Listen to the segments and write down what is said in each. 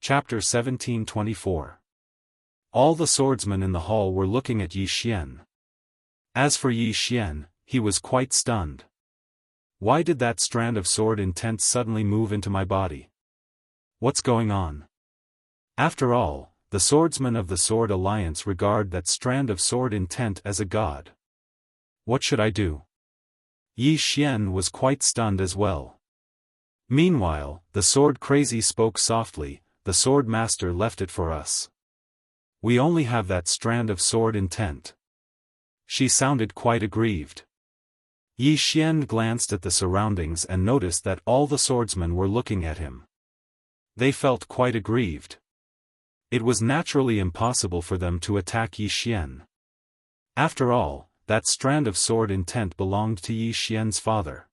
Chapter 1724. All the swordsmen in the hall were looking at Yi Xian. As for Yi Xian, he was quite stunned. Why did that strand of sword intent suddenly move into my body? What's going on? After all, the swordsmen of the Sword Alliance regard that strand of sword intent as a god. What should I do? Yi Xian was quite stunned as well. Meanwhile, the sword crazy spoke softly, "The Swordmaster left it for us. We only have that strand of sword intent." She sounded quite aggrieved. Yi Xian glanced at the surroundings and noticed that all the swordsmen were looking at him. They felt quite aggrieved. It was naturally impossible for them to attack Yi Xian. After all, that strand of sword intent belonged to Yi Xian's father.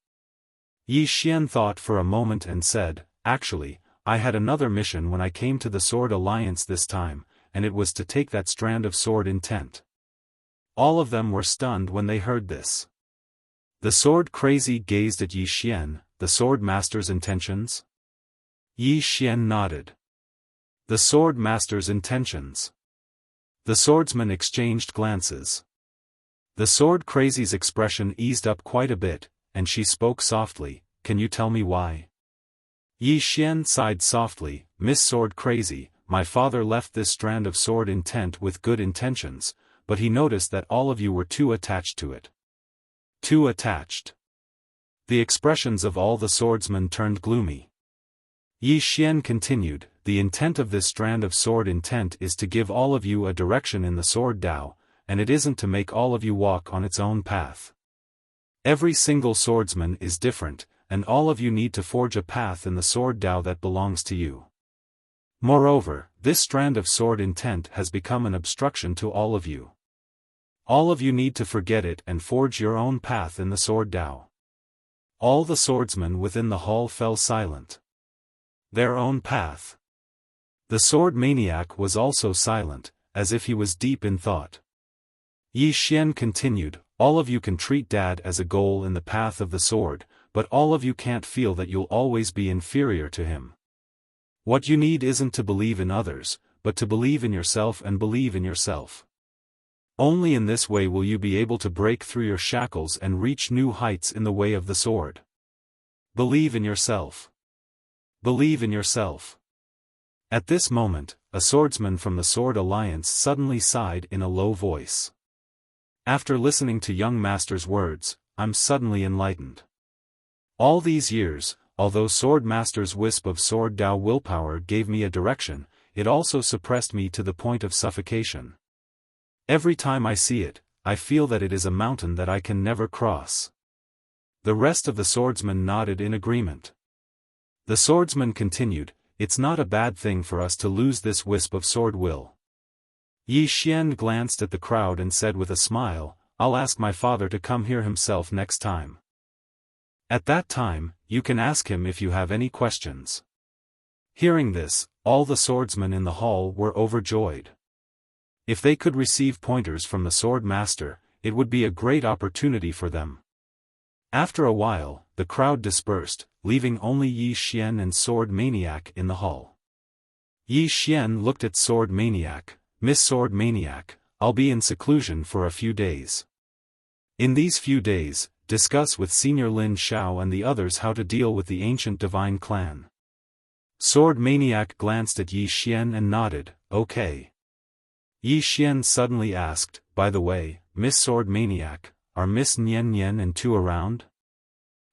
Yi Xian thought for a moment and said, "Actually, I had another mission when I came to the Sword Alliance this time, and it was to take that strand of sword intent." All of them were stunned when they heard this. The sword crazy gazed at Yi Xian. "The Swordmaster's intentions?" Yi Xian nodded. "The Swordmaster's intentions." The swordsmen exchanged glances. The sword crazy's expression eased up quite a bit, and she spoke softly, "Can you tell me why?" Yi Xian sighed softly, "Miss Sword Crazy, my father left this strand of sword intent with good intentions, but he noticed that all of you were too attached to it." Too attached. The expressions of all the swordsmen turned gloomy. Yi Xian continued, "The intent of this strand of sword intent is to give all of you a direction in the Sword Dao, and it isn't to make all of you walk on its own path. Every single swordsman is different, and all of you need to forge a path in the Sword Dao that belongs to you. Moreover, this strand of sword intent has become an obstruction to all of you. All of you need to forget it and forge your own path in the Sword Dao." All the swordsmen within the hall fell silent. Their own path. The sword maniac was also silent, as if he was deep in thought. Yi Xian continued, "All of you can treat Dad as a goal in the path of the sword, but all of you can't feel that you'll always be inferior to him. What you need isn't to believe in others, but to believe in yourself and believe in yourself. Only in this way will you be able to break through your shackles and reach new heights in the way of the sword. Believe in yourself. Believe in yourself." At this moment, a swordsman from the Sword Alliance suddenly sighed in a low voice. "After listening to young master's words, I'm suddenly enlightened. All these years, although Swordmaster's wisp of Sword Dao willpower gave me a direction, it also suppressed me to the point of suffocation. Every time I see it, I feel that it is a mountain that I can never cross." The rest of the swordsmen nodded in agreement. The swordsman continued, "It's not a bad thing for us to lose this wisp of sword will." Yi Xian glanced at the crowd and said with a smile, "I'll ask my father to come here himself next time. At that time, you can ask him if you have any questions." Hearing this, all the swordsmen in the hall were overjoyed. If they could receive pointers from the Swordmaster, it would be a great opportunity for them. After a while, the crowd dispersed, leaving only Yi Xian and Sword Maniac in the hall. Yi Xian looked at Sword Maniac, "Miss Sword Maniac, I'll be in seclusion for a few days. In these few days, discuss with Senior Lin Xiao and the others how to deal with the ancient divine clan." Sword Maniac glanced at Yi Xian and nodded, "Okay." Yi Xian suddenly asked, "By the way, Miss Sword Maniac, are Miss Nian Nian and Tu around?"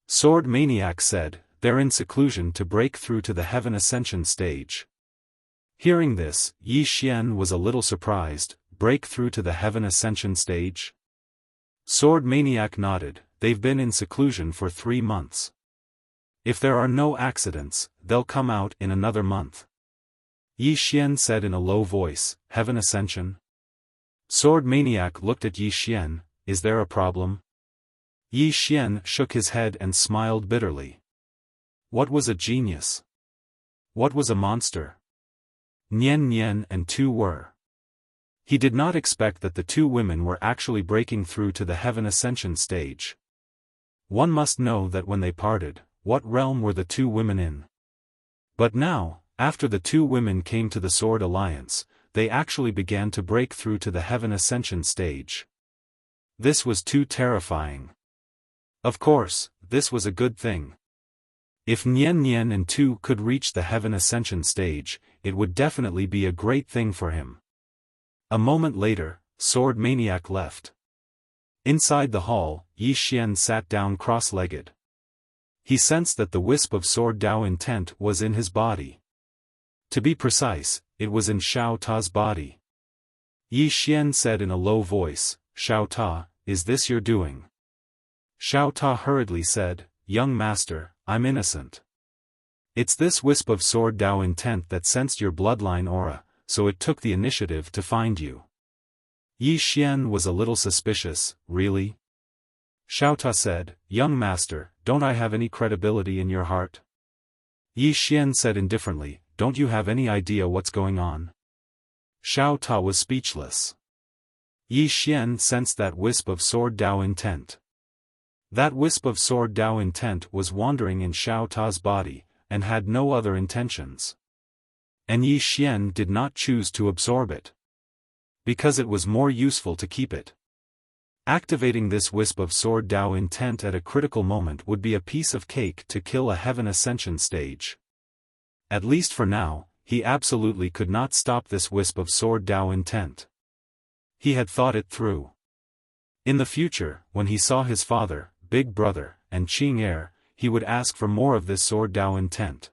Sword Maniac said, "They're in seclusion to break through to the Heaven Ascension stage." Hearing this, Yi Xian was a little surprised. Break through to the Heaven Ascension stage? Sword Maniac nodded, "They've been in seclusion for 3 months. If there are no accidents, they'll come out in another month." Yi Xian said in a low voice, "Heaven Ascension?" Sword Maniac looked at Yi Xian, "Is there a problem?" Yi Xian shook his head and smiled bitterly. What was a genius? What was a monster? Nian Nian and Tu were. He did not expect that the 2 women were actually breaking through to the Heaven Ascension stage. One must know that when they parted, what realm were the 2 women in? But now, After the two women came to the Sword Alliance, they actually began to break through to the Heaven Ascension stage. This was too terrifying. Of course, this was a good thing. If Nian Nian and Tu could reach the Heaven Ascension stage, it would definitely be a great thing for him. A moment later, Sword Maniac left. Inside the hall, Yi Xian sat down cross-legged. He sensed that the wisp of Sword Dao intent was in his body. To be precise, it was in Xiao Ta's body. Yi Xian said in a low voice, "Xiao Ta, is this your doing?" Xiao Ta hurriedly said, "Young master, I'm innocent. It's this wisp of Sword Dao intent that sensed your bloodline aura, so it took the initiative to find you." Yi Xian was a little suspicious. "Really?" Xiao Ta said, "Young master, don't I have any credibility in your heart?" Yi Xian said indifferently, "Don't you have any idea what's going on?" Xiao Ta was speechless. Yi Xian sensed that wisp of Sword Dao intent. That wisp of Sword Dao intent was wandering in Xiao Ta's body, and had no other intentions. And Yi Xian did not choose to absorb it. Because it was more useful to keep it. Activating this wisp of Sword Dao intent at a critical moment would be a piece of cake to kill a Heaven Ascension stage. At least for now, he absolutely could not stop this wisp of Sword Dao intent. He had thought it through. In the future, when he saw his father, big brother, and Qing heir, he would ask for more of this Sword Dao intent.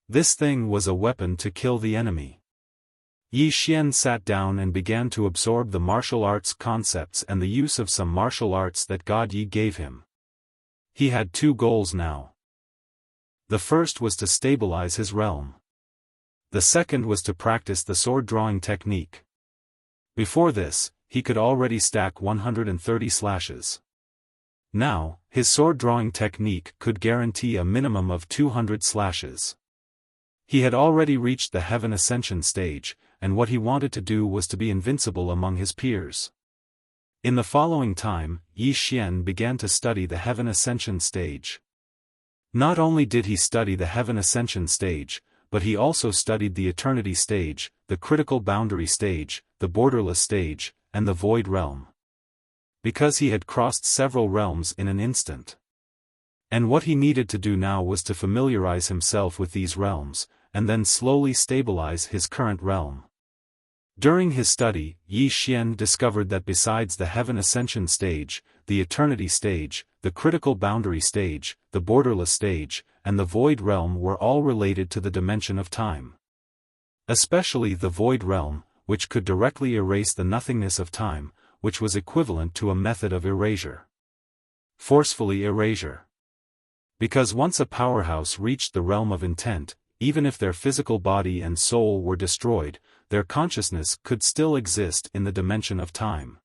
This thing was a weapon to kill the enemy. Yi Xian sat down and began to absorb the martial arts concepts and the use of some martial arts that God Yi gave him. He had two goals now. The first was to stabilize his realm. The second was to practice the sword drawing technique. Before this, he could already stack 130 slashes. Now, his sword drawing technique could guarantee a minimum of 200 slashes. He had already reached the Heaven Ascension stage, and what he wanted to do was to be invincible among his peers. In the following time, Yi Xian began to study the Heaven Ascension stage. Not only did he study the Heaven Ascension stage, but he also studied the Eternity stage, the Critical Boundary stage, the Borderless stage, and the Void Realm. Because he had crossed several realms in an instant. And what he needed to do now was to familiarize himself with these realms, and then slowly stabilize his current realm. During his study, Yi Xian discovered that besides the Heaven Ascension stage, the Eternity stage, the Critical Boundary stage, the Borderless stage, and the Void Realm were all related to the dimension of time. Especially the Void Realm, which could directly erase the nothingness of time, which was equivalent to a method of erasure. Forcefully erasure. Because once a powerhouse reached the realm of intent, even if their physical body and soul were destroyed, their consciousness could still exist in the dimension of time.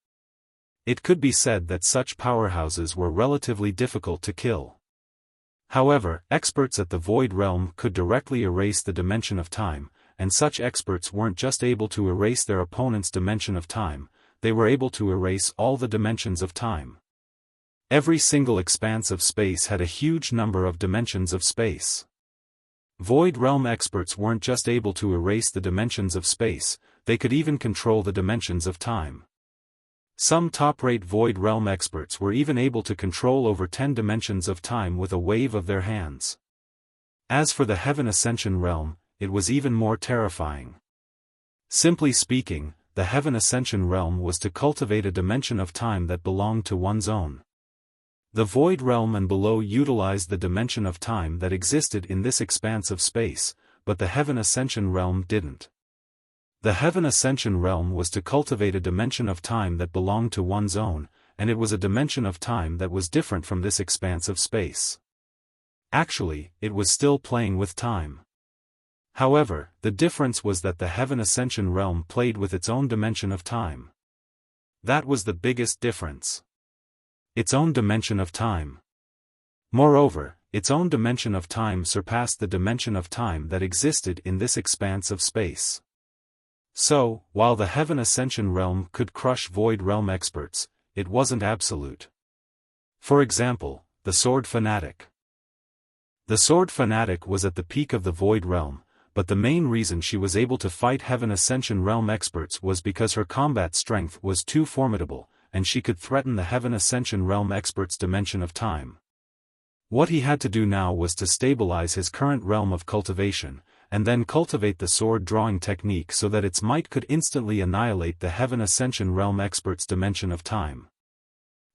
It could be said that such powerhouses were relatively difficult to kill. However, experts at the Void Realm could directly erase the dimension of time, and such experts weren't just able to erase their opponent's dimension of time, they were able to erase all the dimensions of time. Every single expanse of space had a huge number of dimensions of space. Void Realm experts weren't just able to erase the dimensions of space, they could even control the dimensions of time. Some top-rate Void Realm experts were even able to control over 10 dimensions of time with a wave of their hands. As for the Heaven Ascension realm, it was even more terrifying. Simply speaking, the Heaven Ascension realm was to cultivate a dimension of time that belonged to one's own. The Void Realm and below utilized the dimension of time that existed in this expanse of space, but the Heaven Ascension realm didn't. The Heaven Ascension realm was to cultivate a dimension of time that belonged to one's own, and it was a dimension of time that was different from this expanse of space. Actually, it was still playing with time. However, the difference was that the Heaven Ascension realm played with its own dimension of time. That was the biggest difference. Its own dimension of time. Moreover, its own dimension of time surpassed the dimension of time that existed in this expanse of space. So, while the Heaven Ascension realm could crush Void Realm experts, it wasn't absolute. For example, the Sword Fanatic. The Sword Fanatic was at the peak of the Void Realm, but the main reason she was able to fight Heaven Ascension Realm experts was because her combat strength was too formidable, and she could threaten the Heaven Ascension Realm experts' dimension of time. What he had to do now was to stabilize his current realm of cultivation, and then cultivate the sword drawing technique so that its might could instantly annihilate the Heaven Ascension Realm experts' dimension of time.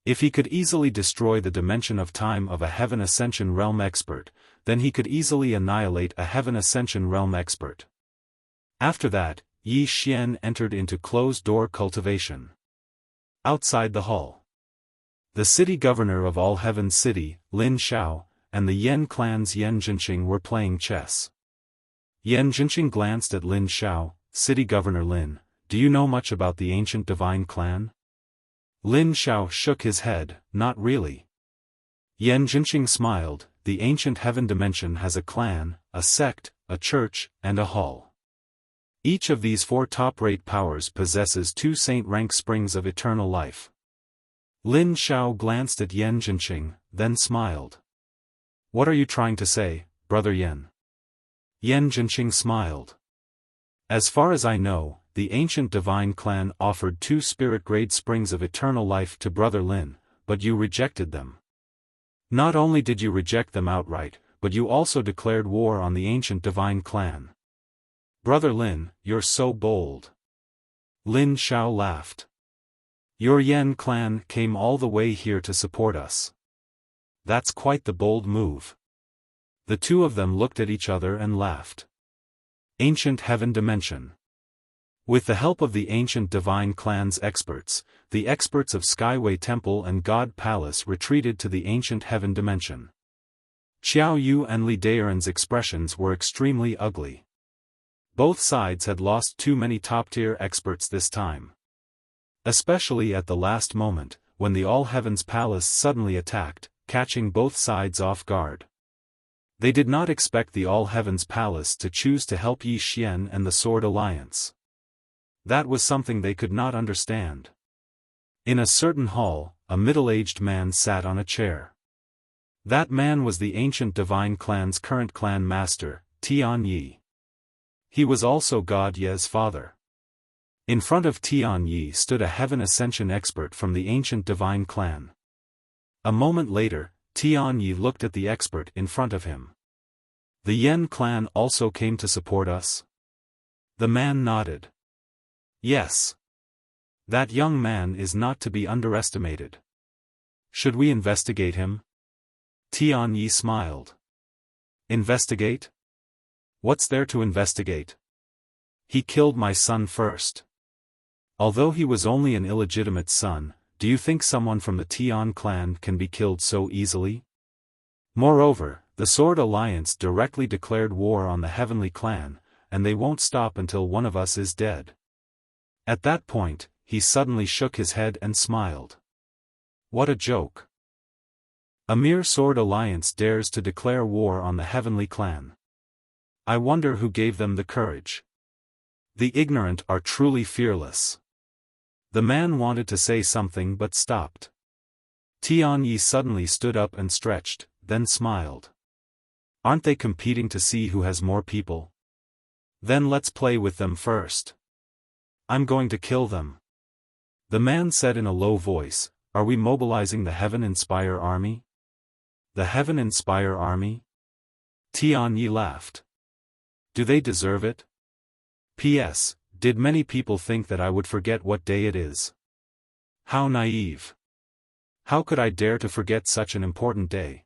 If he could easily destroy the dimension of time of a Heaven Ascension Realm expert, then he could easily annihilate a Heaven Ascension Realm expert. After that, Yi Xian entered into closed-door cultivation. Outside the hall, the city governor of All Heaven City, Lin Xiao, and the Yan clan's Yan Jinqing were playing chess. Yan Jinqing glanced at Lin Xiao. City Governor Lin, do you know much about the ancient divine clan? Lin Xiao shook his head, not really. Yan Jinqing smiled. The ancient heaven dimension has a clan, a sect, a church, and a hall. Each of these 4 top-rate powers possesses 2 saint-rank springs of eternal life. Lin Xiao glanced at Yan Jinqing, then smiled. What are you trying to say, Brother Yan? Yan Jinqing smiled. As far as I know, the ancient divine clan offered 2 spirit-grade springs of eternal life to Brother Lin, but you rejected them. Not only did you reject them outright, but you also declared war on the ancient divine clan. Brother Lin, you're so bold. Lin Xiao laughed. Your Yan clan came all the way here to support us. That's quite the bold move. The two of them looked at each other and laughed. Ancient Heaven Dimension. With the help of the ancient divine clan's experts, the experts of Skyway Temple and God Palace retreated to the ancient heaven dimension. Xiao Yu and Li Daeran's expressions were extremely ugly. Both sides had lost too many top-tier experts this time. Especially at the last moment, when the All Heavens Palace suddenly attacked, catching both sides off guard. They did not expect the All Heavens Palace to choose to help Yi Xian and the Sword Alliance. That was something they could not understand. In a certain hall, a middle-aged man sat on a chair. That man was the ancient divine clan's current clan master, Tian Yi. He was also God Ye's father. In front of Tian Yi stood a Heaven Ascension expert from the ancient divine clan. A moment later, Tian Yi looked at the expert in front of him. The Yan clan also came to support us? The man nodded. Yes. That young man is not to be underestimated. Should we investigate him? Tian Yi smiled. Investigate? What's there to investigate? He killed my son first. Although he was only an illegitimate son, do you think someone from the Tian clan can be killed so easily? Moreover, the Sword Alliance directly declared war on the Heavenly Clan, and they won't stop until one of us is dead. At that point, he suddenly shook his head and smiled. What a joke. A mere Sword Alliance dares to declare war on the Heavenly Clan. I wonder who gave them the courage. The ignorant are truly fearless. The man wanted to say something but stopped. Tian Yi suddenly stood up and stretched, then smiled. Aren't they competing to see who has more people? Then let's play with them first. I'm going to kill them. The man said in a low voice, Are we mobilizing the Heaven Inspire Army? The Heaven Inspire Army? Tian Yi laughed. Do they deserve it? P.S. Did many people think that I would forget what day it is? How naive. How could I dare to forget such an important day?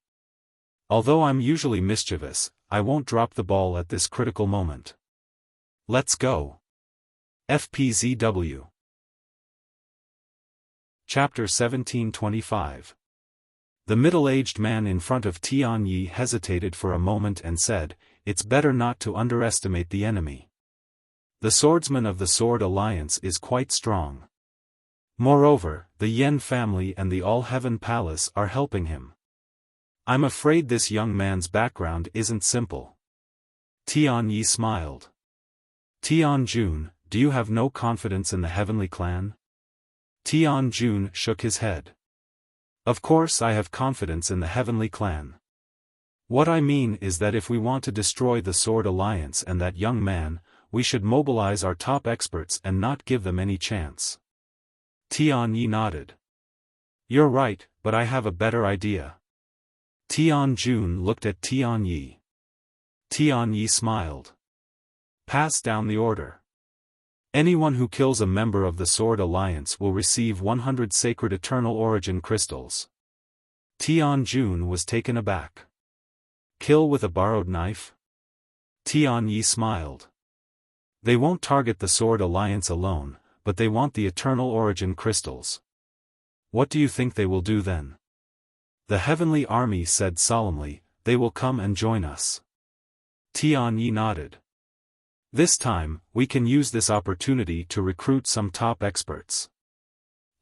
Although I'm usually mischievous, I won't drop the ball at this critical moment. Let's go. FPZW. Chapter 1725. The middle-aged man in front of Tian Yi hesitated for a moment and said, It's better not to underestimate the enemy. The swordsman of the Sword Alliance is quite strong. Moreover, the Yan family and the All-Heaven Palace are helping him. I'm afraid this young man's background isn't simple. Tian Yi smiled. Tian Jun, do you have no confidence in the Heavenly Clan? Tian Jun shook his head. Of course I have confidence in the Heavenly Clan. What I mean is that if we want to destroy the Sword Alliance and that young man, we should mobilize our top experts and not give them any chance. Tianyi nodded. You're right, but I have a better idea. Tianjun looked at Tianyi. Tianyi smiled. Pass down the order. Anyone who kills a member of the Sword Alliance will receive 100 sacred eternal origin crystals. Tianjun was taken aback. Kill with a borrowed knife? Tianyi smiled. They won't target the Sword Alliance alone, but they want the eternal origin crystals. What do you think they will do then? The Heavenly Army said solemnly, they will come and join us. Tianyi nodded. This time, we can use this opportunity to recruit some top experts.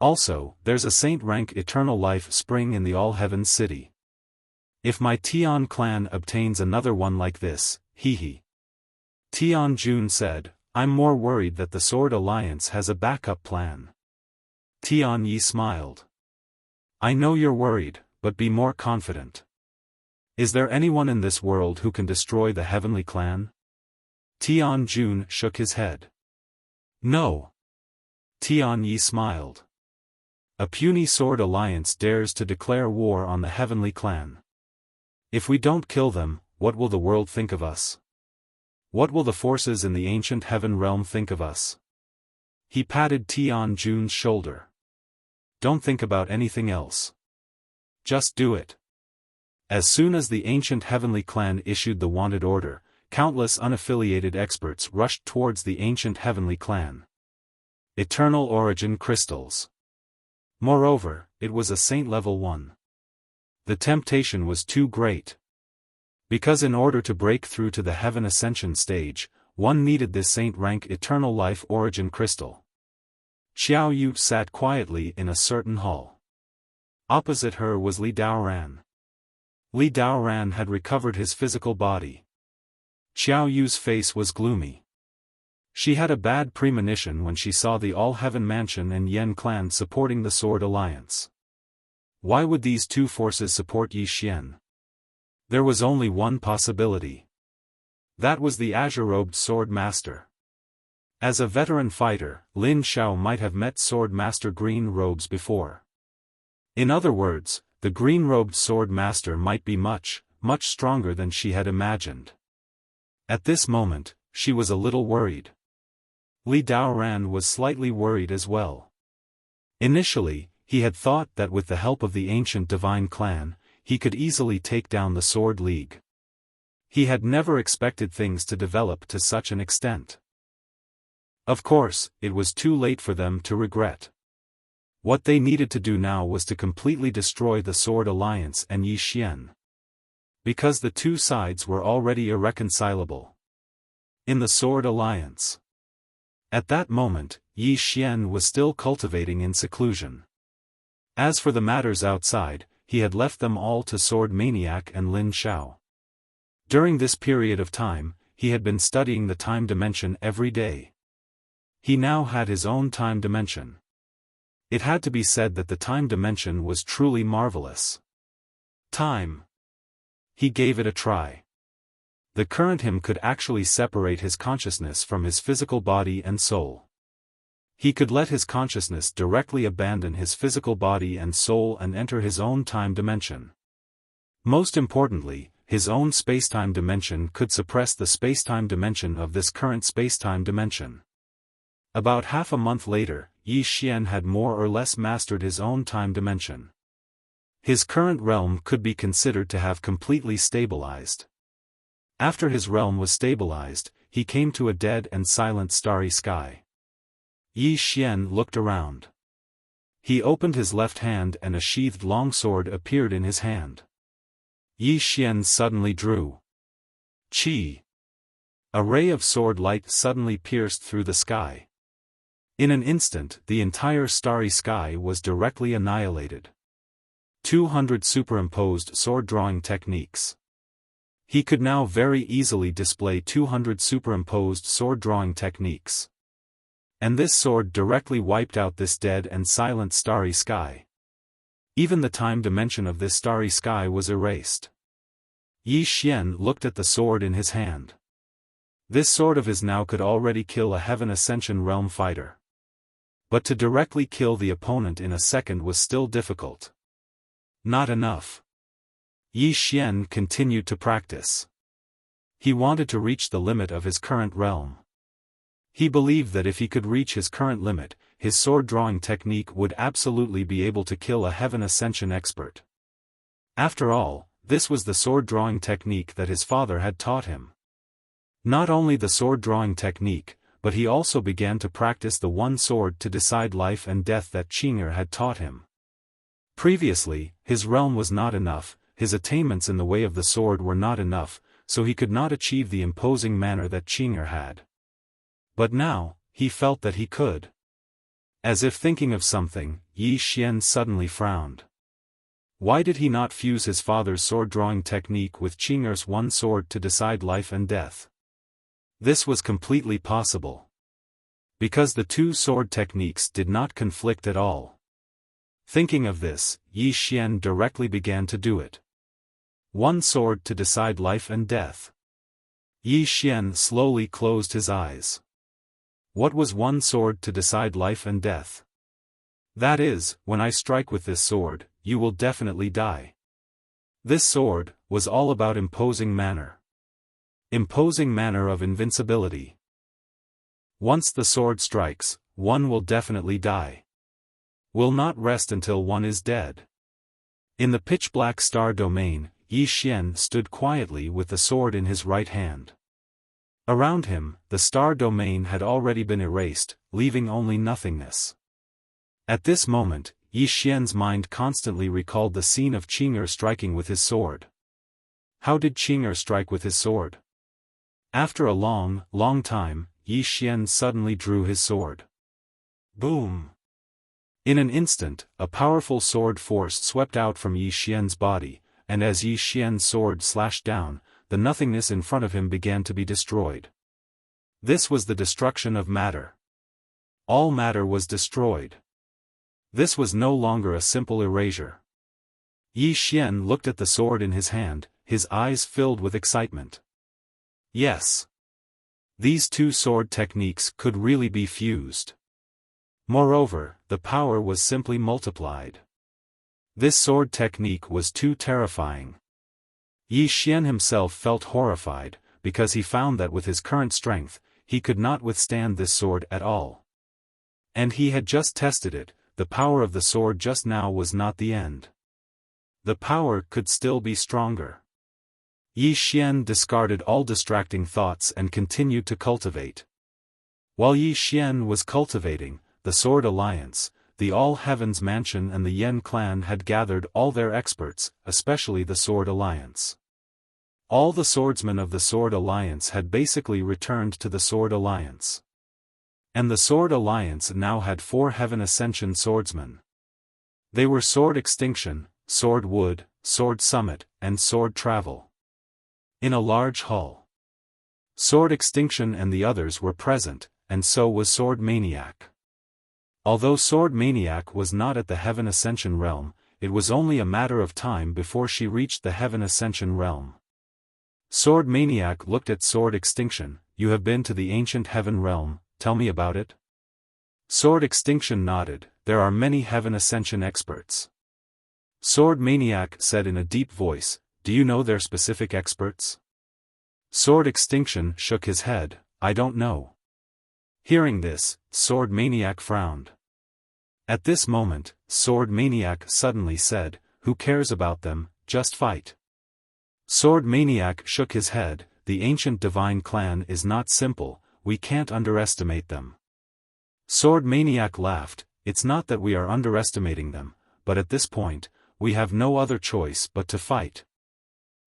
Also, there's a Saint rank eternal life spring in the All Heaven City. If my Tian clan obtains another one like this, hee. Tianjun said, I'm more worried that the Sword Alliance has a backup plan. Tianyi smiled. I know you're worried, but be more confident. Is there anyone in this world who can destroy the Heavenly Clan? Tianjun shook his head. No. Tianyi smiled. A puny Sword Alliance dares to declare war on the Heavenly Clan. If we don't kill them, what will the world think of us? What will the forces in the ancient heaven realm think of us? He patted Tianjun's shoulder. Don't think about anything else. Just do it. As soon as the ancient Heavenly Clan issued the wanted order, countless unaffiliated experts rushed towards the ancient Heavenly Clan. Eternal origin crystals. Moreover, it was a Saint level 1. The temptation was too great. Because in order to break through to the Heaven Ascension stage, one needed this Saint rank eternal life origin crystal. Xiao Yu sat quietly in a certain hall. Opposite her was Li Daoran. Li Daoran had recovered his physical body. Xiao Yu's face was gloomy. She had a bad premonition when she saw the All-Heaven Mansion and Yen clan supporting the Sword Alliance. Why would these two forces support Yi Xian? There was only one possibility. That was the azure-robed Swordmaster. As a veteran fighter, Lin Xiao might have met Swordmaster Green Robes before. In other words, the green-robed Swordmaster might be much stronger than she had imagined. At this moment, she was a little worried. Li Daoran was slightly worried as well. Initially, he had thought that with the help of the ancient divine clan, he could easily take down the Sword League. He had never expected things to develop to such an extent. Of course, it was too late for them to regret. What they needed to do now was to completely destroy the Sword Alliance and Yi Xian. Because the two sides were already irreconcilable. In the Sword Alliance. At that moment, Yi Xian was still cultivating in seclusion. As for the matters outside, he had left them all to Sword Maniac and Lin Xiao. During this period of time, he had been studying the time dimension every day. He now had his own time dimension. It had to be said that the time dimension was truly marvelous. Time. He gave it a try. The current him could actually separate his consciousness from his physical body and soul. He could let his consciousness directly abandon his physical body and soul and enter his own time dimension. Most importantly, his own spacetime dimension could suppress the spacetime dimension of this current spacetime dimension. About half a month later, Yi Xian had more or less mastered his own time dimension. His current realm could be considered to have completely stabilized. After his realm was stabilized, he came to a dead and silent starry sky. Yi Xian looked around. He opened his left hand and a sheathed longsword appeared in his hand. Yi Xian suddenly drew. Qi. A ray of sword light suddenly pierced through the sky. In an instant, the entire starry sky was directly annihilated. 200 superimposed sword drawing techniques. He could now very easily display 200 superimposed sword drawing techniques. And this sword directly wiped out this dead and silent starry sky. Even the time dimension of this starry sky was erased. Yi Xian looked at the sword in his hand. This sword of his now could already kill a Heaven Ascension realm fighter. But to directly kill the opponent in a second was still difficult. Not enough. Yi Xian continued to practice. He wanted to reach the limit of his current realm. He believed that if he could reach his current limit, his sword-drawing technique would absolutely be able to kill a Heaven Ascension expert. After all, this was the sword-drawing technique that his father had taught him. Not only the sword-drawing technique, but he also began to practice the one sword to decide life and death that Qing'er had taught him. Previously, his realm was not enough, his attainments in the way of the sword were not enough, so he could not achieve the imposing manner that Qing'er had. But now, he felt that he could. As if thinking of something, Yi Xian suddenly frowned. Why did he not fuse his father's sword-drawing technique with Qing'er's one sword to decide life and death? This was completely possible. Because the two sword techniques did not conflict at all. Thinking of this, Yi Xian directly began to do it. One sword to decide life and death. Yi Xian slowly closed his eyes. What was one sword to decide life and death? That is, when I strike with this sword, you will definitely die. This sword was all about imposing manner. Imposing manner of invincibility. Once the sword strikes, one will definitely die. Will not rest until one is dead. In the pitch-black star domain, Yi Xian stood quietly with the sword in his right hand. Around him, the star domain had already been erased, leaving only nothingness. At this moment, Yi Xian's mind constantly recalled the scene of Qing'er striking with his sword. How did Qing'er strike with his sword? After a long time, Yi Xian suddenly drew his sword. Boom! In an instant, a powerful sword force swept out from Yi Xian's body, and as Yi Xian's sword slashed down, the nothingness in front of him began to be destroyed. This was the destruction of matter. All matter was destroyed. This was no longer a simple erasure. Yi Xian looked at the sword in his hand, his eyes filled with excitement. Yes. These two sword techniques could really be fused. Moreover, the power was simply multiplied. This sword technique was too terrifying. Yi Xian himself felt horrified, because he found that with his current strength, he could not withstand this sword at all. And he had just tested it, the power of the sword just now was not the end. The power could still be stronger. Yi Xian discarded all distracting thoughts and continued to cultivate. While Yi Xian was cultivating, the Sword Alliance, the All Heavens Mansion and the Yen clan had gathered all their experts, especially the Sword Alliance. All the swordsmen of the Sword Alliance had basically returned to the Sword Alliance. And the Sword Alliance now had 4 Heaven Ascension swordsmen. They were Sword Extinction, Sword Wood, Sword Summit, and Sword Travel. In a large hall. Sword Extinction and the others were present, and so was Sword Maniac. Although Sword Maniac was not at the Heaven Ascension realm, it was only a matter of time before she reached the Heaven Ascension realm. Sword Maniac looked at Sword Extinction. You have been to the ancient Heaven realm, tell me about it. Sword Extinction nodded. There are many Heaven Ascension experts. Sword Maniac said in a deep voice, do you know their specific experts? Sword Extinction shook his head, I don't know. Hearing this, Sword Maniac frowned. At this moment, Sword Maniac suddenly said, who cares about them, just fight. Sword Maniac shook his head, the ancient divine clan is not simple, we can't underestimate them. Sword Maniac laughed, it's not that we are underestimating them, but at this point, we have no other choice but to fight.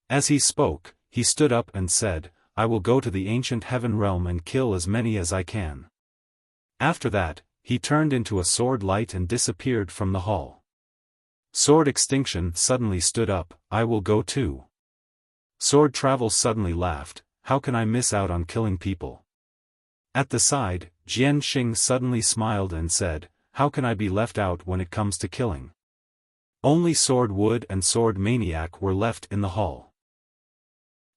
As he spoke, he stood up and said, I will go to the ancient heaven realm and kill as many as I can. After that, he turned into a sword light and disappeared from the hall. Sword Extinction suddenly stood up, I will go too. Sword Travel suddenly laughed, how can I miss out on killing people? At the side, Jian Xing suddenly smiled and said, how can I be left out when it comes to killing? Only Sword Wood and Sword Maniac were left in the hall.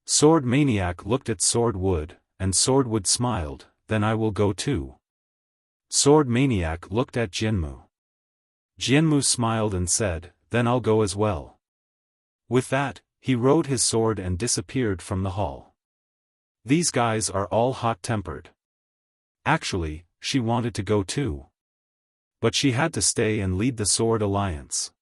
Sword Maniac looked at Swordwood, and Swordwood smiled, then I will go too. Sword Maniac looked at Jianmu. Jianmu smiled and said, then I'll go as well. With that, he rode his sword and disappeared from the hall. These guys are all hot-tempered. Actually, she wanted to go too. But she had to stay and lead the Sword Alliance.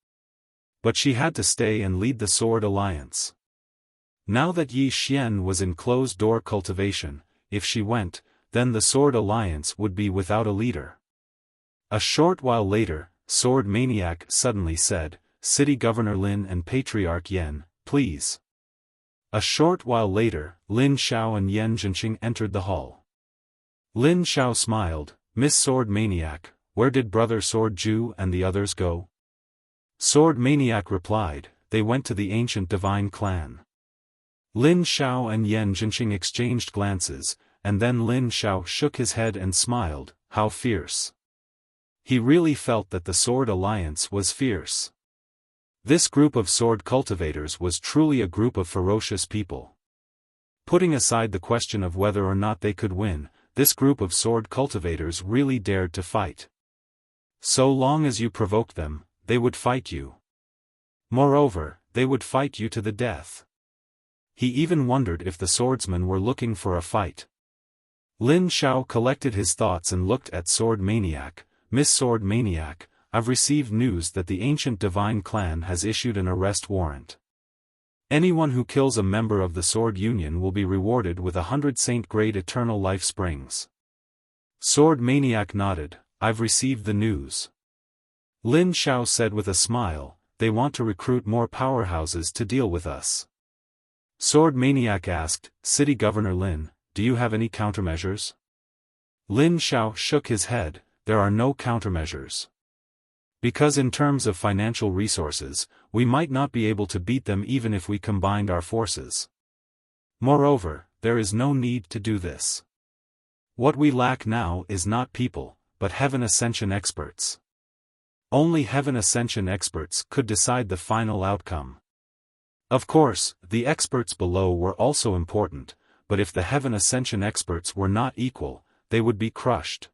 Now that Yi Xian was in closed-door cultivation, if she went, then the Sword Alliance would be without a leader. A short while later, Sword Maniac suddenly said, City Governor Lin and Patriarch Yan, please. A short while later, Lin Xiao and Yan Zhenqing entered the hall. Lin Xiao smiled, Miss Sword Maniac, where did Brother Sword Ju and the others go? Sword Maniac replied, they went to the ancient divine clan. Lin Xiao and Yan Zhenqing exchanged glances, and then Lin Xiao shook his head and smiled, how fierce. He really felt that the Sword Alliance was fierce. This group of sword cultivators was truly a group of ferocious people. Putting aside the question of whether or not they could win, this group of sword cultivators really dared to fight. So long as you provoked them, they would fight you. Moreover, they would fight you to the death. He even wondered if the swordsmen were looking for a fight. Lin Xiao collected his thoughts and looked at Sword Maniac, Miss Sword Maniac, I've received news that the ancient divine clan has issued an arrest warrant. Anyone who kills a member of the Sword Union will be rewarded with 100 saint-grade eternal life springs. Sword Maniac nodded, I've received the news. Lin Xiao said with a smile, they want to recruit more powerhouses to deal with us. Sword Maniac asked, City Governor Lin, do you have any countermeasures? Lin Xiao shook his head, there are no countermeasures. Because in terms of financial resources, we might not be able to beat them even if we combined our forces. Moreover, there is no need to do this. What we lack now is not people, but Heaven Ascension experts. Only Heaven Ascension experts could decide the final outcome. Of course, the experts below were also important, but if the Heaven Ascension experts were not equal, they would be crushed.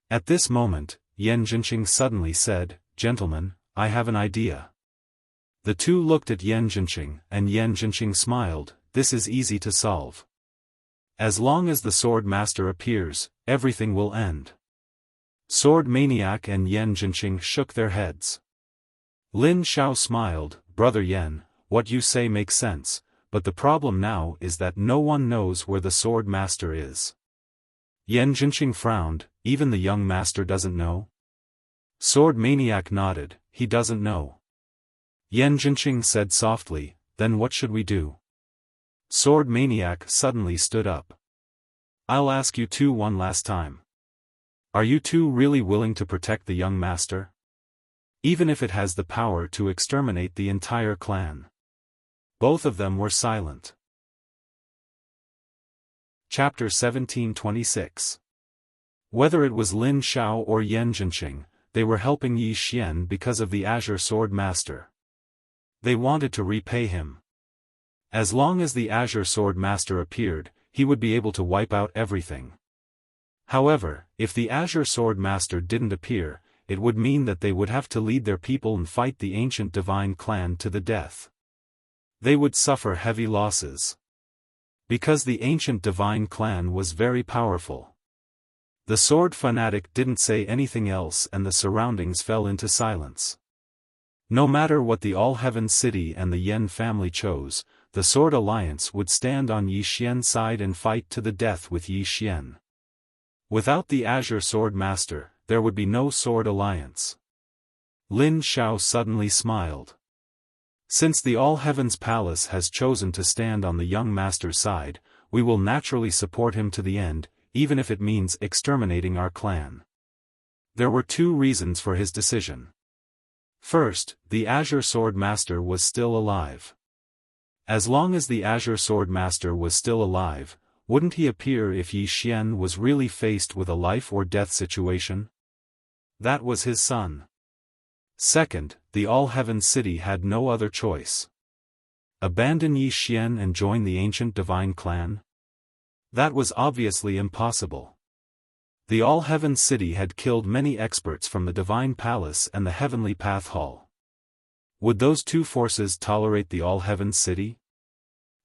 At this moment, Yan Zhenqing suddenly said, Gentlemen, I have an idea. The two looked at Yan Zhenqing, and Yan Zhenqing smiled, this is easy to solve. As long as the Swordmaster appears, everything will end. Sword Maniac and Yan Zhenqing shook their heads. Lin Xiao smiled, Brother Yan, what you say makes sense, but the problem now is that no one knows where the Swordmaster is. Yan Zhenqing frowned, even the young master doesn't know? Sword Maniac nodded, he doesn't know. Yan Zhenqing said softly, then what should we do? Sword Maniac suddenly stood up. I'll ask you two one last time. Are you two really willing to protect the young master? Even if it has the power to exterminate the entire clan. Both of them were silent. Chapter 1726. Whether it was Lin Xiao or Yan Zhenqing, they were helping Yi Xian because of the Azure Sword Master. They wanted to repay him. As long as the Azure Sword Master appeared, he would be able to wipe out everything. However, if the Azure Sword Master didn't appear, it would mean that they would have to lead their people and fight the ancient divine clan to the death. They would suffer heavy losses. Because the ancient divine clan was very powerful. The sword fanatic didn't say anything else and the surroundings fell into silence. No matter what the All-Heaven City and the Yan family chose, the Sword Alliance would stand on Yi Xian's side and fight to the death with Yi Xian. Without the Azure Sword Master, there would be no Sword Alliance. Lin Xiao suddenly smiled. Since the All-Heaven's Palace has chosen to stand on the young master's side, we will naturally support him to the end, even if it means exterminating our clan. There were two reasons for his decision. First, the Azure Sword Master was still alive. As long as the Azure Sword Master was still alive, wouldn't he appear if Yi Xian was really faced with a life or death situation? That was his son. Second, the All-Heaven City had no other choice. Abandon Yi Xian and join the ancient divine clan? That was obviously impossible. The All-Heaven City had killed many experts from the Divine Palace and the Heavenly Path Hall. Would those two forces tolerate the All-Heaven City?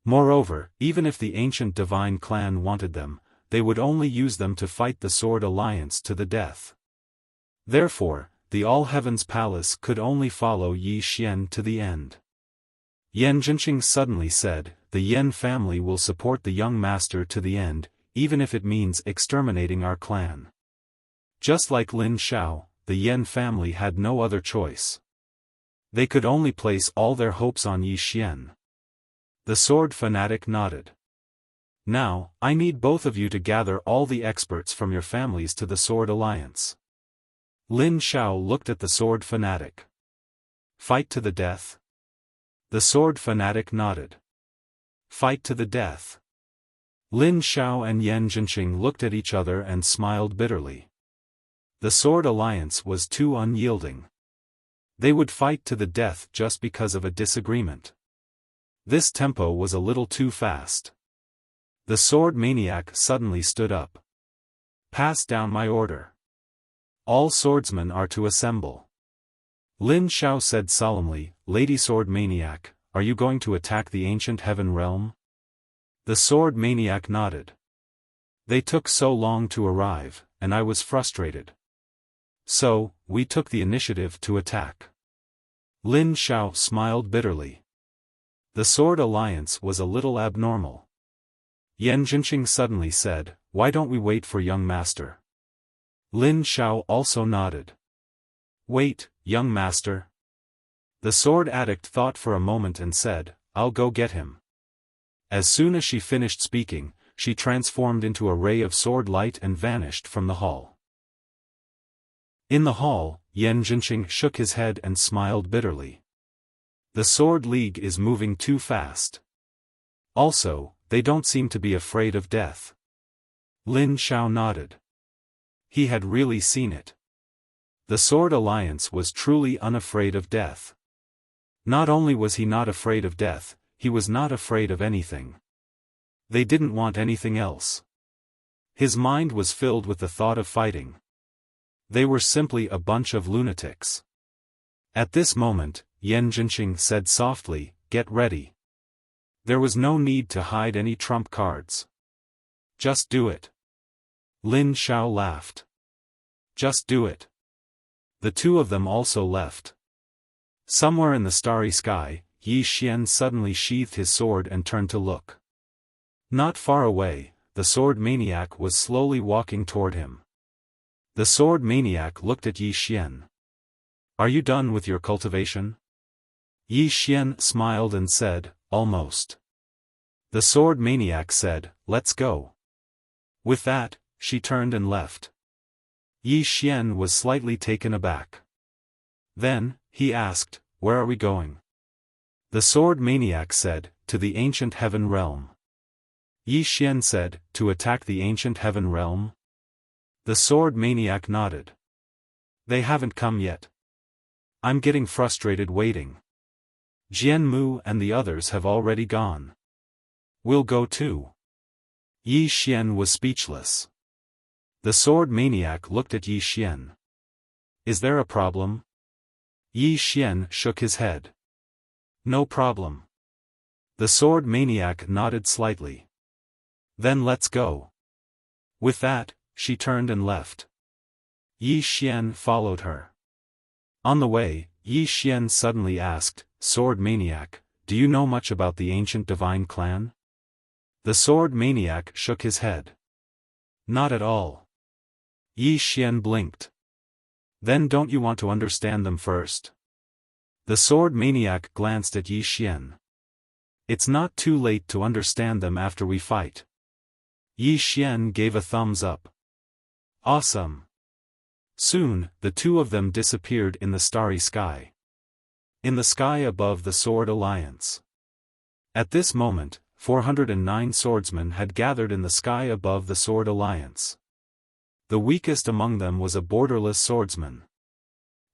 Moreover, even if the ancient divine clan wanted them, they would only use them to fight the Sword Alliance to the death. Therefore, the All-Heaven's Palace could only follow Yi Xian to the end. Yan Jinqing suddenly said, "The Yan family will support the young master to the end, even if it means exterminating our clan." Just like Lin Xiao, the Yan family had no other choice. They could only place all their hopes on Yi Xian. The sword fanatic nodded. "Now, I need both of you to gather all the experts from your families to the Sword Alliance." Lin Xiao looked at the sword fanatic. "Fight to the death?" The sword fanatic nodded. "Fight to the death." Lin Xiao and Yan Jinqing looked at each other and smiled bitterly. The Sword Alliance was too unyielding. They would fight to the death just because of a disagreement. This tempo was a little too fast. The sword maniac suddenly stood up. "Pass down my order. All swordsmen are to assemble." Lin Xiao said solemnly, "Lady Sword Maniac, are you going to attack the ancient heaven realm?" The sword maniac nodded. "They took so long to arrive, and I was frustrated. So, we took the initiative to attack." Lin Xiao smiled bitterly. The Sword Alliance was a little abnormal. Yan Jinqing suddenly said, "Why don't we wait for young master?" Lin Xiao also nodded. "Wait, young master?" The sword addict thought for a moment and said, "I'll go get him." As soon as she finished speaking, she transformed into a ray of sword light and vanished from the hall. In the hall, Yan Jinqing shook his head and smiled bitterly. The Sword League is moving too fast. Also, they don't seem to be afraid of death. Lin Xiao nodded. He had really seen it. The Sword Alliance was truly unafraid of death. Not only was he not afraid of death, he was not afraid of anything. They didn't want anything else. His mind was filled with the thought of fighting. They were simply a bunch of lunatics. At this moment, Yan Jinqing said softly, "Get ready." There was no need to hide any trump cards. "Just do it." Lin Xiao laughed. "Just do it." The two of them also left. Somewhere in the starry sky, Yi Xian suddenly sheathed his sword and turned to look. Not far away, the sword maniac was slowly walking toward him. The sword maniac looked at Yi Xian. "Are you done with your cultivation?" Yi Xian smiled and said, "Almost." The sword maniac said, "Let's go." With that, she turned and left. Yi Xian was slightly taken aback. Then, he asked, "Where are we going?" The sword maniac said, "To the ancient heaven realm." Yi Xian said, "To attack the ancient heaven realm?" The sword maniac nodded. "They haven't come yet. I'm getting frustrated waiting. Jian Mu and the others have already gone. We'll go too." Yi Xian was speechless. The sword maniac looked at Yi Xian. "Is there a problem?" Yi Xian shook his head. "No problem." The sword maniac nodded slightly. "Then let's go." With that, she turned and left. Yi Xian followed her. On the way, Yi Xian suddenly asked, "Sword Maniac, do you know much about the ancient divine clan?" The sword maniac shook his head. "Not at all." Yi Xian blinked. "Then don't you want to understand them first?" The sword maniac glanced at Yi Xian. "It's not too late to understand them after we fight." Yi Xian gave a thumbs up. "Awesome." Soon, the two of them disappeared in the starry sky. In the sky above the Sword Alliance. At this moment, 409 swordsmen had gathered in the sky above the Sword Alliance. The weakest among them was a borderless swordsman.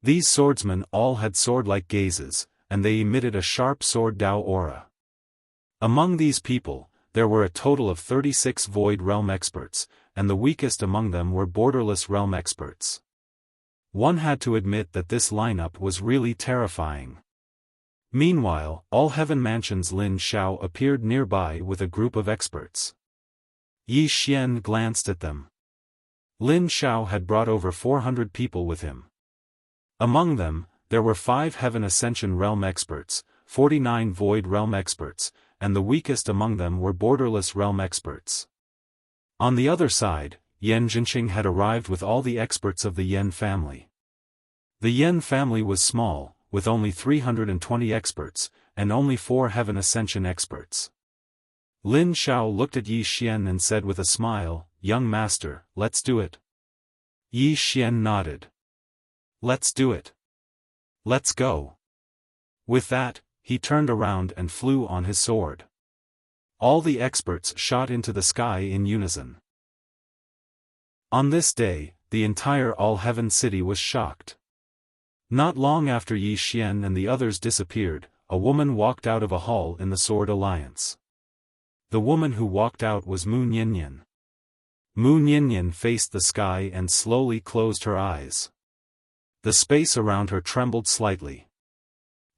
These swordsmen all had sword-like gazes, and they emitted a sharp sword Dao aura. Among these people, there were a total of 36 Void Realm experts, and the weakest among them were Borderless Realm experts. One had to admit that this lineup was really terrifying. Meanwhile, All Heaven Mansion's Lin Xiao appeared nearby with a group of experts. Yi Xian glanced at them. Lin Xiao had brought over 400 people with him. Among them, there were 5 Heaven Ascension Realm experts, 49 Void Realm experts, and the weakest among them were Borderless Realm experts. On the other side, Yan Jinqing had arrived with all the experts of the Yan family. The Yan family was small, with only 320 experts, and only 4 Heaven Ascension experts. Lin Xiao looked at Yi Xian and said with a smile, "Young master, let's do it." Yi Xian nodded. "Let's do it. Let's go." With that, he turned around and flew on his sword. All the experts shot into the sky in unison. On this day, the entire All Heaven city was shocked. Not long after Yi Xian and the others disappeared, a woman walked out of a hall in the Sword Alliance. The woman who walked out was Mu Nianyan. Mu Nianyan faced the sky and slowly closed her eyes. The space around her trembled slightly.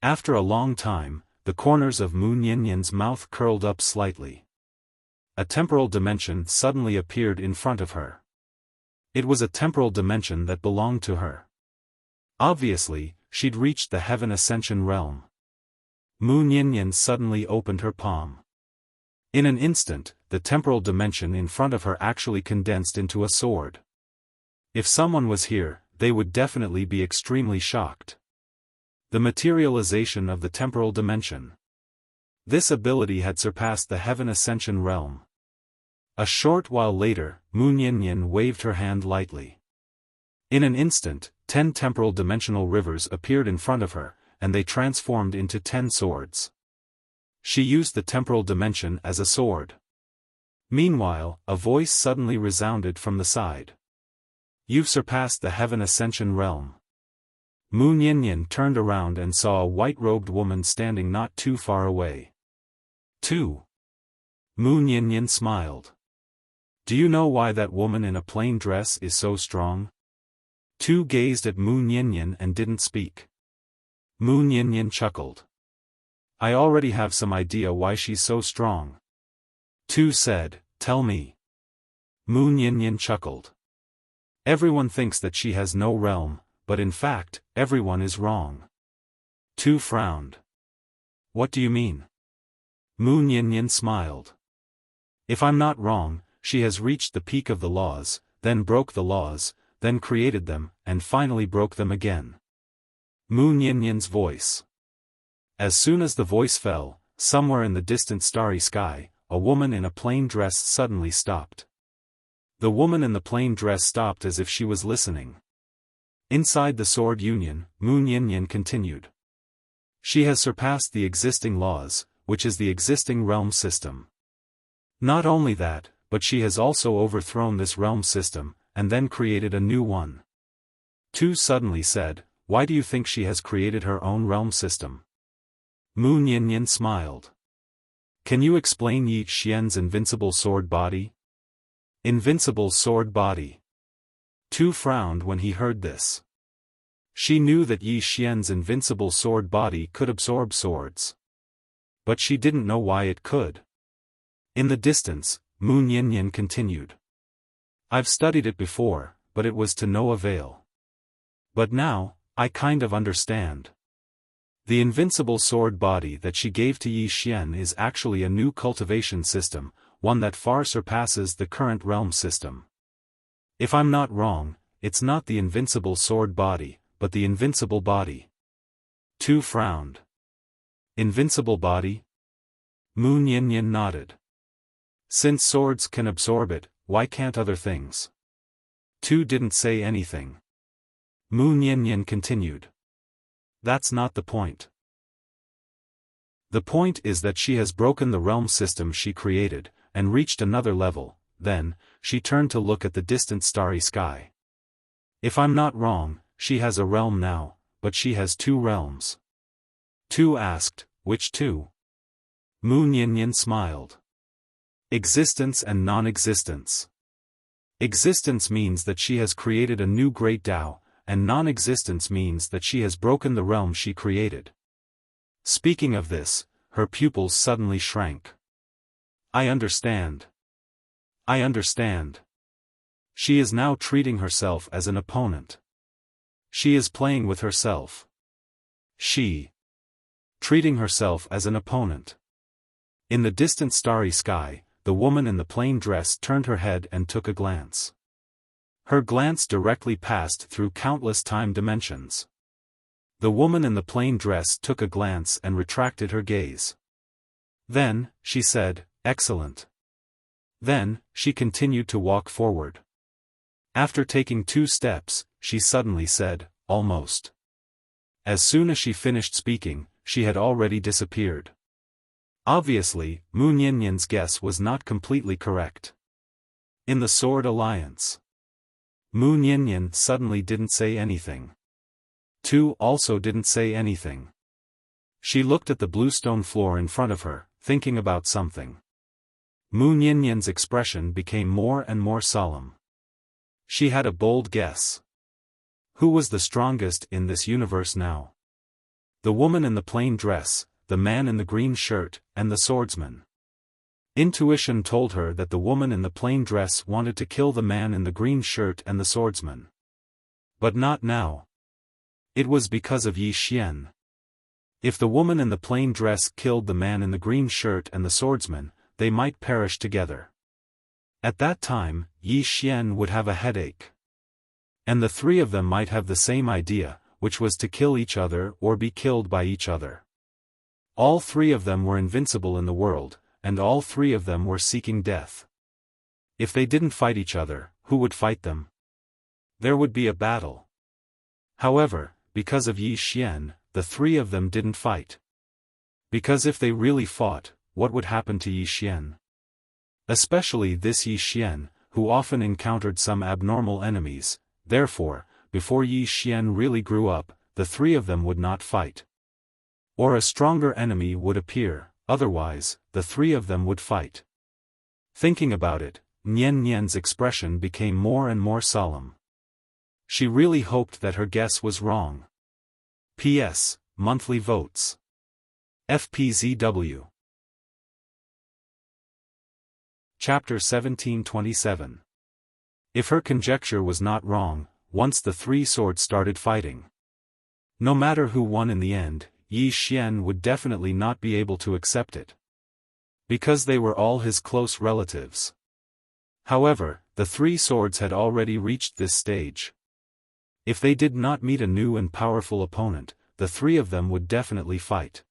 After a long time, the corners of Mu Nianyan's mouth curled up slightly. A temporal dimension suddenly appeared in front of her. It was a temporal dimension that belonged to her. Obviously, she'd reached the Heaven Ascension realm. Mu Nianyan suddenly opened her palm. In an instant, the temporal dimension in front of her actually condensed into a sword. If someone was here, they would definitely be extremely shocked. The materialization of the temporal dimension. This ability had surpassed the Heaven Ascension realm. A short while later, Mu Nianyan waved her hand lightly. In an instant, 10 temporal dimensional rivers appeared in front of her, and they transformed into 10 swords. She used the temporal dimension as a sword. Meanwhile, a voice suddenly resounded from the side. "You've surpassed the Heaven Ascension realm." Mu Nianyan turned around and saw a white-robed woman standing not too far away. 2. Mu Nianyan smiled. "Do you know why that woman in a plain dress is so strong?" 2 gazed at Mu Nianyan and didn't speak. Mu Nianyan chuckled. "I already have some idea why she's so strong." 2 said, "Tell me." Mu Nianyan chuckled. "Everyone thinks that she has no realm, but in fact, everyone is wrong." 2 frowned. "What do you mean?" Mu Nianyan smiled. "If I'm not wrong, she has reached the peak of the laws, then broke the laws, then created them, and finally broke them again." Mu Nianyan's voice. As soon as the voice fell, somewhere in the distant starry sky, a woman in a plain dress suddenly stopped. The woman in the plain dress stopped as if she was listening. Inside the Sword Union, Mu Nianyan continued. "She has surpassed the existing laws, which is the existing realm system. Not only that, but she has also overthrown this realm system, and then created a new one." 2 suddenly said, "Why do you think she has created her own realm system?" Mu Nianyan smiled. "Can you explain Yi Xian's invincible sword body?" Invincible sword body. 2 frowned when he heard this. She knew that Yi Xian's invincible sword body could absorb swords. But she didn't know why it could. In the distance, Mu Nianyan continued. "I've studied it before, but it was to no avail. But now, I kind of understand. The invincible sword body that she gave to Yi Xian is actually a new cultivation system, one that far surpasses the current realm system. If I'm not wrong, it's not the invincible sword body, but the invincible body." 2 frowned. "Invincible body?" Mu Nianyan nodded. "Since swords can absorb it, why can't other things?" 2 didn't say anything. Mu Nianyan continued. "That's not the point. The point is that she has broken the realm system she created, and reached another level." Then, she turned to look at the distant starry sky. "If I'm not wrong, she has a realm now, but she has 2 realms." 2 asked, "Which 2?" Mu Nianyan smiled. Existence and non-existence. Existence means that she has created a new great Tao, and non-existence means that she has broken the realm she created. Speaking of this, her pupils suddenly shrank. I understand. I understand. She is now treating herself as an opponent. She is playing with herself. She. Treating herself as an opponent. In the distant starry sky, the woman in the plain dress turned her head and took a glance. Her glance directly passed through countless time dimensions. The woman in the plain dress took a glance and retracted her gaze. Then, she said, "Excellent." Then, she continued to walk forward. After taking 2 steps, she suddenly said, "Almost." As soon as she finished speaking, she had already disappeared. Obviously, Mu Nianyan's guess was not completely correct. In the Sword Alliance. Mu Nianyan suddenly didn't say anything. Tu also didn't say anything. She looked at the bluestone floor in front of her, thinking about something. Mu Nianyan's expression became more and more solemn. She had a bold guess. Who was the strongest in this universe now? The woman in the plain dress, the man in the green shirt, and the swordsman. Intuition told her that the woman in the plain dress wanted to kill the man in the green shirt and the swordsman. But not now. It was because of Yi Xian. If the woman in the plain dress killed the man in the green shirt and the swordsman, they might perish together. At that time, Yi Xian would have a headache. And the 3 of them might have the same idea, which was to kill each other or be killed by each other. All 3 of them were invincible in the world, and all 3 of them were seeking death. If they didn't fight each other, who would fight them? There would be a battle. However, because of Yi Xian, the 3 of them didn't fight. Because if they really fought, what would happen to Yi Xian? Especially this Yi Xian, who often encountered some abnormal enemies. Therefore, before Yi Xian really grew up, the 3 of them would not fight. Or a stronger enemy would appear, otherwise, the 3 of them would fight. Thinking about it, Nian Nian's expression became more and more solemn. She really hoped that her guess was wrong. P.S. Monthly votes. FPZW. Chapter 1727. If her conjecture was not wrong, once the 3 swords started fighting. No matter who won in the end, Yi Xian would definitely not be able to accept it. Because they were all his close relatives. However, the 3 swords had already reached this stage. If they did not meet a new and powerful opponent, the 3 of them would definitely fight.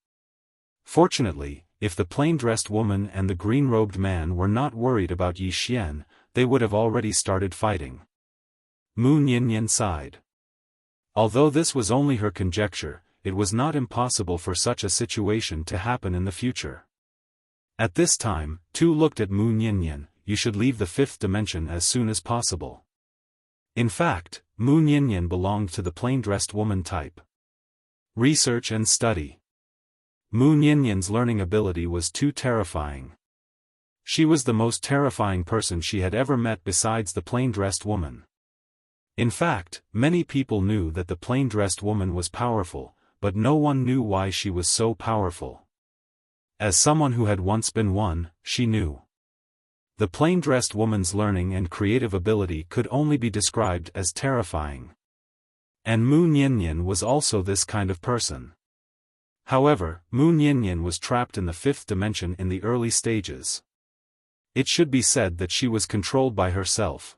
Fortunately, if the plain-dressed woman and the green-robed man were not worried about Yi Xian, they would have already started fighting. Mu Nianyan sighed. Although this was only her conjecture, it was not impossible for such a situation to happen in the future. At this time, Tu looked at Mu Nianyan. You should leave the 5th dimension as soon as possible. In fact, Mu Nianyan belonged to the plain-dressed woman type. Research and study. Mu Nianyan's learning ability was too terrifying. She was the most terrifying person she had ever met besides the plain-dressed woman. In fact, many people knew that the plain-dressed woman was powerful, but no one knew why she was so powerful. As someone who had once been one, she knew. The plain-dressed woman's learning and creative ability could only be described as terrifying. And Mu Nianyan was also this kind of person. However, Mu Nianyan was trapped in the 5th dimension in the early stages. It should be said that she was controlled by herself.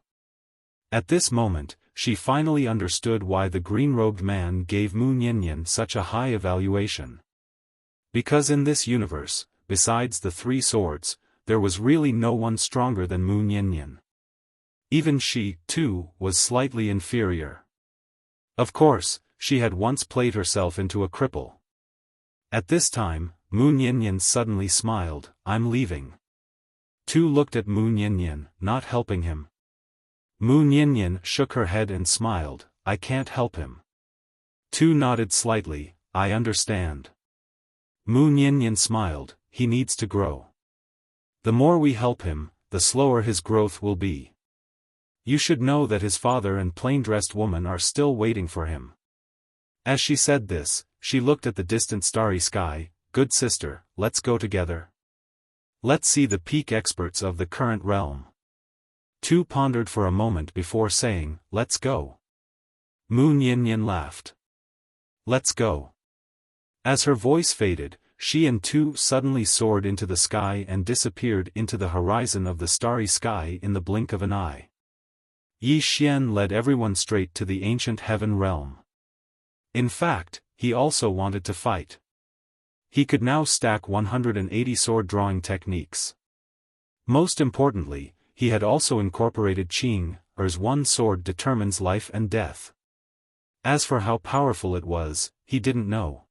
At this moment, she finally understood why the green-robed man gave Mu Nianyan such a high evaluation. Because in this universe, besides the 3 swords, there was really no one stronger than Mu Nianyan. Even she, too, was slightly inferior. Of course, she had once played herself into a cripple. At this time, Mu Nianyan suddenly smiled. I'm leaving. Tu looked at Mu Nianyan, not helping him. Mu Nianyan shook her head and smiled. I can't help him. Tu nodded slightly. I understand. Mu Nianyan smiled. he needs to grow. The more we help him, the slower his growth will be. You should know that his father and plain-dressed woman are still waiting for him." As she said this, she looked at the distant starry sky. "Good sister, let's go together. Let's see the peak experts of the current realm." Tu pondered for a moment before saying, "Let's go." Mu Niannian laughed. "Let's go." As her voice faded, she and Tu suddenly soared into the sky and disappeared into the horizon of the starry sky in the blink of an eye. Yi Xian led everyone straight to the ancient heaven realm. In fact, he also wanted to fight. He could now stack 180 sword-drawing techniques. Most importantly, he had also incorporated Qing, as one sword determines life and death. As for how powerful it was, he didn't know.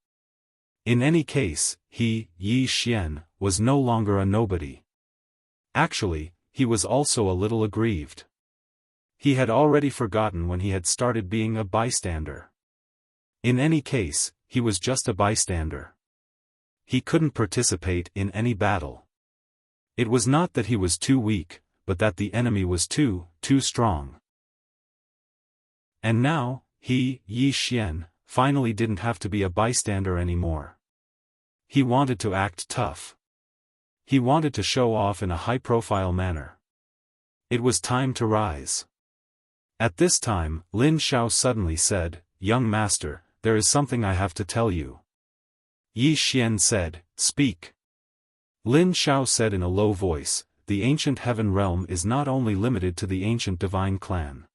In any case, he, Yi Xian, was no longer a nobody. Actually, he was also a little aggrieved. He had already forgotten when he had started being a bystander. In any case, he was just a bystander. He couldn't participate in any battle. It was not that he was too weak, but that the enemy was too strong. And now, he, Yi Xian, finally didn't have to be a bystander anymore. He wanted to act tough. He wanted to show off in a high-profile manner. It was time to rise. At this time, Lin Xiao suddenly said, "Young master, there is something I have to tell you." Yi Xian said, "Speak." Lin Xiao said in a low voice, "The ancient heaven realm is not only limited to the ancient divine clan.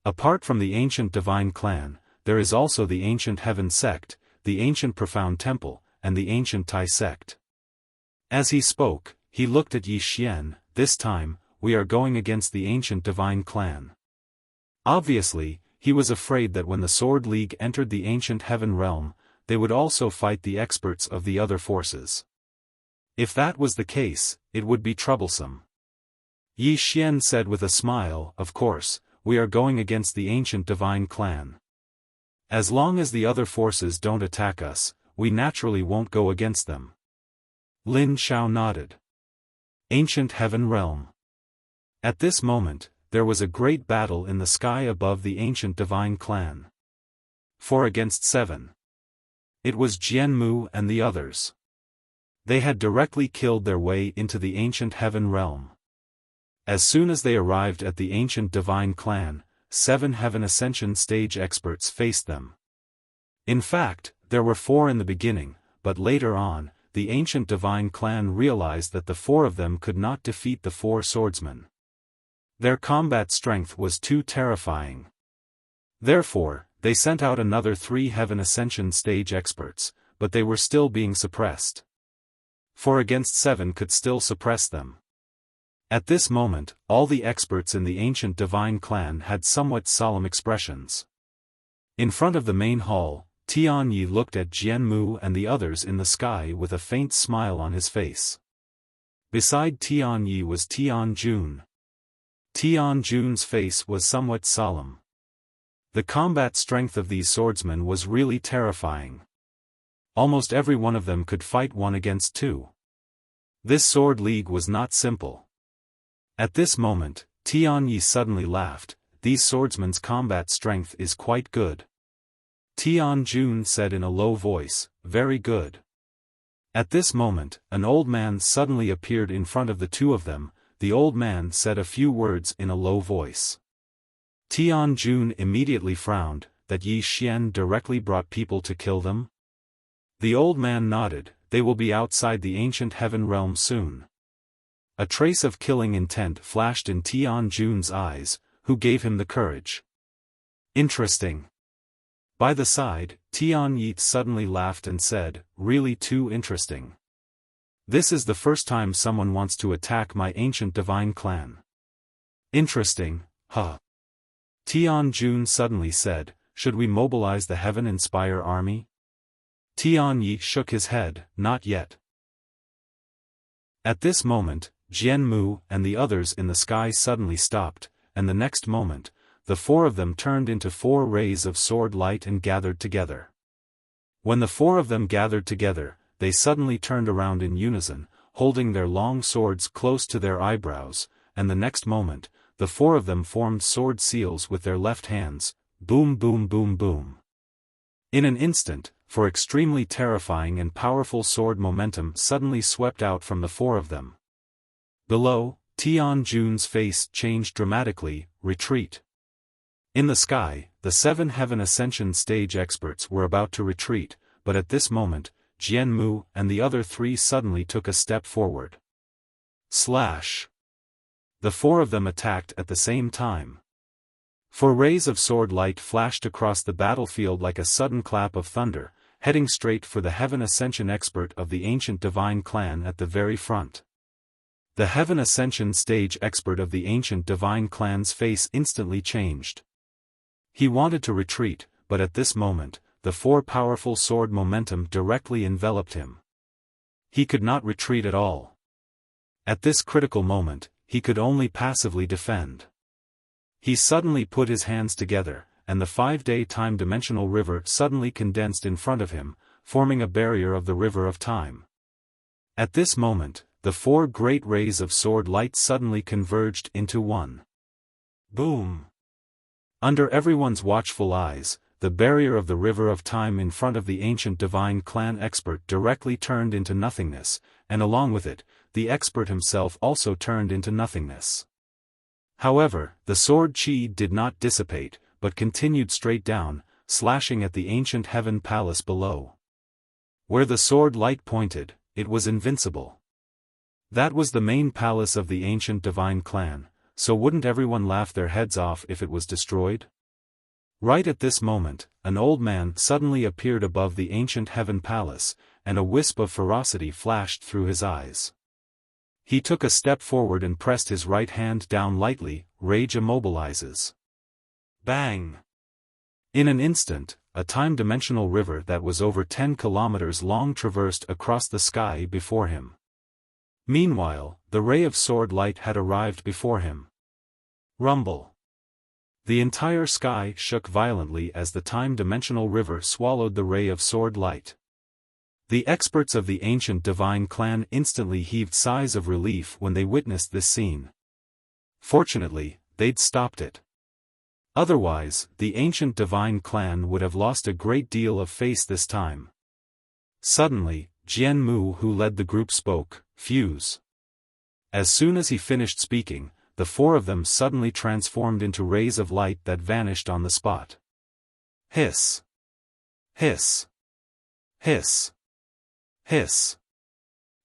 Apart from the ancient divine clan, there is also the ancient heaven sect, the ancient profound temple, and the ancient Tai sect." As he spoke, he looked at Yi Xian. "This time, we are going against the ancient divine clan." Obviously, he was afraid that when the Sword League entered the ancient heaven realm, they would also fight the experts of the other forces. If that was the case, it would be troublesome. Yi Xian said with a smile, "Of course, we are going against the ancient divine clan. As long as the other forces don't attack us, we naturally won't go against them." Lin Xiao nodded. Ancient heaven realm. At this moment, there was a great battle in the sky above the ancient divine clan. 4 against 7. It was Jianmu and the others. They had directly killed their way into the ancient heaven realm. As soon as they arrived at the ancient divine clan, 7 heaven ascension stage experts faced them. In fact, there were 4 in the beginning, but later on, the ancient divine clan realized that the 4 of them could not defeat the 4 swordsmen. Their combat strength was too terrifying. Therefore, they sent out another 3 heaven ascension stage experts, but they were still being suppressed. 4 against 7 could still suppress them. At this moment, all the experts in the ancient divine clan had somewhat solemn expressions. In front of the main hall, Tianyi looked at Jianmu and the others in the sky with a faint smile on his face. Beside Tianyi was Tianjun. Tianjun's face was somewhat solemn. The combat strength of these swordsmen was really terrifying. Almost every one of them could fight 1 against 2. This sword league was not simple. At this moment, Tianyi suddenly laughed. "These swordsmen's combat strength is quite good." Tianjun said in a low voice, "Very good." At this moment, an old man suddenly appeared in front of the 2 of them. The old man said a few words in a low voice. Tianjun immediately frowned. That Yi Xian directly brought people to kill them? The old man nodded. "They will be outside the ancient heaven realm soon." A trace of killing intent flashed in Tianjun's eyes, who gave him the courage. Interesting. By the side, Tianyi suddenly laughed and said, "Really too interesting. This is the first time someone wants to attack my ancient divine clan." "Interesting, huh?" Tianjun suddenly said, "Should we mobilize the Heaven Inspire army?" Tianyi shook his head, "Not yet." At this moment, Jianmu and the others in the sky suddenly stopped, and the next moment, the 4 of them turned into 4 rays of sword light and gathered together. When the 4 of them gathered together, they suddenly turned around in unison, holding their long swords close to their eyebrows, and the next moment, the four of them formed sword seals with their left hands, boom boom boom boom. In an instant, for extremely terrifying and powerful sword momentum suddenly swept out from the four of them. Below, Tianjun's face changed dramatically, retreat. In the sky, the 7 Heaven Ascension stage experts were about to retreat, but at this moment, Jianmu and the other 3 suddenly took a step forward. Slash! The 4 of them attacked at the same time. 4 rays of sword light flashed across the battlefield like a sudden clap of thunder, heading straight for the Heaven Ascension expert of the ancient divine clan at the very front. The Heaven Ascension stage expert of the ancient divine clan's face instantly changed. He wanted to retreat, but at this moment, the 4 powerful sword momentum directly enveloped him. He could not retreat at all. At this critical moment, he could only passively defend. He suddenly put his hands together, and the 5-day time-dimensional river suddenly condensed in front of him, forming a barrier of the river of time. At this moment, the 4 great rays of sword light suddenly converged into one. Boom! Under everyone's watchful eyes, the barrier of the river of time in front of the ancient divine clan expert directly turned into nothingness, and along with it, the expert himself also turned into nothingness. However, the sword chi did not dissipate, but continued straight down, slashing at the ancient heaven palace below. Where the sword light pointed, it was invincible. That was the main palace of the ancient divine clan, so wouldn't everyone laugh their heads off if it was destroyed? Right at this moment, an old man suddenly appeared above the ancient heaven palace, and a wisp of ferocity flashed through his eyes. He took a step forward and pressed his right hand down lightly, rage immobilizes. Bang! In an instant, a time-dimensional river that was over 10 kilometers long traversed across the sky before him. Meanwhile, the ray of sword light had arrived before him. Rumble! The entire sky shook violently as the time-dimensional river swallowed the ray of sword light. The experts of the ancient divine clan instantly heaved sighs of relief when they witnessed this scene. Fortunately, they'd stopped it. Otherwise, the ancient divine clan would have lost a great deal of face this time. Suddenly, Jianmu, who led the group, spoke, "Fuse." As soon as he finished speaking, the 4 of them suddenly transformed into rays of light that vanished on the spot. Hiss! Hiss! Hiss! Hiss!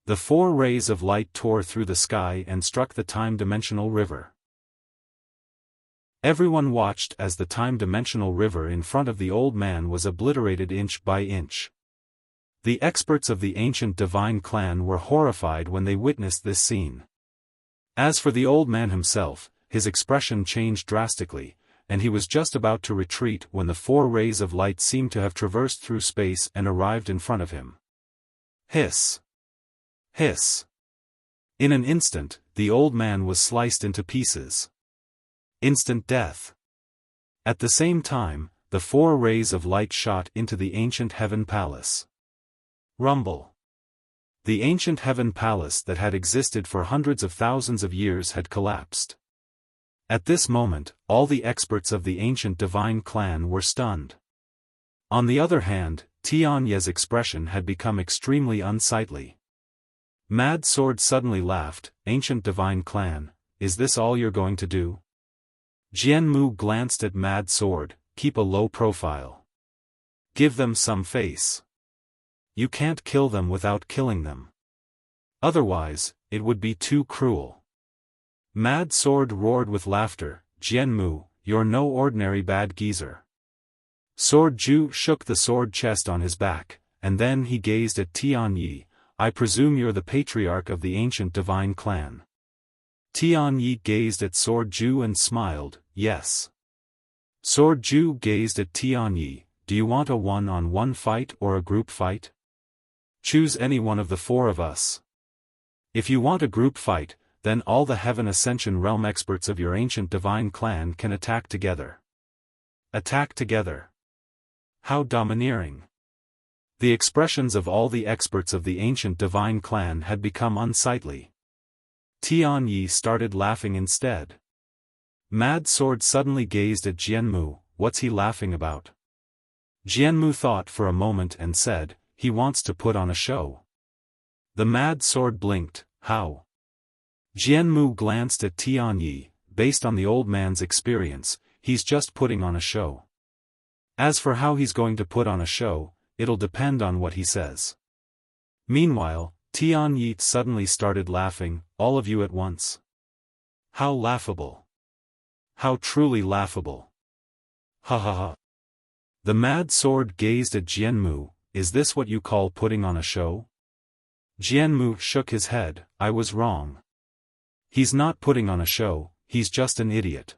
The 4 rays of light tore through the sky and struck the time-dimensional river. Everyone watched as the time-dimensional river in front of the old man was obliterated inch by inch. The experts of the ancient divine clan were horrified when they witnessed this scene. As for the old man himself, his expression changed drastically, and he was just about to retreat when the 4 rays of light seemed to have traversed through space and arrived in front of him. Hiss! Hiss! In an instant, the old man was sliced into pieces. Instant death. At the same time, the 4 rays of light shot into the ancient heaven palace. Rumble! The ancient heaven palace that had existed for hundreds of thousands of years had collapsed. At this moment, all the experts of the ancient divine clan were stunned. On the other hand, Tianye's expression had become extremely unsightly. Mad Sword suddenly laughed, "Ancient divine clan, is this all you're going to do?" Jianmu glanced at Mad Sword, "Keep a low profile. Give them some face. You can't kill them without killing them. Otherwise, it would be too cruel." Mad Sword roared with laughter, "Jianmu, you're no ordinary bad geezer." Sword Ju shook the sword chest on his back, and then he gazed at Tianyi, "I presume you're the patriarch of the ancient divine clan." Tianyi gazed at Sword Ju and smiled, "Yes." Sword Ju gazed at Tianyi, "Do you want a one-on-one fight or a group fight? Choose any one of the 4 of us. If you want a group fight, then all the Heaven Ascension realm experts of your ancient divine clan can attack together." Attack together. How domineering. The expressions of all the experts of the ancient divine clan had become unsightly. Tian Yi started laughing instead. Mad Sword suddenly gazed at Jianmu. What's he laughing about? Jianmu thought for a moment and said, he wants to put on a show. The Mad Sword blinked. How? Jianmu glanced at Tian Yi. Based on the old man's experience, he's just putting on a show. As for how he's going to put on a show, it'll depend on what he says. Meanwhile, Tian Yi suddenly started laughing, all of you at once. How laughable. How truly laughable. Ha ha ha. The Mad Sword gazed at Jianmu. Is this what you call putting on a show? Jianmu shook his head. I was wrong. He's not putting on a show, he's just an idiot.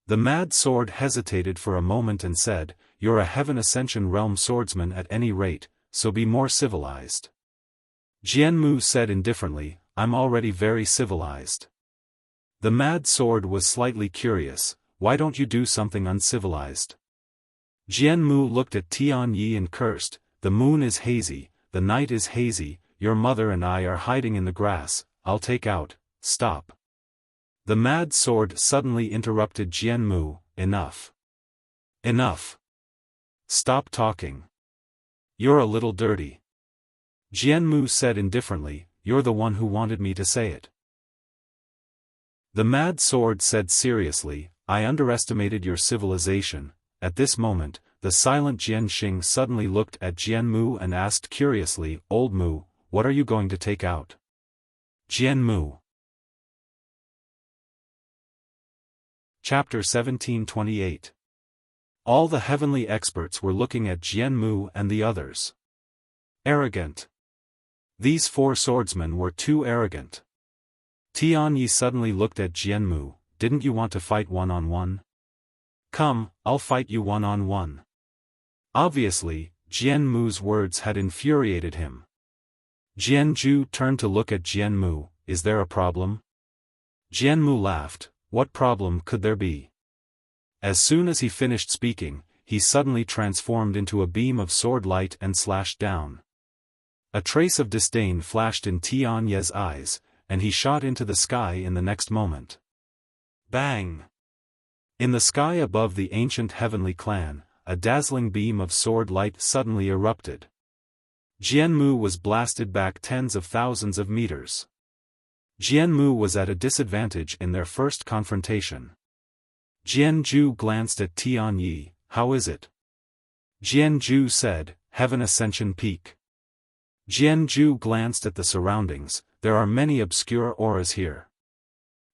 The Mad Sword hesitated for a moment and said, you're a Heaven Ascension Realm swordsman at any rate, so be more civilized. Jianmu said indifferently, I'm already very civilized. The Mad Sword was slightly curious, why don't you do something uncivilized? Jianmu looked at Tian Yi and cursed, the moon is hazy, the night is hazy, your mother and I are hiding in the grass, I'll take out, stop. The Mad Sword suddenly interrupted Jianmu, enough. Enough. Stop talking. You're a little dirty. Jianmu said indifferently, you're the one who wanted me to say it. The Mad Sword said seriously, I underestimated your civilization. At this moment, the silent Jian Xing suddenly looked at Jianmu and asked curiously, Old Mu, what are you going to take out? Jianmu. Chapter 1728. All the heavenly experts were looking at Jianmu and the others. Arrogant. These four swordsmen were too arrogant. Tian Yi suddenly looked at Jianmu, didn't you want to fight one-on-one? Come, I'll fight you one-on-one. Obviously, Jianmu's words had infuriated him. Jianju turned to look at Jianmu, is there a problem? Jianmu laughed, what problem could there be? As soon as he finished speaking, he suddenly transformed into a beam of sword light and slashed down. A trace of disdain flashed in Tian Yi's eyes, and he shot into the sky in the next moment. Bang! In the sky above the ancient heavenly clan, a dazzling beam of sword light suddenly erupted. Jianmu was blasted back tens of thousands of meters. Jianmu was at a disadvantage in their first confrontation. Jianju glanced at Tian Yi, how is it? Jianju said, Heaven Ascension Peak. Jianju glanced at the surroundings, there are many obscure auras here.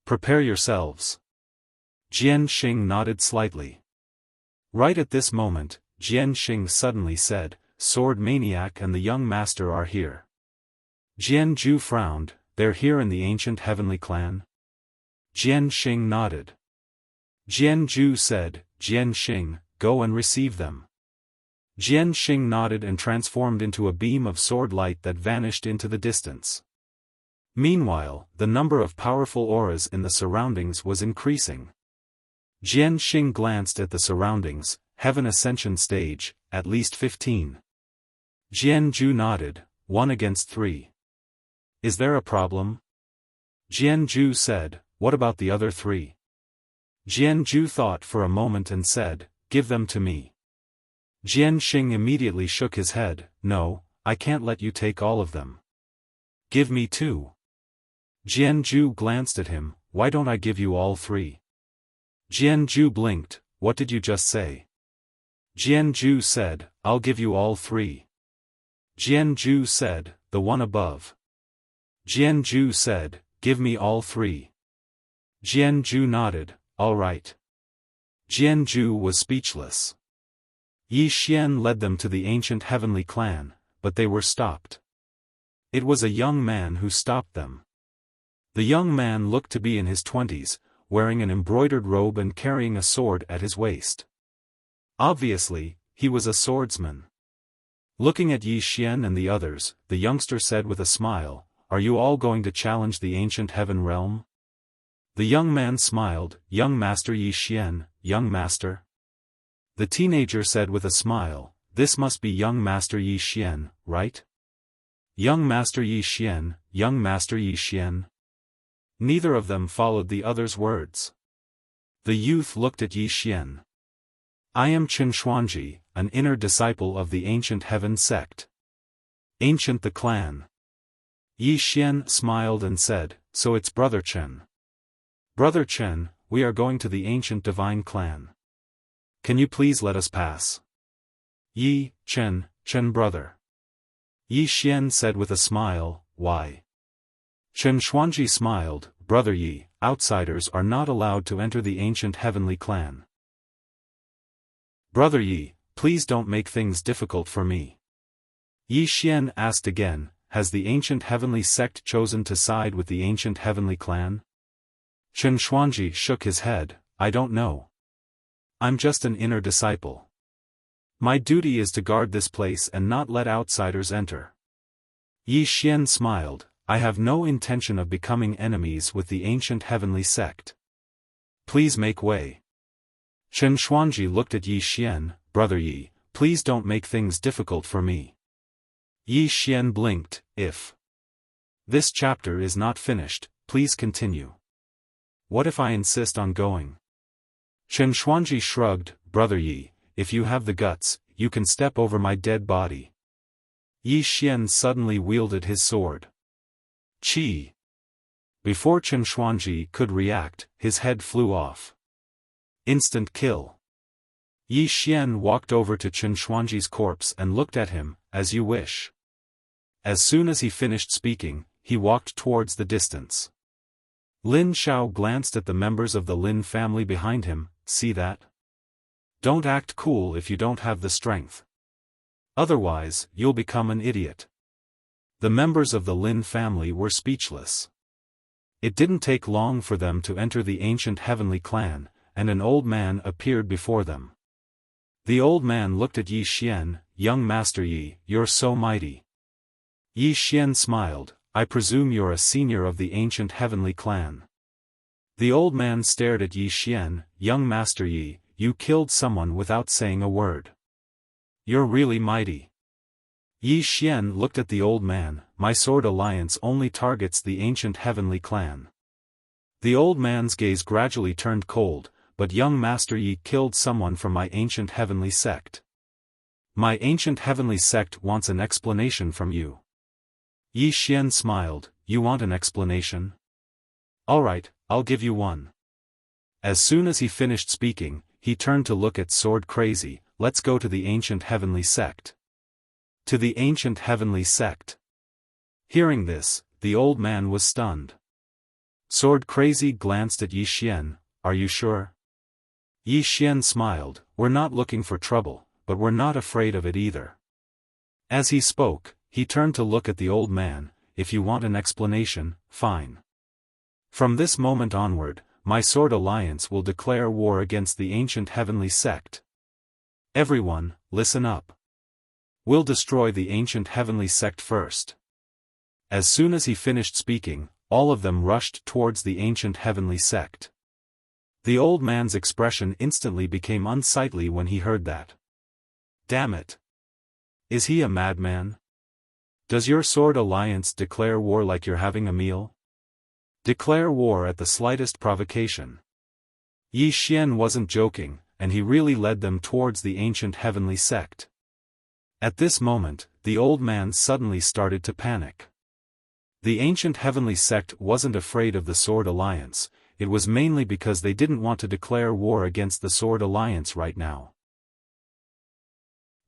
Prepare yourselves. Jian Xing nodded slightly. Right at this moment, Jian Xing suddenly said, Sword Maniac and the young master are here. Jianju frowned, they're here in the ancient heavenly clan? Jian Xing nodded. Jianju said, Jian Xing, go and receive them. Jian Xing nodded and transformed into a beam of sword light that vanished into the distance. Meanwhile, the number of powerful auras in the surroundings was increasing. Jian Xing glanced at the surroundings, Heaven Ascension Stage, at least 15. Jianju nodded, 1 against 3. Is there a problem? Jianju said, what about the other 3? Jianju thought for a moment and said, give them to me. Jian Xing immediately shook his head, no, I can't let you take all of them. Give me 2. Jianju glanced at him, why don't I give you all 3? Jianju blinked, what did you just say? Jianju said, I'll give you all 3. Jianju said, the one above. Jianju said, give me all 3. Jianju nodded, all right. Jianju was speechless. Yi Xian led them to the ancient heavenly clan, but they were stopped. It was a young man who stopped them. The young man looked to be in his 20s, wearing an embroidered robe and carrying a sword at his waist. Obviously, he was a swordsman. Looking at Yi Xian and the others, the youngster said with a smile, are you all going to challenge the ancient heaven realm? The young man smiled, young master Yi Xian, young master. The teenager said with a smile, this must be young Master Yi Xian, right? Young Master Yi Xian, young Master Yi Xian. Neither of them followed the other's words. The youth looked at Yi Xian. I am Qin Xuanji, an inner disciple of the ancient heaven sect. Ancient the clan. Yi Xian smiled and said, so it's Brother Chen. Brother Chen, we are going to the ancient divine clan. Can you please let us pass? Yi, Chen brother. Yi Xian said with a smile, why? Qin Xuanji smiled, Brother Yi, outsiders are not allowed to enter the ancient heavenly clan. Brother Yi, please don't make things difficult for me. Yi Xian asked again, has the ancient heavenly sect chosen to side with the ancient heavenly clan? Qin Xuanji shook his head, I don't know. I'm just an inner disciple. My duty is to guard this place and not let outsiders enter. Yi Xian smiled, I have no intention of becoming enemies with the ancient heavenly sect. Please make way. Qin Xuanji looked at Yi Xian, Brother Yi, please don't make things difficult for me. Yi Xian blinked, if this chapter is not finished, please continue. What if I insist on going? Qin Xuanji shrugged, Brother Yi, if you have the guts, you can step over my dead body. Yi Xian suddenly wielded his sword. Qi. Before Qin Xuanji could react, his head flew off. Instant kill. Yi Xian walked over to Qin Xuanji's corpse and looked at him, as you wish. As soon as he finished speaking, he walked towards the distance. Lin Xiao glanced at the members of the Lin family behind him, see that? Don't act cool if you don't have the strength. Otherwise, you'll become an idiot. The members of the Lin family were speechless. It didn't take long for them to enter the ancient heavenly clan, and an old man appeared before them. The old man looked at Yi Xian, young Master Yi, you're so mighty. Yi Xian smiled, I presume you're a senior of the ancient heavenly clan. The old man stared at Yi Xian, young Master Yi, you killed someone without saying a word. You're really mighty. Yi Xian looked at the old man, my sword alliance only targets the ancient heavenly clan. The old man's gaze gradually turned cold, but young Master Yi killed someone from my ancient heavenly sect. My ancient heavenly sect wants an explanation from you. Yi Xian smiled, you want an explanation? Alright, I'll give you one. As soon as he finished speaking, he turned to look at Sword Crazy, let's go to the ancient heavenly sect. To the ancient heavenly sect. Hearing this, the old man was stunned. Sword Crazy glanced at Yi Xian, are you sure? Yi Xian smiled, we're not looking for trouble, but we're not afraid of it either. As he spoke, he turned to look at the old man, if you want an explanation, fine. From this moment onward, my sword alliance will declare war against the ancient heavenly sect. Everyone, listen up. We'll destroy the ancient heavenly sect first. As soon as he finished speaking, all of them rushed towards the ancient heavenly sect. The old man's expression instantly became unsightly when he heard that. Damn it. Is he a madman? Does your sword alliance declare war like you're having a meal? Declare war at the slightest provocation. Yi Xian wasn't joking, and he really led them towards the ancient heavenly sect. At this moment, the old man suddenly started to panic. The ancient heavenly sect wasn't afraid of the Sword Alliance, it was mainly because they didn't want to declare war against the Sword Alliance right now.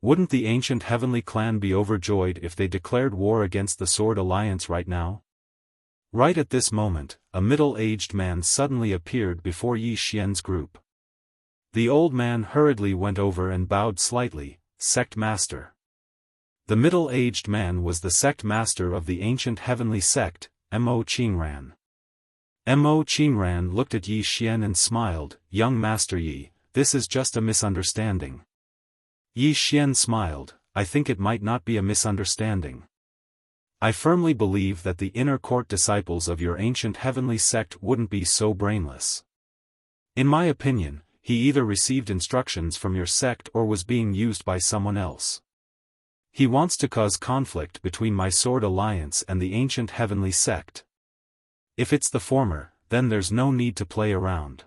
Wouldn't the ancient heavenly clan be overjoyed if they declared war against the Sword Alliance right now? Right at this moment, a middle-aged man suddenly appeared before Yi Xian's group. The old man hurriedly went over and bowed slightly, Sect Master. The middle-aged man was the Sect Master of the ancient heavenly sect, Mo Qingran. Mo Qingran looked at Yi Xian and smiled, young Master Yi, this is just a misunderstanding. Yi Xian smiled, I think it might not be a misunderstanding. I firmly believe that the inner court disciples of your ancient heavenly sect wouldn't be so brainless. In my opinion, he either received instructions from your sect or was being used by someone else. He wants to cause conflict between my Sword Alliance and the ancient heavenly sect. If it's the former, then there's no need to play around.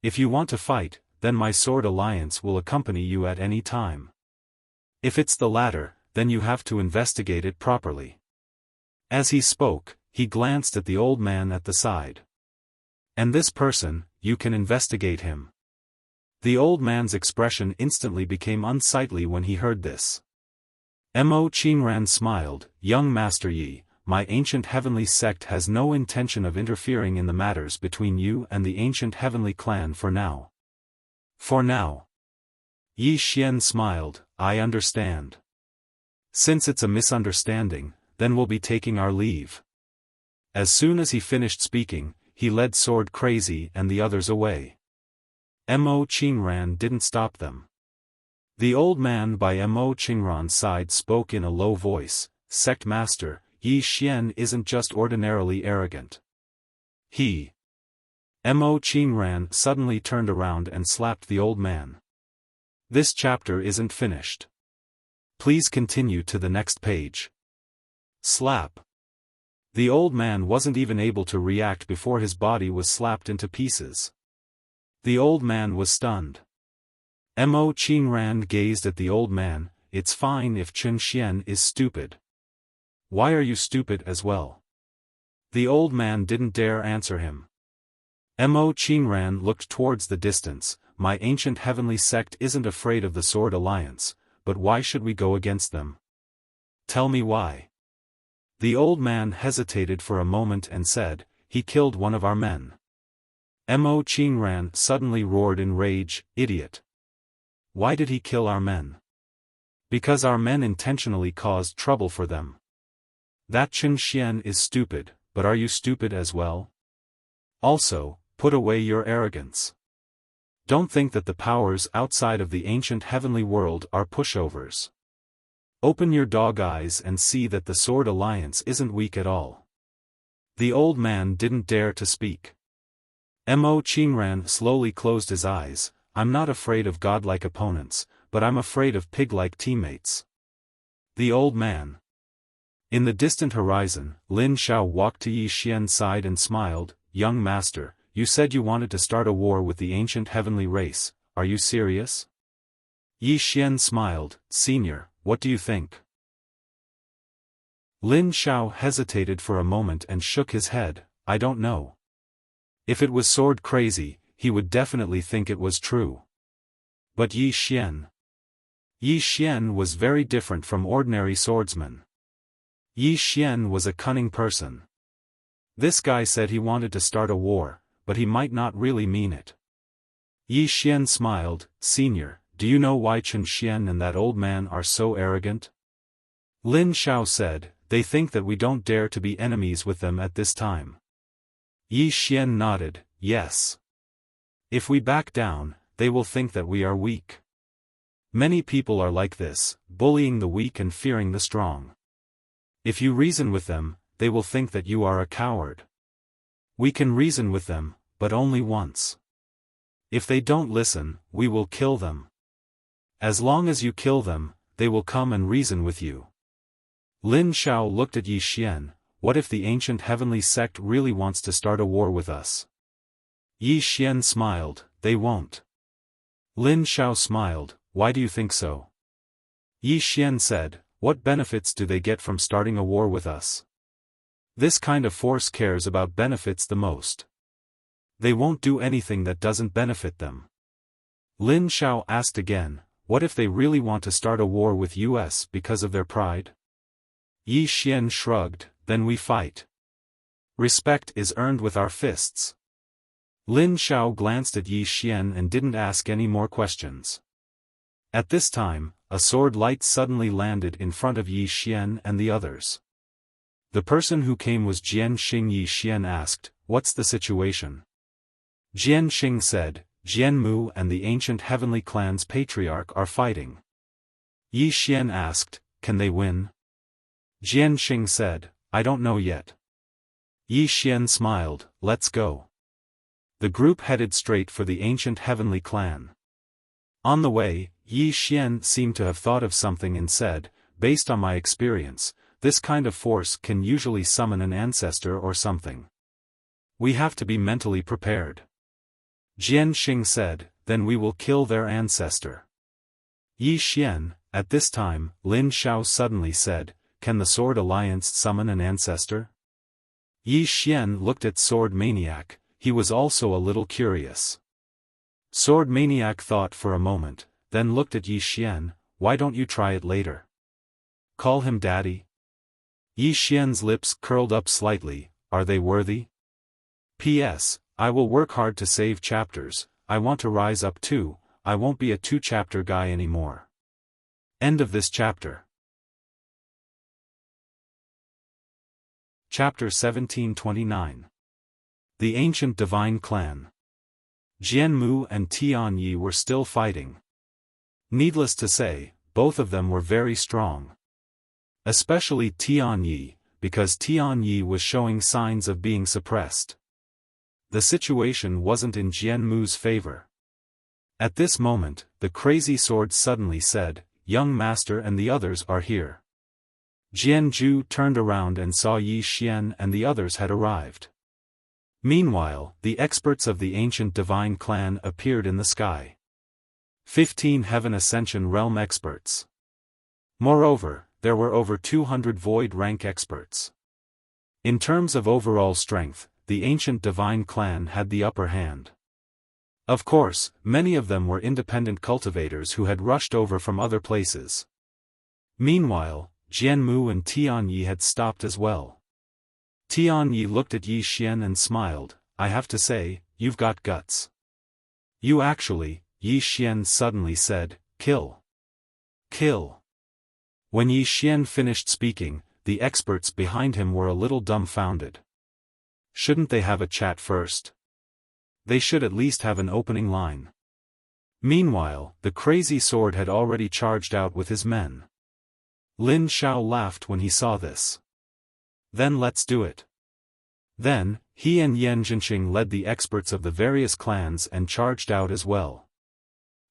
If you want to fight, then my Sword Alliance will accompany you at any time. If it's the latter, then you have to investigate it properly. As he spoke, he glanced at the old man at the side. And this person, you can investigate him. The old man's expression instantly became unsightly when he heard this. Mo Qingran smiled, "Young Master Yi, my ancient heavenly sect has no intention of interfering in the matters between you and the ancient heavenly clan for now." For now. Yi Xian smiled, "I understand. Since it's a misunderstanding, then we'll be taking our leave." As soon as he finished speaking, he led Sword Crazy and the others away. Mo Qingran didn't stop them. The old man by Mo Qingran's side spoke in a low voice, "Sect Master, Yi Xian isn't just ordinarily arrogant. Mo Qingran suddenly turned around and slapped the old man. This chapter isn't finished. Please continue to the next page. Slap. The old man wasn't even able to react before his body was slapped into pieces. The old man was stunned. Mo Qingran gazed at the old man. "It's fine if Chen Xian is stupid. Why are you stupid as well?" The old man didn't dare answer him. Mo Qingran looked towards the distance. "My ancient heavenly sect isn't afraid of the Sword Alliance, but why should we go against them? Tell me why." The old man hesitated for a moment and said, "He killed one of our men." Mo Qingran suddenly roared in rage, "Idiot! Why did he kill our men?" "Because our men intentionally caused trouble for them." "That Chen Xian is stupid, but are you stupid as well? Also, put away your arrogance. Don't think that the powers outside of the ancient heavenly world are pushovers. Open your dog eyes and see that the Sword Alliance isn't weak at all." The old man didn't dare to speak. Mo Qingran slowly closed his eyes. "I'm not afraid of godlike opponents, but I'm afraid of pig-like teammates." The old man. In the distant horizon, Lin Xiao walked to Yi Xian's side and smiled, "Young master, you said you wanted to start a war with the ancient heavenly race, are you serious?" Yi Xian smiled, "Senior, what do you think?" Lin Xiao hesitated for a moment and shook his head, "I don't know. If it was Sword Crazy, he would definitely think it was true. But Yi Xian. Yi Xian was very different from ordinary swordsmen. Yi Xian was a cunning person. This guy said he wanted to start a war, but he might not really mean it." Yi Xian smiled, "Senior, do you know why Chen Xian and that old man are so arrogant?" Lin Xiao said, "They think that we don't dare to be enemies with them at this time." Yi Xian nodded, "Yes. If we back down, they will think that we are weak. Many people are like this, bullying the weak and fearing the strong. If you reason with them, they will think that you are a coward. We can reason with them, but only once. If they don't listen, we will kill them. As long as you kill them, they will come and reason with you." Lin Xiao looked at Yi Xian. "What if the ancient heavenly sect really wants to start a war with us?" Yi Xian smiled, "They won't." Lin Xiao smiled, "Why do you think so?" Yi Xian said, "What benefits do they get from starting a war with us? This kind of force cares about benefits the most. They won't do anything that doesn't benefit them." Lin Xiao asked again, "What if they really want to start a war with us because of their pride?" Yi Xian shrugged, "Then we fight. Respect is earned with our fists." Lin Xiao glanced at Yi Xian and didn't ask any more questions. At this time, a sword light suddenly landed in front of Yi Xian and the others. The person who came was Jian Xing. Yi Xian asked, "What's the situation?" Jian Xing said, "Jian Mu and the ancient heavenly clan's patriarch are fighting." Yi Xian asked, "Can they win?" Jian Xing said, "I don't know yet." Yi Xian smiled, "Let's go." The group headed straight for the ancient heavenly clan. On the way, Yi Xian seemed to have thought of something and said, "Based on my experience, this kind of force can usually summon an ancestor or something. We have to be mentally prepared." Jian Xing said, "Then we will kill their ancestor." Yi Xian, at this time, Lin Shao suddenly said, "Can the Sword Alliance summon an ancestor?" Yi Xian looked at Sword Maniac, he was also a little curious. Sword Maniac thought for a moment, then looked at Yi Xian, "Why don't you try it later? Call him daddy?" Yi Xian's lips curled up slightly, "Are they worthy? P.S. I will work hard to save chapters, I want to rise up too, I won't be a 2-chapter guy anymore." End of this chapter. Chapter 1729. The Ancient Divine Clan. Jian Mu and Tian Yi were still fighting. Needless to say, both of them were very strong. Especially Tian Yi, because Tian Yi was showing signs of being suppressed. The situation wasn't in Jian Mu's favor. At this moment, the crazy sword suddenly said, "Young master and the others are here." Jian Ju turned around and saw Yi Xian and the others had arrived. Meanwhile, the experts of the ancient divine clan appeared in the sky. 15 Heaven Ascension Realm experts. Moreover, there were over 200 Void rank experts. In terms of overall strength, the ancient divine clan had the upper hand. Of course, many of them were independent cultivators who had rushed over from other places. Meanwhile, Jian Mu and Tian Yi had stopped as well. Tian Yi looked at Yi Xian and smiled, "I have to say, you've got guts." "You actually," Yi Xian suddenly said, "Kill. Kill." When Yi Xian finished speaking, the experts behind him were a little dumbfounded. Shouldn't they have a chat first? They should at least have an opening line. Meanwhile, the crazy sword had already charged out with his men. Lin Shao laughed when he saw this. "Then let's do it." Then, he and Yan Jinxing led the experts of the various clans and charged out as well.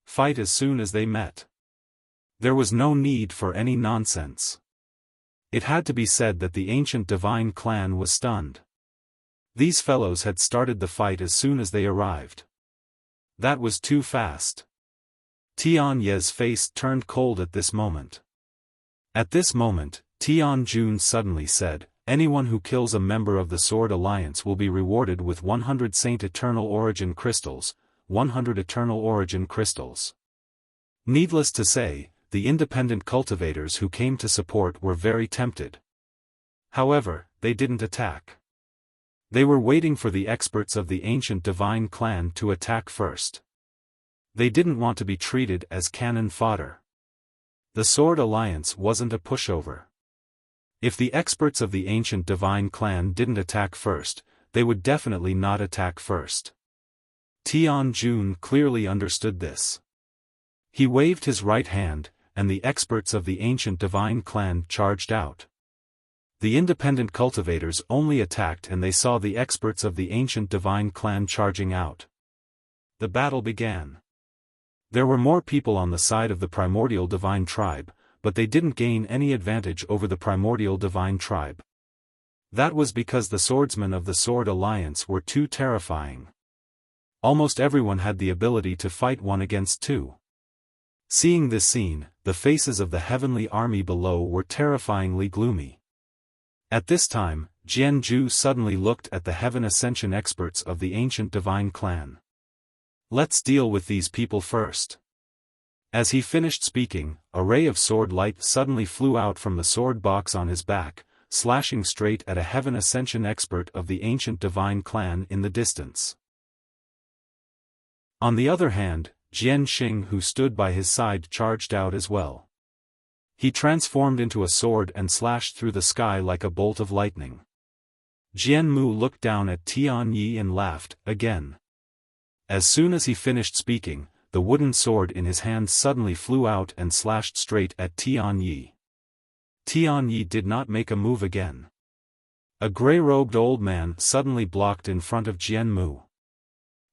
Fight as soon as they met. There was no need for any nonsense. It had to be said that the ancient divine clan was stunned. These fellows had started the fight as soon as they arrived. That was too fast. Tian Ye's face turned cold at this moment. At this moment, Tian Jun suddenly said, "Anyone who kills a member of the Sword Alliance will be rewarded with 100 Saint Eternal Origin Crystals, 100 Eternal Origin Crystals." Needless to say, the independent cultivators who came to support were very tempted. However, they didn't attack. They were waiting for the experts of the ancient divine clan to attack first. They didn't want to be treated as cannon fodder. The Sword Alliance wasn't a pushover. If the experts of the ancient divine clan didn't attack first, they would definitely not attack first. Tian Jun clearly understood this. He waved his right hand, and the experts of the ancient divine clan charged out. The independent cultivators only attacked and they saw the experts of the ancient divine clan charging out. The battle began. There were more people on the side of the primordial divine tribe, but they didn't gain any advantage over the primordial divine tribe. That was because the swordsmen of the Sword Alliance were too terrifying. Almost everyone had the ability to fight 1 against 2. Seeing this scene, the faces of the heavenly army below were terrifyingly gloomy. At this time, Jian Ju suddenly looked at the Heaven Ascension experts of the ancient divine clan. "Let's deal with these people first." As he finished speaking, a ray of sword light suddenly flew out from the sword box on his back, slashing straight at a Heaven Ascension expert of the ancient divine clan in the distance. On the other hand, Jian Xing who stood by his side charged out as well. He transformed into a sword and slashed through the sky like a bolt of lightning. Jian Mu looked down at Tian Yi and laughed, again. As soon as he finished speaking, the wooden sword in his hand suddenly flew out and slashed straight at Tian Yi. Tian Yi did not make a move again. A gray-robed old man suddenly blocked in front of Jian Mu.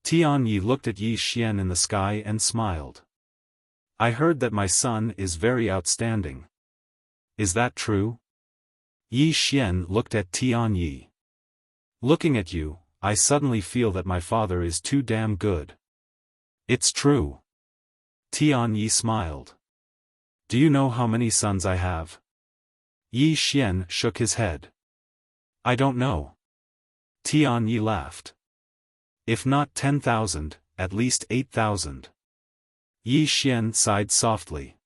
Tianyi looked at Yi Xian in the sky and smiled. I heard that my son is very outstanding. Is that true? Yi Xian looked at Tianyi. Looking at you, I suddenly feel that my father is too damn good. It's true. Tianyi smiled. Do you know how many sons I have? Yi Xian shook his head. I don't know. Tianyi laughed. If not 10,000, at least 8,000. Yi Xian sighed softly.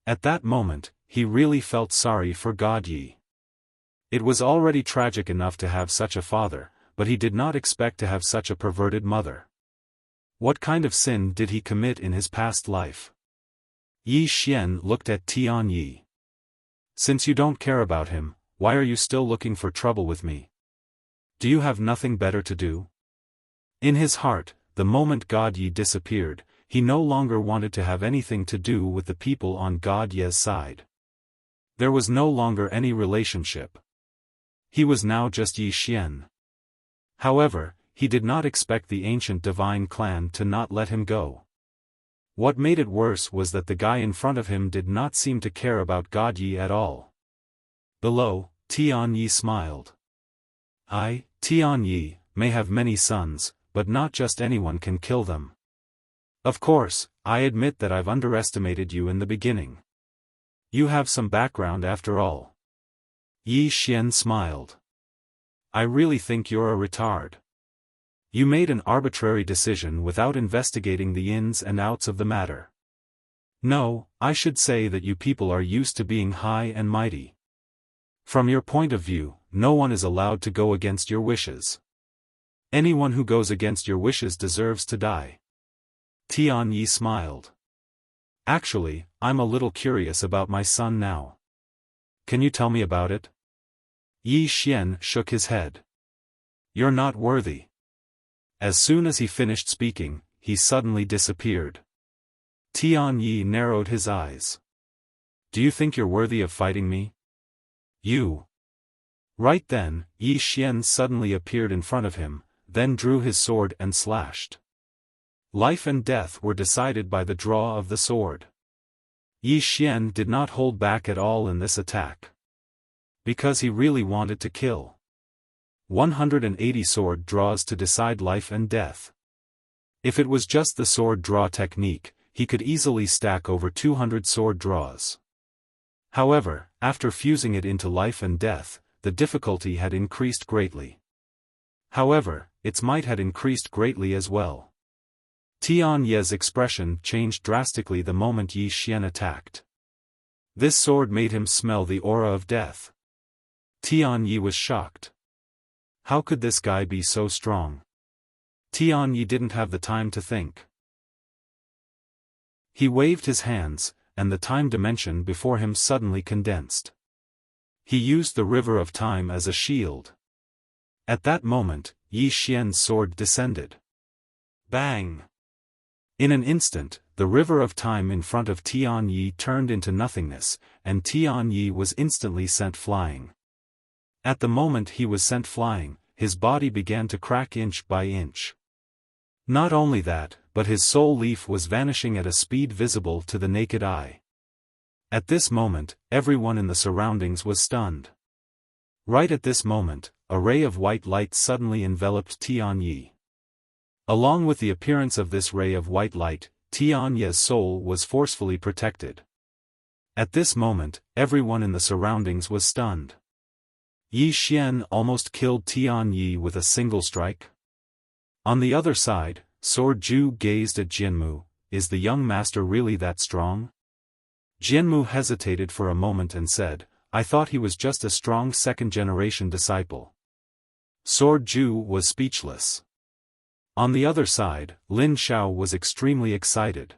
At that moment, he really felt sorry for God Yi. It was already tragic enough to have such a father, but he did not expect to have such a perverted mother. What kind of sin did he commit in his past life? Yi Xian looked at Tianyi. Since you don't care about him, why are you still looking for trouble with me? Do you have nothing better to do? In his heart, the moment God Yi disappeared, he no longer wanted to have anything to do with the people on God Ye's side. There was no longer any relationship. He was now just Yi Xian. However, he did not expect the ancient divine clan to not let him go. What made it worse was that the guy in front of him did not seem to care about God Yi at all. Below, Tianyi smiled. I, Tianyi, may have many sons, but not just anyone can kill them. Of course, I admit that I've underestimated you in the beginning. You have some background after all. Yi Xian smiled. I really think you're a retard. You made an arbitrary decision without investigating the ins and outs of the matter. No, I should say that you people are used to being high and mighty. From your point of view, no one is allowed to go against your wishes. Anyone who goes against your wishes deserves to die. Tianyi smiled. Actually, I'm a little curious about my son now. Can you tell me about it? Yi Xian shook his head. You're not worthy. As soon as he finished speaking, he suddenly disappeared. Tianyi narrowed his eyes. Do you think you're worthy of fighting me? You. Right then, Yi Xian suddenly appeared in front of him, then drew his sword and slashed. Life and death were decided by the draw of the sword. Yi Xian did not hold back at all in this attack. Because he really wanted to kill. 180 sword draws to decide life and death. If it was just the sword draw technique, he could easily stack over 200 sword draws. However, after fusing it into life and death, the difficulty had increased greatly. However, its might had increased greatly as well. Tianyi's expression changed drastically the moment Yi Xian attacked. This sword made him smell the aura of death. Tianyi was shocked. How could this guy be so strong? Tianyi didn't have the time to think. He waved his hands, and the time dimension before him suddenly condensed. He used the river of time as a shield. At that moment, Yi Xian's sword descended. Bang! In an instant, the river of time in front of Tianyi turned into nothingness, and Tianyi was instantly sent flying. At the moment he was sent flying, his body began to crack inch by inch. Not only that, but his soul leaf was vanishing at a speed visible to the naked eye. At this moment, everyone in the surroundings was stunned. Right at this moment, a ray of white light suddenly enveloped Tianyi. Along with the appearance of this ray of white light, Tianyi's soul was forcefully protected. At this moment, everyone in the surroundings was stunned. Yi Xian almost killed Tianyi with a single strike. On the other side, Sword Ju gazed at Jianmu. Is the young master really that strong? Jianmu hesitated for a moment and said, I thought he was just a strong second-generation disciple. Sword Ju was speechless. On the other side, Lin Xiao was extremely excited.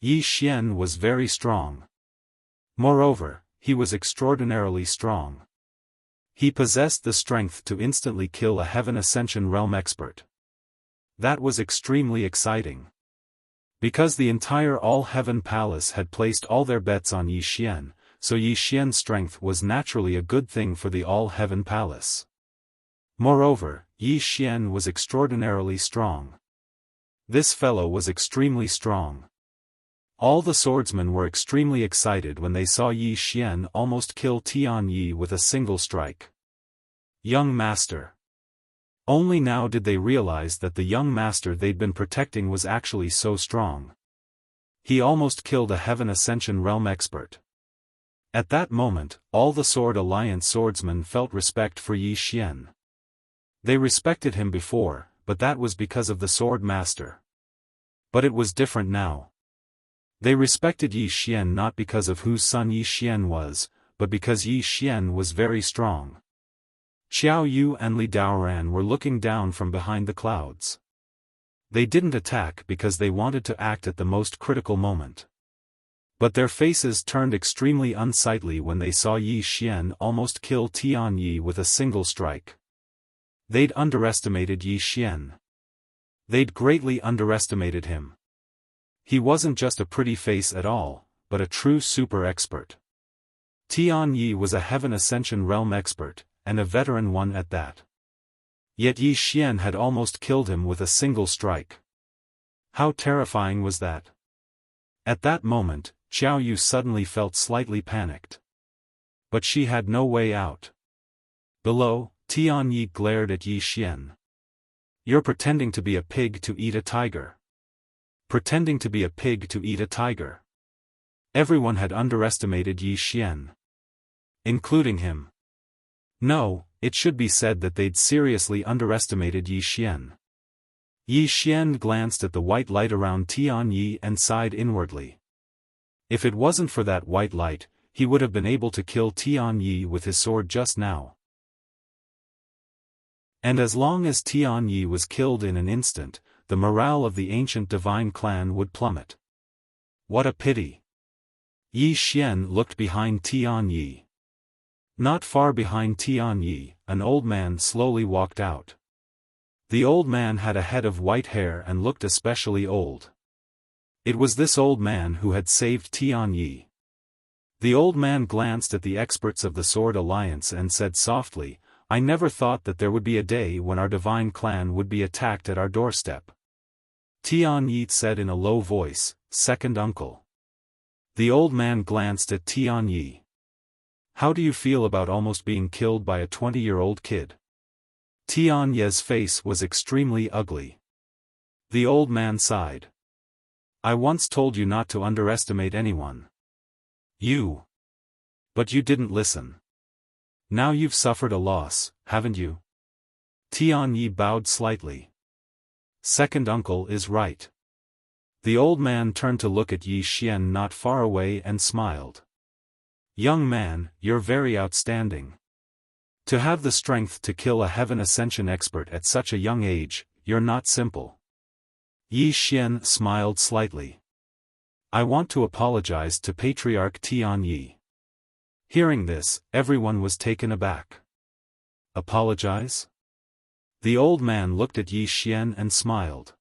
Yi Xian was very strong. Moreover, he was extraordinarily strong. He possessed the strength to instantly kill a Heaven Ascension Realm expert. That was extremely exciting. Because the entire All-Heaven Palace had placed all their bets on Yi Xian, so Yi Xian's strength was naturally a good thing for the All-Heaven Palace. Moreover, Yi Xian was extraordinarily strong. This fellow was extremely strong. All the swordsmen were extremely excited when they saw Yi Xian almost kill Tian Yi with a single strike. Young master. Only now did they realize that the young master they'd been protecting was actually so strong. He almost killed a Heaven Ascension realm expert. At that moment, all the Sword Alliance swordsmen felt respect for Yi Xian. They respected him before, but that was because of the Swordmaster. But it was different now. They respected Yi Xian not because of whose son Yi Xian was, but because Yi Xian was very strong. Xiao Yu and Li Daoran were looking down from behind the clouds. They didn't attack because they wanted to act at the most critical moment. But their faces turned extremely unsightly when they saw Yi Xian almost kill Tian Yi with a single strike. They'd underestimated Yi Xian. They'd greatly underestimated him. He wasn't just a pretty face at all, but a true super expert. Tian Yi was a Heaven Ascension realm expert, and a veteran one at that. Yet Yi Xian had almost killed him with a single strike. How terrifying was that? At that moment, Xiao Yu suddenly felt slightly panicked. But she had no way out. Below, Tian Yi glared at Yi Xian. You're pretending to be a pig to eat a tiger. Pretending to be a pig to eat a tiger. Everyone had underestimated Yi Xian. Including him. No, it should be said that they'd seriously underestimated Yi Xian. Yi Xian glanced at the white light around Tian Yi and sighed inwardly. If it wasn't for that white light, he would have been able to kill Tian Yi with his sword just now. And as long as Tian Yi was killed in an instant, the morale of the ancient divine clan would plummet. What a pity. Yi Xian looked behind Tian Yi. Not far behind Tian Yi, an old man slowly walked out. The old man had a head of white hair and looked especially old. It was this old man who had saved Tian Yi. The old man glanced at the experts of the Sword Alliance and said softly, I never thought that there would be a day when our divine clan would be attacked at our doorstep. Tian Yi said in a low voice, Second uncle. The old man glanced at Tian Yi. How do you feel about almost being killed by a 20-year-old kid? Tian Yi's face was extremely ugly. The old man sighed. I once told you not to underestimate anyone. You. But you didn't listen. Now you've suffered a loss, haven't you? Tian Yi bowed slightly. Second uncle is right. The old man turned to look at Yi Xian not far away and smiled. Young man, you're very outstanding. To have the strength to kill a Heaven Ascension expert at such a young age, you're not simple. Yi Xian smiled slightly. I want to apologize to Patriarch Tian Yi. Hearing this, everyone was taken aback. Apologize? The old man looked at Yi Xian and smiled.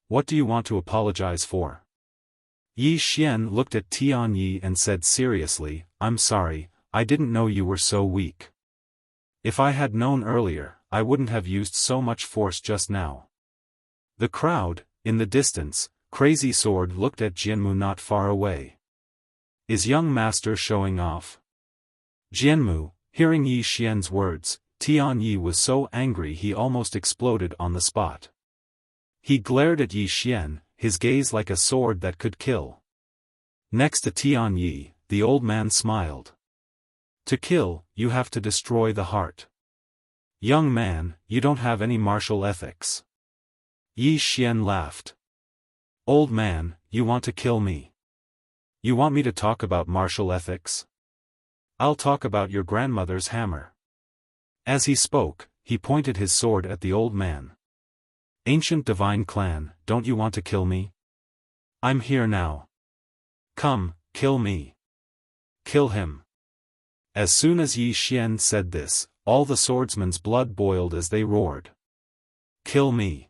What do you want to apologize for? Yi Xian looked at Tian Yi and said seriously, I'm sorry, I didn't know you were so weak. If I had known earlier, I wouldn't have used so much force just now. The crowd, in the distance, Crazy Sword looked at Jianmu not far away. Is young master showing off? Jianmu, hearing Yi Xian's words, Tian Yi was so angry he almost exploded on the spot. He glared at Yi Xian, his gaze like a sword that could kill. Next to Tian Yi, the old man smiled. To kill, you have to destroy the heart. Young man, you don't have any martial ethics. Yi Xian laughed. Old man, you want to kill me? You want me to talk about martial ethics? I'll talk about your grandmother's hammer. As he spoke, he pointed his sword at the old man. Ancient divine clan, don't you want to kill me? I'm here now. Come, kill me. Kill him. As soon as Yi Xian said this, all the swordsmen's blood boiled as they roared. Kill me.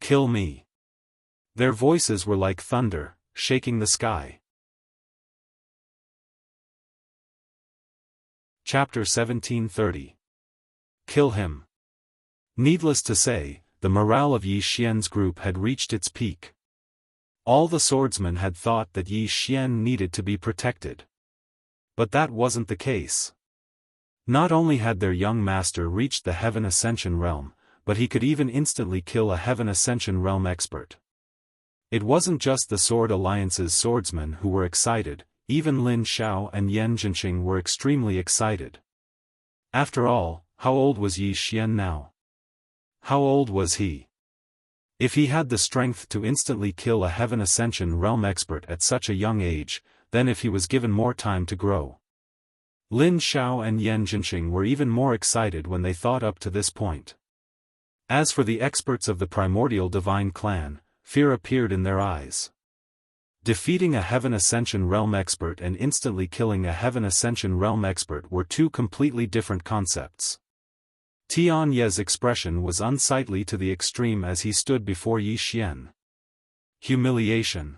Kill me. Their voices were like thunder, shaking the sky. Chapter 1730. Kill him. Needless to say, the morale of Yi Xian's group had reached its peak. All the swordsmen had thought that Yi Xian needed to be protected. But that wasn't the case. Not only had their young master reached the Heaven Ascension realm, but he could even instantly kill a Heaven Ascension realm expert. It wasn't just the Sword Alliance's swordsmen who were excited, even Lin Xiao and Yan Jinqing were extremely excited. After all, how old was Yi Xian now? How old was he? If he had the strength to instantly kill a Heaven Ascension realm expert at such a young age, then if he was given more time to grow. Lin Xiao and Yan Jinqing were even more excited when they thought up to this point. As for the experts of the primordial divine clan, fear appeared in their eyes. Defeating a Heaven Ascension realm expert and instantly killing a Heaven Ascension realm expert were two completely different concepts. Tian Ye's expression was unsightly to the extreme as he stood before Yi Xian. Humiliation.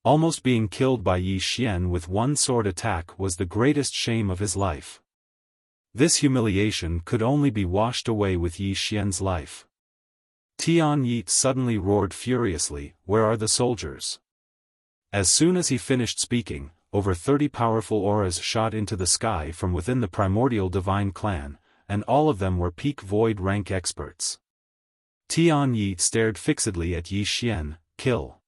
Almost being killed by Yi Xian with one sword attack was the greatest shame of his life. This humiliation could only be washed away with Yi Xian's life. Tian Yi suddenly roared furiously, "Where are the soldiers?" As soon as he finished speaking, over 30 powerful auras shot into the sky from within the primordial divine clan, and all of them were peak void rank experts. Tian Yi stared fixedly at Yi Xian, "Kill."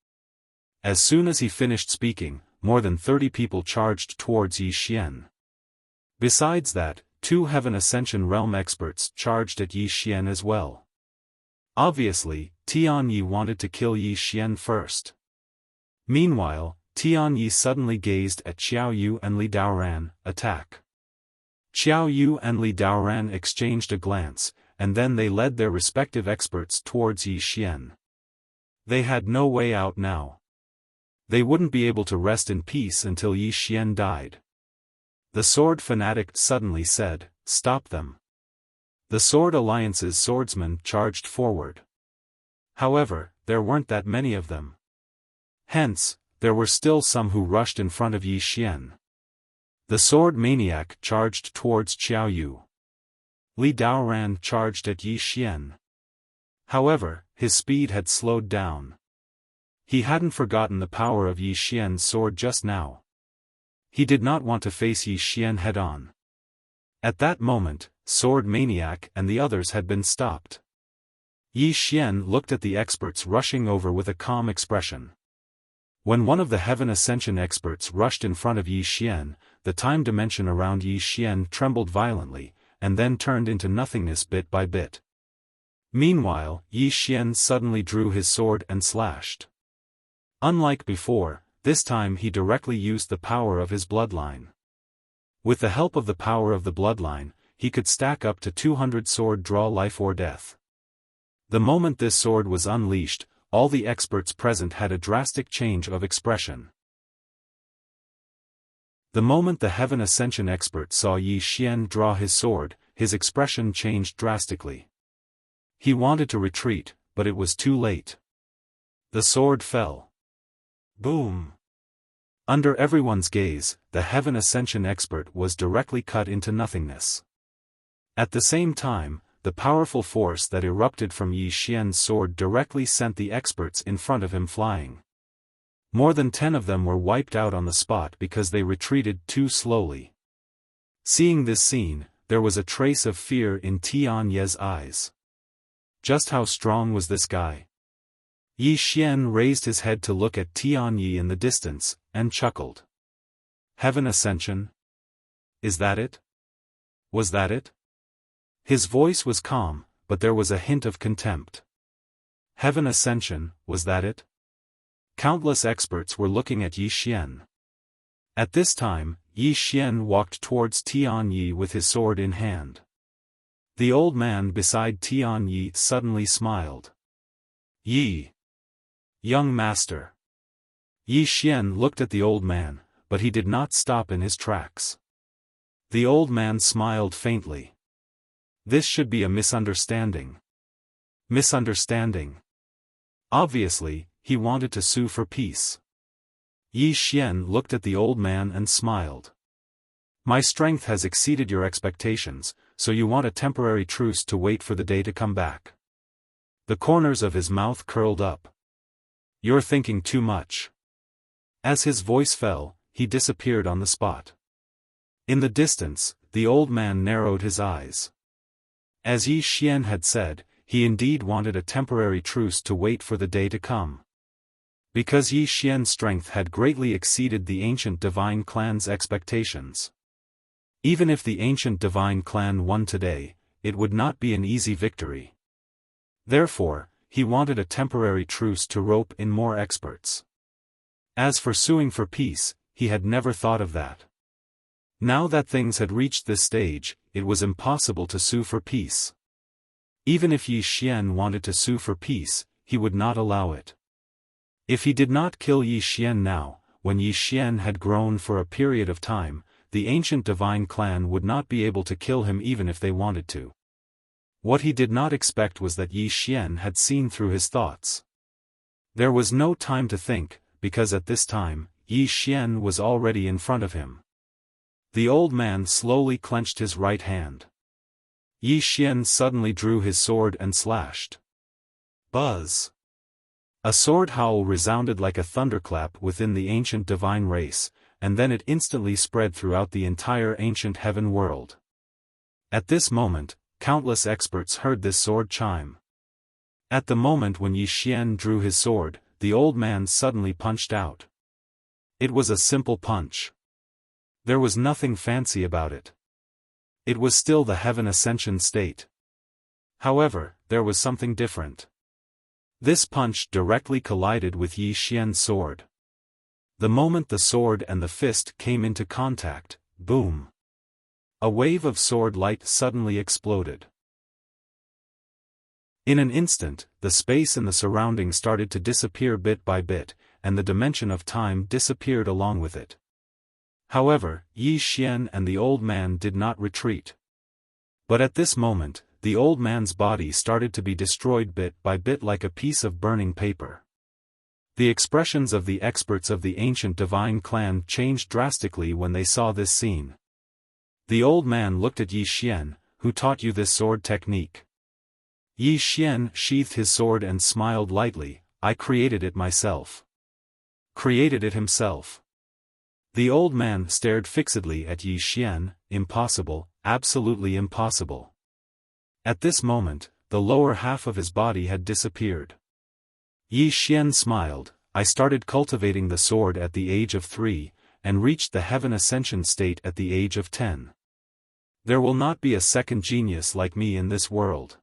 As soon as he finished speaking, more than 30 people charged towards Yi Xian. Besides that, 2 Heaven Ascension realm experts charged at Yi Xian as well. Obviously, Tian Yi wanted to kill Yi Xian first. Meanwhile, Tian Yi suddenly gazed at Xiao Yu and Li Daoran, "Attack." Xiao Yu and Li Daoran exchanged a glance, and then they led their respective experts towards Yi Xian. They had no way out now. They wouldn't be able to rest in peace until Yi Xian died. The sword fanatic suddenly said, "Stop them." The Sword Alliance's swordsmen charged forward. However, there weren't that many of them. Hence, there were still some who rushed in front of Yi Xian. The sword maniac charged towards Xiao Yu. Li Daoran charged at Yi Xian. However, his speed had slowed down. He hadn't forgotten the power of Yi Xian's sword just now. He did not want to face Yi Xian head-on. At that moment, Sword Maniac and the others had been stopped. Yi Xian looked at the experts rushing over with a calm expression. When one of the Heaven Ascension experts rushed in front of Yi Xian, the time dimension around Yi Xian trembled violently, and then turned into nothingness bit by bit. Meanwhile, Yi Xian suddenly drew his sword and slashed. Unlike before, this time he directly used the power of his bloodline. With the help of the power of the bloodline, he could stack up to 200 sword draw life or death. The moment this sword was unleashed, all the experts present had a drastic change of expression. The moment the Heaven Ascension expert saw Yi Xian draw his sword, his expression changed drastically. He wanted to retreat, but it was too late. The sword fell. Boom! Under everyone's gaze, the Heaven Ascension expert was directly cut into nothingness. At the same time, the powerful force that erupted from Yi Xian's sword directly sent the experts in front of him flying. More than 10 of them were wiped out on the spot because they retreated too slowly. Seeing this scene, there was a trace of fear in Tian Ye's eyes. Just how strong was this guy? Yi Xian raised his head to look at Tian Yi in the distance, and chuckled. Heaven Ascension? Is that it? Was that it? His voice was calm, but there was a hint of contempt. Heaven Ascension, was that it? Countless experts were looking at Yi Xian. At this time, Yi Xian walked towards Tian Yi with his sword in hand. The old man beside Tian Yi suddenly smiled. Yi. Young master. Yi Xian looked at the old man, but he did not stop in his tracks. The old man smiled faintly. This should be a misunderstanding. Misunderstanding. Obviously, he wanted to sue for peace. Yi Xian looked at the old man and smiled. My strength has exceeded your expectations, so you want a temporary truce to wait for the day to come back. The corners of his mouth curled up. "You're thinking too much." As his voice fell, he disappeared on the spot. In the distance, the old man narrowed his eyes. As Yi Xian had said, he indeed wanted a temporary truce to wait for the day to come. Because Yi Xian's strength had greatly exceeded the ancient divine clan's expectations. Even if the ancient divine clan won today, it would not be an easy victory. Therefore, he wanted a temporary truce to rope in more experts. As for suing for peace, he had never thought of that. Now that things had reached this stage, it was impossible to sue for peace. Even if Yi Xian wanted to sue for peace, he would not allow it. If he did not kill Yi Xian now, when Yi Xian had grown for a period of time, the ancient divine clan would not be able to kill him even if they wanted to. What he did not expect was that Yi Xian had seen through his thoughts. There was no time to think, because at this time, Yi Xian was already in front of him. The old man slowly clenched his right hand. Yi Xian suddenly drew his sword and slashed. Buzz! A sword howl resounded like a thunderclap within the ancient divine race, and then it instantly spread throughout the entire ancient heaven world. At this moment, countless experts heard this sword chime. At the moment when Yi Xian drew his sword, the old man suddenly punched out. It was a simple punch. There was nothing fancy about it. It was still the heaven ascension state. However, there was something different. This punch directly collided with Yi Xian's sword. The moment the sword and the fist came into contact, boom! A wave of sword light suddenly exploded. In an instant, the space and the surroundings started to disappear bit by bit, and the dimension of time disappeared along with it. However, Yi Xian and the old man did not retreat. But at this moment, the old man's body started to be destroyed bit by bit like a piece of burning paper. The expressions of the experts of the ancient divine clan changed drastically when they saw this scene. The old man looked at Yi Xian, "Who taught you this sword technique?" Yi Xian sheathed his sword and smiled lightly, "I created it myself." Created it himself. The old man stared fixedly at Yi Xian, "Impossible, absolutely impossible." At this moment, the lower half of his body had disappeared. Yi Xian smiled, "I started cultivating the sword at the age of 3, and reached the heaven ascension state at the age of 10. There will not be a second genius like me in this world."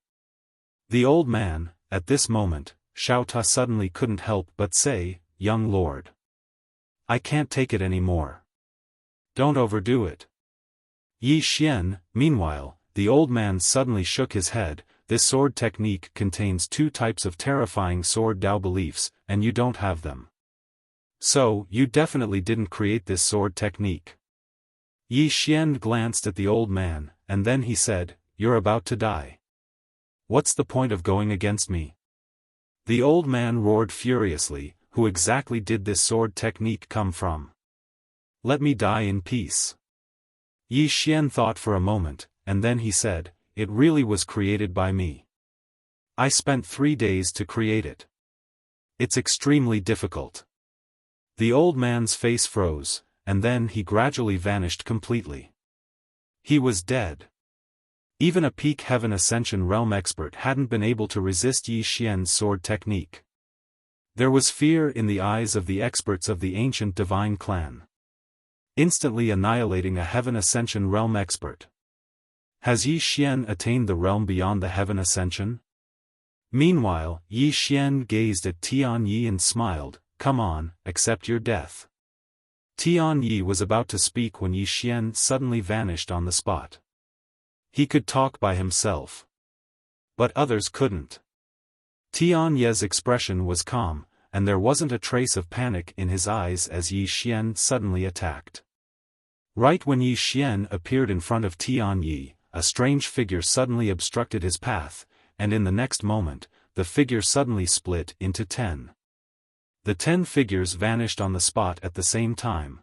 The old man, at this moment, Xiaofan suddenly couldn't help but say, "Young lord. I can't take it anymore. Don't overdo it." Yi Xian, meanwhile, the old man suddenly shook his head, "This sword technique contains 2 types of terrifying sword Dao beliefs, and you don't have them. So, you definitely didn't create this sword technique." Yi Xian glanced at the old man, and then he said, "You're about to die. What's the point of going against me?" The old man roared furiously, "Who exactly did this sword technique come from? Let me die in peace." Yi Xian thought for a moment, and then he said, "It really was created by me. I spent 3 days to create it. It's extremely difficult." The old man's face froze, and then he gradually vanished completely. He was dead. Even a peak heaven ascension realm expert hadn't been able to resist Yi Xian's sword technique. There was fear in the eyes of the experts of the ancient divine clan. Instantly annihilating a heaven ascension realm expert. Has Yi Xian attained the realm beyond the heaven ascension? Meanwhile, Yi Xian gazed at Tian Yi and smiled, "Come on, accept your death." Tian Yi was about to speak when Yi Xian suddenly vanished on the spot. He could talk by himself. But others couldn't. Tian Yi's expression was calm, and there wasn't a trace of panic in his eyes as Yi Xian suddenly attacked. Right when Yi Xian appeared in front of Tian Yi, a strange figure suddenly obstructed his path, and in the next moment, the figure suddenly split into 10. The 10 figures vanished on the spot at the same time.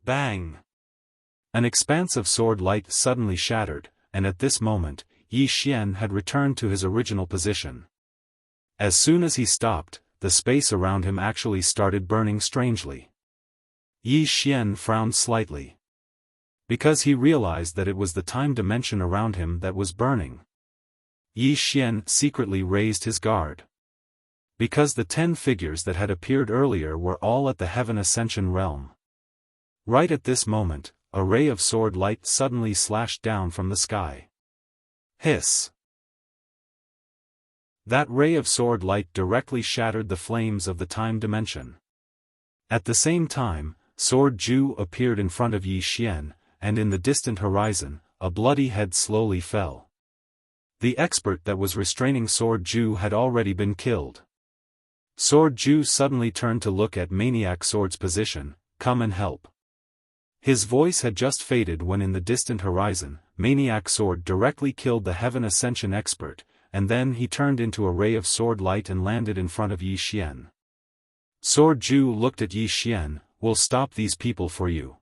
Bang! An expanse of sword light suddenly shattered, and at this moment, Yi Xian had returned to his original position. As soon as he stopped, the space around him actually started burning strangely. Yi Xian frowned slightly, because he realized that it was the time dimension around him that was burning. Yi Xian secretly raised his guard, because the 10 figures that had appeared earlier were all at the Heaven Ascension realm. Right at this moment, a ray of sword light suddenly slashed down from the sky. Hiss! That ray of sword light directly shattered the flames of the time dimension. At the same time, Sword Ju appeared in front of Yi Xian, and in the distant horizon, a bloody head slowly fell. The expert that was restraining Sword Ju had already been killed. Sword Ju suddenly turned to look at Maniac Sword's position. "Come and help." His voice had just faded when in the distant horizon, Maniac Sword directly killed the Heaven Ascension expert, and then he turned into a ray of sword light and landed in front of Yi Xian. Sword Ju looked at Yi Xian. "We'll stop these people for you."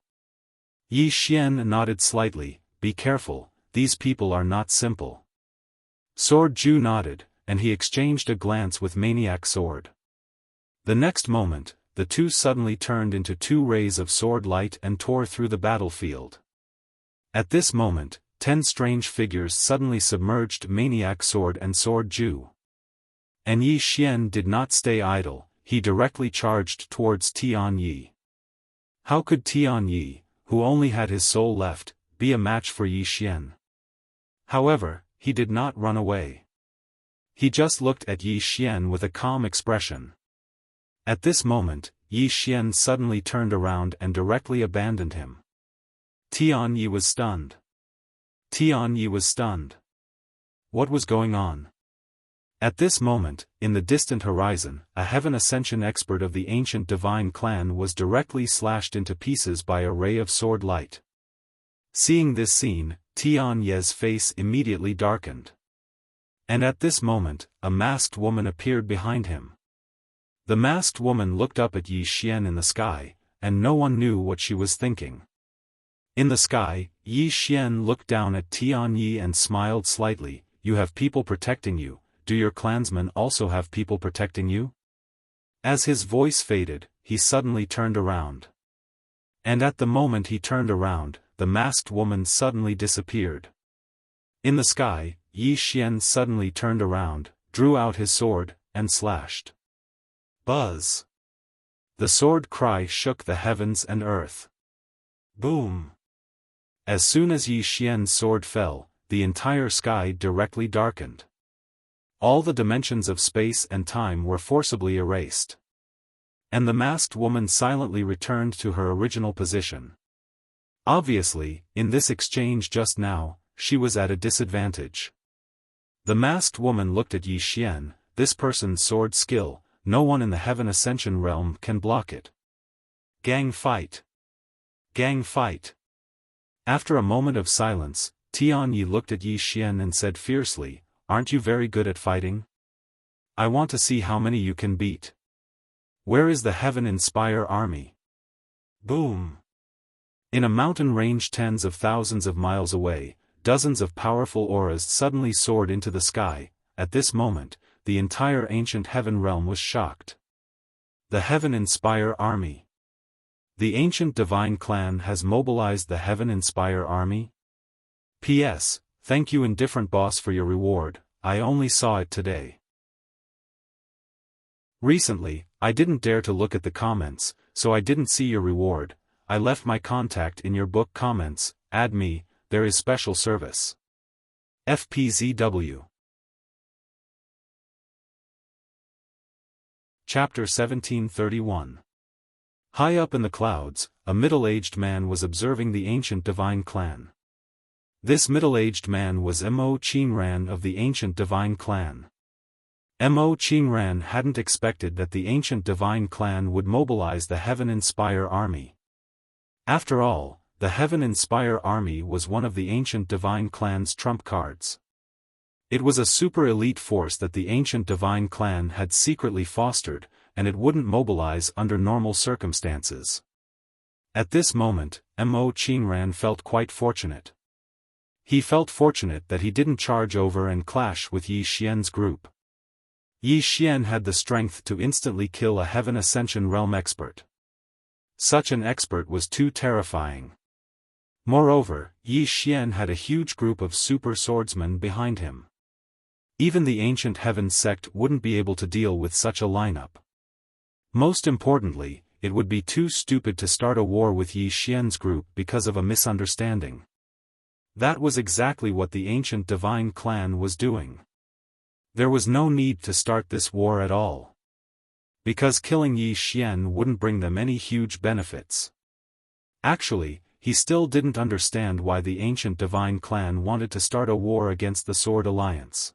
Yi Xian nodded slightly. "Be careful, these people are not simple." Sword Ju nodded, and he exchanged a glance with Maniac Sword. The next moment, the two suddenly turned into 2 rays of sword light and tore through the battlefield. At this moment, 10 strange figures suddenly submerged Maniac Sword and Sword Ju. And Yi Xian did not stay idle, he directly charged towards Tian Yi. How could Tian Yi, who only had his soul left, be a match for Yi Xian? However, he did not run away. He just looked at Yi Xian with a calm expression. At this moment, Yi Xian suddenly turned around and directly abandoned him. Tian Yi was stunned. Tian Yi was stunned. What was going on? At this moment, in the distant horizon, a Heaven Ascension expert of the ancient divine clan was directly slashed into pieces by a ray of sword light. Seeing this scene, Tian Yi's face immediately darkened. And at this moment, a masked woman appeared behind him. The masked woman looked up at Yi Xian in the sky, and no one knew what she was thinking. In the sky, Yi Xian looked down at Tian Yi and smiled slightly. "You have people protecting you. Do your clansmen also have people protecting you?" As his voice faded, he suddenly turned around. And at the moment he turned around, the masked woman suddenly disappeared. In the sky, Yi Xian suddenly turned around, drew out his sword, and slashed. Buzz! The sword cry shook the heavens and earth. Boom! As soon as Yi Xian's sword fell, the entire sky directly darkened. All the dimensions of space and time were forcibly erased. And the masked woman silently returned to her original position. Obviously, in this exchange just now, she was at a disadvantage. The masked woman looked at Yi Xian. "This person's sword skill, no one in the Heaven Ascension realm can block it. Gang fight! Gang fight!" After a moment of silence, Tian Yi looked at Yi Xian and said fiercely, "Aren't you very good at fighting? I want to see how many you can beat. Where is the Heaven Inspire army?" Boom! In a mountain range tens of thousands of miles away, dozens of powerful auras suddenly soared into the sky. At this moment, the entire ancient heaven realm was shocked. The Heaven Inspire army. The ancient divine clan has mobilized the Heaven Inspire army? P.S. Thank you Indifferent Boss for your reward, I only saw it today. Recently, I didn't dare to look at the comments, so I didn't see your reward. I left my contact in your book comments. Add me, there is special service. FPZW. Chapter 1731. High up in the clouds, a middle-aged man was observing the ancient divine clan. This middle-aged man was Mo Qingran of the ancient divine clan. Mo Qingran hadn't expected that the ancient divine clan would mobilize the Heaven Inspire army. After all, the Heaven Inspire army was one of the ancient divine clan's trump cards. It was a super elite force that the ancient divine clan had secretly fostered, and it wouldn't mobilize under normal circumstances. At this moment, Mo Qingran felt quite fortunate. He felt fortunate that he didn't charge over and clash with Yi Xian's group. Yi Xian had the strength to instantly kill a Heaven Ascension Realm expert. Such an expert was too terrifying. Moreover, Yi Xian had a huge group of super swordsmen behind him. Even the ancient Heaven sect wouldn't be able to deal with such a lineup. Most importantly, it would be too stupid to start a war with Yi Xian's group because of a misunderstanding. That was exactly what the ancient divine clan was doing. There was no need to start this war at all. Because killing Yi Xian wouldn't bring them any huge benefits. Actually, he still didn't understand why the ancient divine clan wanted to start a war against the Sword Alliance.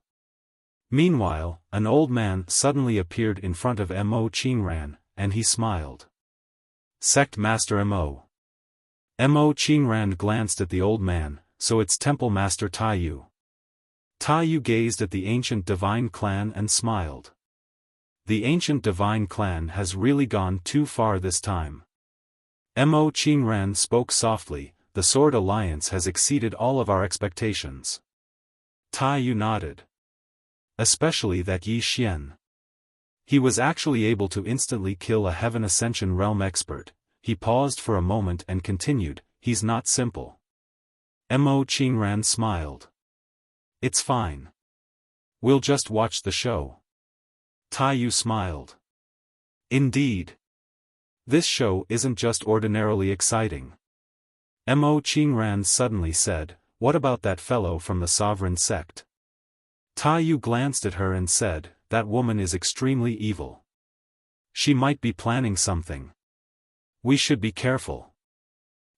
Meanwhile, an old man suddenly appeared in front of Mo Qingran, and he smiled. Sect Master Mo. Mo Qingran glanced at the old man, so it's Temple Master Taiyu. Taiyu gazed at the ancient divine clan and smiled. The ancient divine clan has really gone too far this time. Mo Qingran spoke softly, the Sword Alliance has exceeded all of our expectations. Taiyu nodded. Especially that Yi Xian. He was actually able to instantly kill a Heaven Ascension Realm expert. He paused for a moment and continued, he's not simple. Mo Qingran smiled. It's fine. We'll just watch the show. Taiyu smiled. Indeed. This show isn't just ordinarily exciting. Mo Qingran suddenly said, what about that fellow from the Sovereign Sect? Taiyu glanced at her and said, that woman is extremely evil. She might be planning something. We should be careful.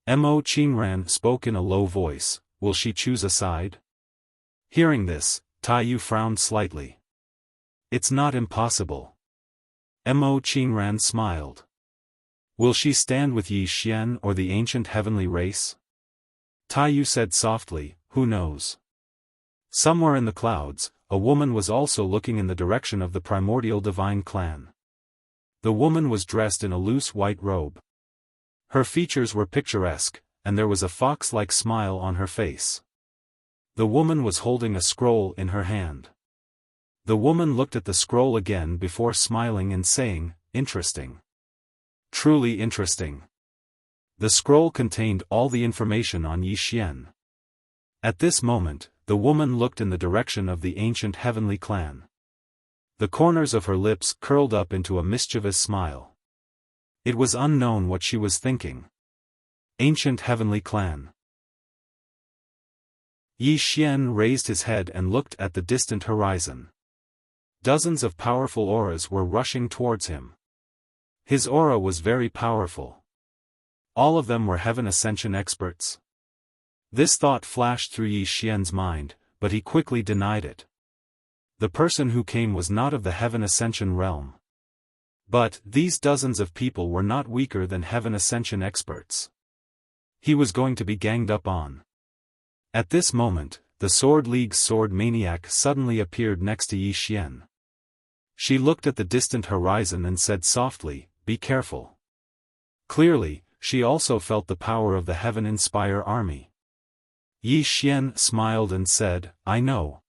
Mo Qingran spoke in a low voice, will she choose a side? Hearing this, Taiyu frowned slightly. It's not impossible. Mo Qingran smiled. Will she stand with Yi Xian or the ancient heavenly race? Taiyu said softly, who knows? Somewhere in the clouds, a woman was also looking in the direction of the primordial divine clan. The woman was dressed in a loose white robe. Her features were picturesque, and there was a fox-like smile on her face. The woman was holding a scroll in her hand. The woman looked at the scroll again before smiling and saying, interesting. Truly interesting. The scroll contained all the information on Yi Xian. At this moment, the woman looked in the direction of the ancient heavenly clan. The corners of her lips curled up into a mischievous smile. It was unknown what she was thinking. Ancient heavenly clan. Yi Xian raised his head and looked at the distant horizon. Dozens of powerful auras were rushing towards him. His aura was very powerful. All of them were Heaven Ascension experts. This thought flashed through Yi Xian's mind, but he quickly denied it. The person who came was not of the Heaven Ascension realm. But, these dozens of people were not weaker than Heaven Ascension experts. He was going to be ganged up on. At this moment, the Sword League's sword maniac suddenly appeared next to Yi Xian. She looked at the distant horizon and said softly, be careful. Clearly, she also felt the power of the Heaven Inspire army. Yi Xian smiled and said, I know.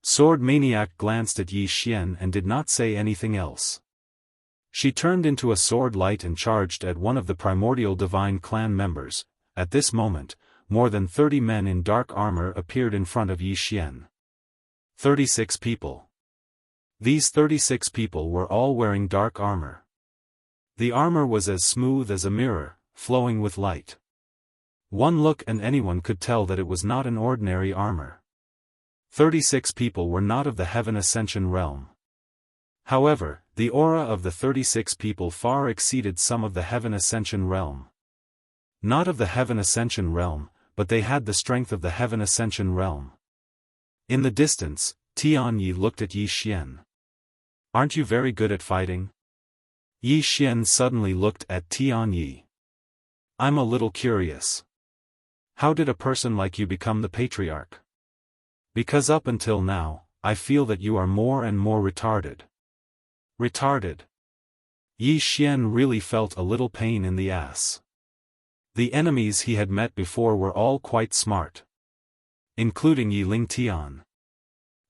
Sword Maniac glanced at Yi Xian and did not say anything else. She turned into a sword light and charged at one of the primordial divine clan members. At this moment, more than 30 men in dark armor appeared in front of Yi Xian. 36 people. These 36 people were all wearing dark armor. The armor was as smooth as a mirror, flowing with light. One look and anyone could tell that it was not an ordinary armor. 36 people were not of the Heaven Ascension realm. However, the aura of the 36 people far exceeded some of the Heaven Ascension realm. Not of the Heaven Ascension realm, but they had the strength of the Heaven Ascension realm. In the distance, Tianyi looked at Yi Xian. Aren't you very good at fighting? Yi Xian suddenly looked at Tianyi. I'm a little curious. How did a person like you become the patriarch? Because up until now, I feel that you are more and more retarded. Retarded? Yi Xian really felt a little pain in the ass. The enemies he had met before were all quite smart. Including Yi Ling Tian.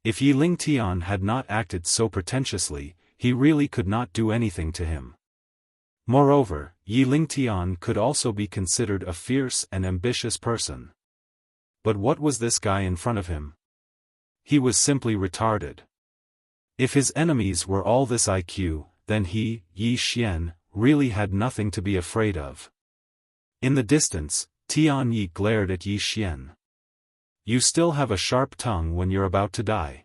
If Yi Ling Tian had not acted so pretentiously, he really could not do anything to him. Moreover, Yi Ling Tian could also be considered a fierce and ambitious person. But what was this guy in front of him? He was simply retarded. If his enemies were all this IQ, then he, Yi Xian, really had nothing to be afraid of. In the distance, Tian Yi glared at Yi Xian. You still have a sharp tongue when you're about to die.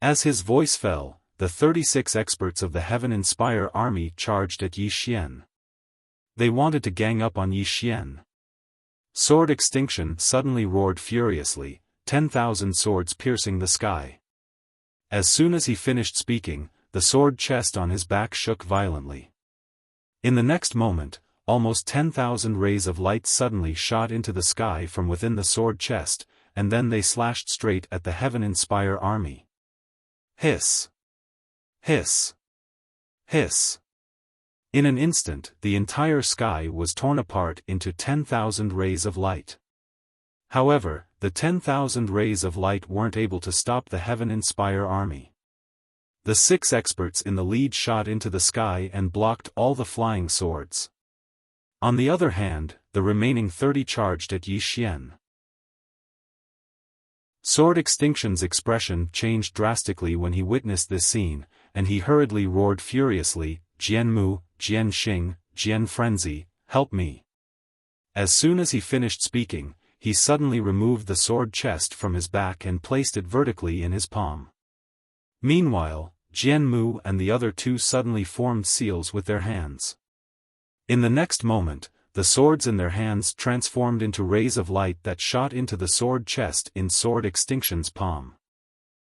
As his voice fell, the 36 experts of the Heaven Inspire army charged at Yi Xian. They wanted to gang up on Yi Xian. Sword Extinction suddenly roared furiously, 10,000 swords piercing the sky. As soon as he finished speaking, the sword chest on his back shook violently. In the next moment, almost 10,000 rays of light suddenly shot into the sky from within the sword chest, and then they slashed straight at the Heaven Inspire army. Hiss! Hiss! Hiss! In an instant, the entire sky was torn apart into 10,000 rays of light. However, the 10,000 rays of light weren't able to stop the Heaven Inspire army. The 6 experts in the lead shot into the sky and blocked all the flying swords. On the other hand, the remaining 30 charged at Yi Xian. Sword Extinction's expression changed drastically when he witnessed this scene, and he hurriedly roared furiously, Jian Mu, Jian Xing, Jian Frenzy, help me. As soon as he finished speaking, he suddenly removed the sword chest from his back and placed it vertically in his palm. Meanwhile, Jian Mu and the other 2 suddenly formed seals with their hands. In the next moment, the swords in their hands transformed into rays of light that shot into the sword chest in Sword Extinction's palm.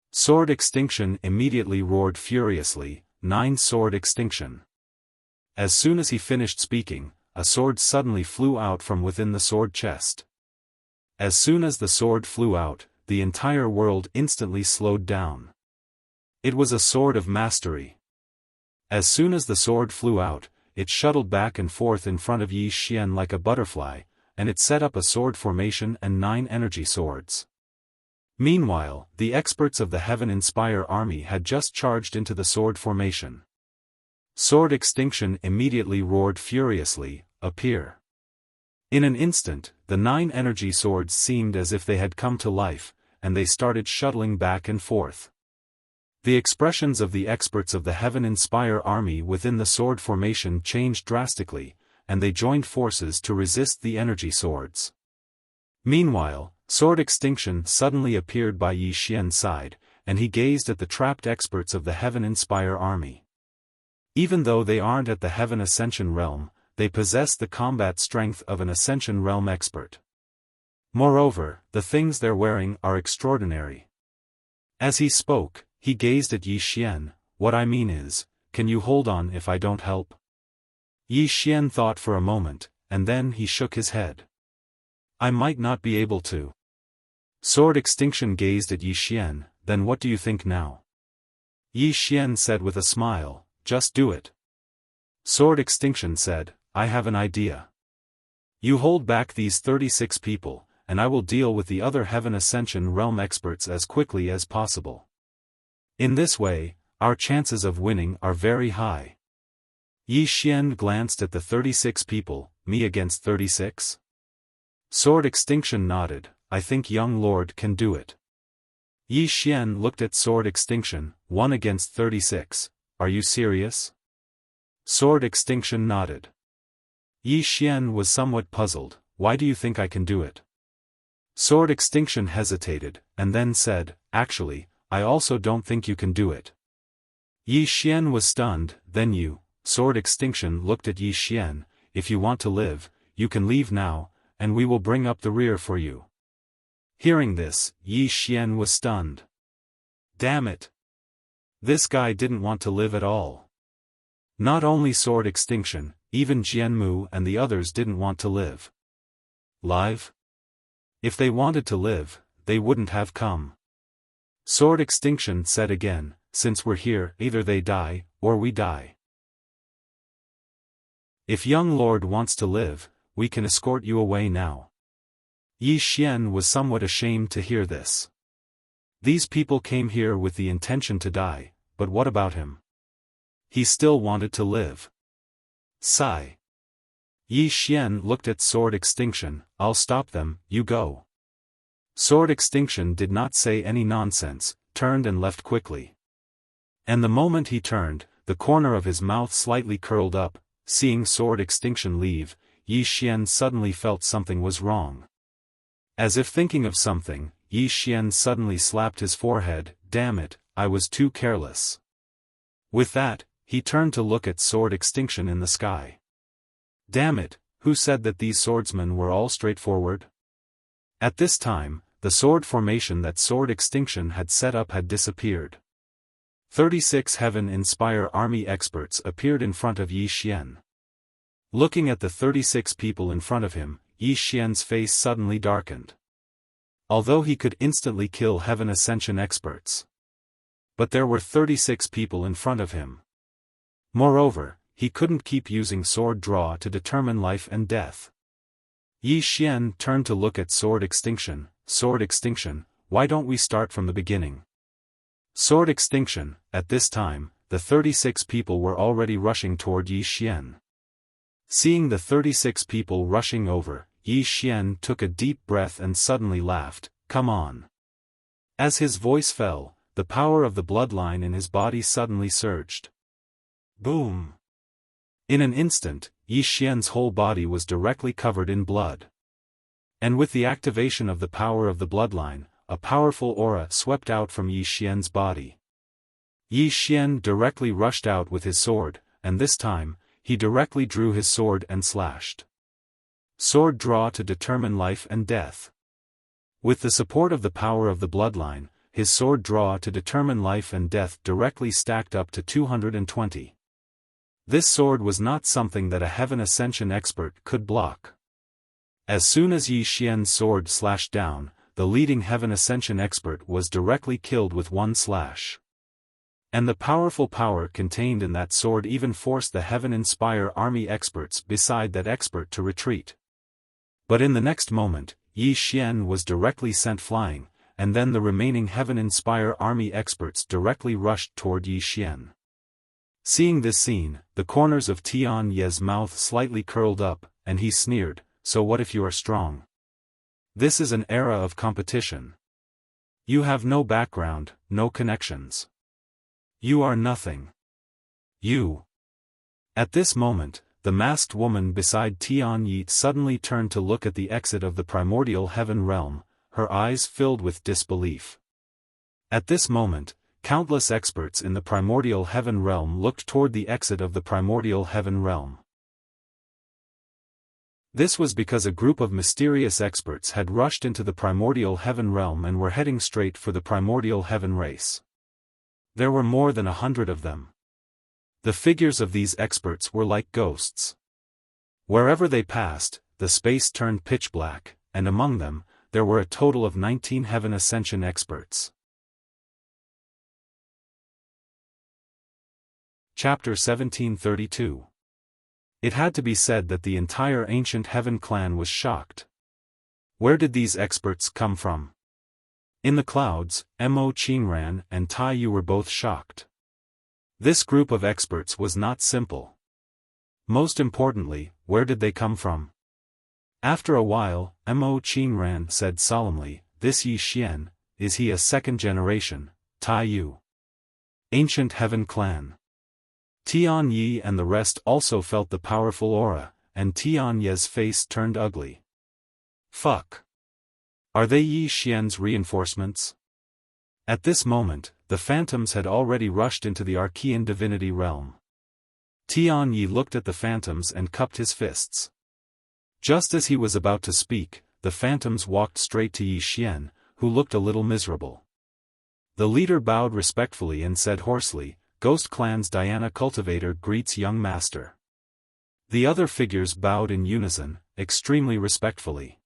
Sword Extinction immediately roared furiously, 9 Sword Extinction. As soon as he finished speaking, a sword suddenly flew out from within the sword chest. As soon as the sword flew out, the entire world instantly slowed down. It was a sword of mastery. As soon as the sword flew out, it shuttled back and forth in front of Yi Xian like a butterfly, and it set up a sword formation and 9 energy swords. Meanwhile, the experts of the Heaven Inspire army had just charged into the sword formation. Sword Extinction immediately roared furiously, appear. In an instant, the 9 energy swords seemed as if they had come to life, and they started shuttling back and forth. The expressions of the experts of the Heaven Inspire army within the sword formation changed drastically, and they joined forces to resist the energy swords. Meanwhile, Sword Extinction suddenly appeared by Yi Xian's side, and he gazed at the trapped experts of the Heaven Inspire army. Even though they aren't at the Heaven Ascension realm, they possess the combat strength of an Ascension realm expert. Moreover, the things they're wearing are extraordinary. As he spoke, he gazed at Yi Xian. What I mean is, can you hold on if I don't help? Yi Xian thought for a moment, and then he shook his head. I might not be able to. Sword Extinction gazed at Yi Xian. Then what do you think now? Yi Xian said with a smile, just do it. Sword Extinction said, I have an idea. You hold back these 36 people, and I will deal with the other Heaven Ascension realm experts as quickly as possible. In this way, our chances of winning are very high. Yi Xian glanced at the 36 people, me against 36? Sword Extinction nodded, I think young lord can do it. Yi Xian looked at Sword Extinction, 1 against 36, are you serious? Sword Extinction nodded. Yi Xian was somewhat puzzled, why do you think I can do it? Sword Extinction hesitated, and then said, actually, I also don't think you can do it. Yi Xian was stunned, then you, Sword Extinction looked at Yi Xian, if you want to live, you can leave now, and we will bring up the rear for you. Hearing this, Yi Xian was stunned. Damn it! This guy didn't want to live at all. Not only Sword Extinction, even Jian Mu and the others didn't want to live. Live? If they wanted to live, they wouldn't have come. Sword Extinction said again, since we're here, either they die, or we die. If young lord wants to live, we can escort you away now. Yi Xian was somewhat ashamed to hear this. These people came here with the intention to die, but what about him? He still wanted to live. Sigh. Yi Xian looked at Sword Extinction. I'll stop them, you go. Sword Extinction did not say any nonsense, turned and left quickly. And the moment he turned, the corner of his mouth slightly curled up. Seeing Sword Extinction leave, Yi Xian suddenly felt something was wrong. As if thinking of something, Yi Xian suddenly slapped his forehead. Damn it, I was too careless. With that, he turned to look at Sword Extinction in the sky. Damn it, who said that these swordsmen were all straightforward? At this time, the sword formation that Sword Extinction had set up had disappeared. 36 Heaven-Inspire Army experts appeared in front of Yi Xian. Looking at the 36 people in front of him, Yi Xian's face suddenly darkened. Although he could instantly kill Heaven Ascension experts. But there were 36 people in front of him. Moreover, he couldn't keep using sword draw to determine life and death. Yi Xian turned to look at Sword Extinction. Sword Extinction, why don't we start from the beginning? Sword Extinction, at this time, the 36 people were already rushing toward Yi Xian. Seeing the 36 people rushing over, Yi Xian took a deep breath and suddenly laughed. Come on. As his voice fell, the power of the bloodline in his body suddenly surged. Boom! In an instant, Yi Xian's whole body was directly covered in blood. And with the activation of the power of the bloodline, a powerful aura swept out from Yi Xian's body. Yi Xian directly rushed out with his sword, and this time, he directly drew his sword and slashed. Sword draw to determine life and death. With the support of the power of the bloodline, his sword draw to determine life and death directly stacked up to 220. This sword was not something that a Heaven Ascension expert could block. As soon as Yi Xian's sword slashed down, the leading Heaven Ascension expert was directly killed with one slash. And the powerful power contained in that sword even forced the Heaven Inspire Army experts beside that expert to retreat. But in the next moment, Yi Xian was directly sent flying, and then the remaining Heaven Inspire Army experts directly rushed toward Yi Xian. Seeing this scene, the corners of Tian Ye's mouth slightly curled up, and he sneered, so what if you are strong? This is an era of competition. You have no background, no connections. You are nothing. You. At this moment, the masked woman beside Tian Yi suddenly turned to look at the exit of the primordial heaven realm, her eyes filled with disbelief. At this moment, countless experts in the primordial heaven realm looked toward the exit of the primordial heaven realm. This was because a group of mysterious experts had rushed into the primordial heaven realm and were heading straight for the primordial heaven race. There were more than 100 of them. The figures of these experts were like ghosts. Wherever they passed, the space turned pitch black, and among them, there were a total of 19 Heaven Ascension experts. Chapter 1732. It had to be said that the entire ancient Heaven clan was shocked. Where did these experts come from? In the clouds, Mo Qingran and Tai Yu were both shocked. This group of experts was not simple. Most importantly, where did they come from? After a while, Mo Qingran said solemnly, "This Yi Xian, is he a second generation, Tai Yu? Ancient Heaven clan." Tian Yi and the rest also felt the powerful aura, and Tian Ye's face turned ugly. Fuck. Are they Yi Xian's reinforcements? At this moment, the phantoms had already rushed into the Archean divinity realm. Tian Yi looked at the phantoms and cupped his fists. Just as he was about to speak, the phantoms walked straight to Yi Xian, who looked a little miserable. The leader bowed respectfully and said hoarsely, "Ghost Clan's Diana Cultivator greets young master." The other figures bowed in unison, extremely respectfully.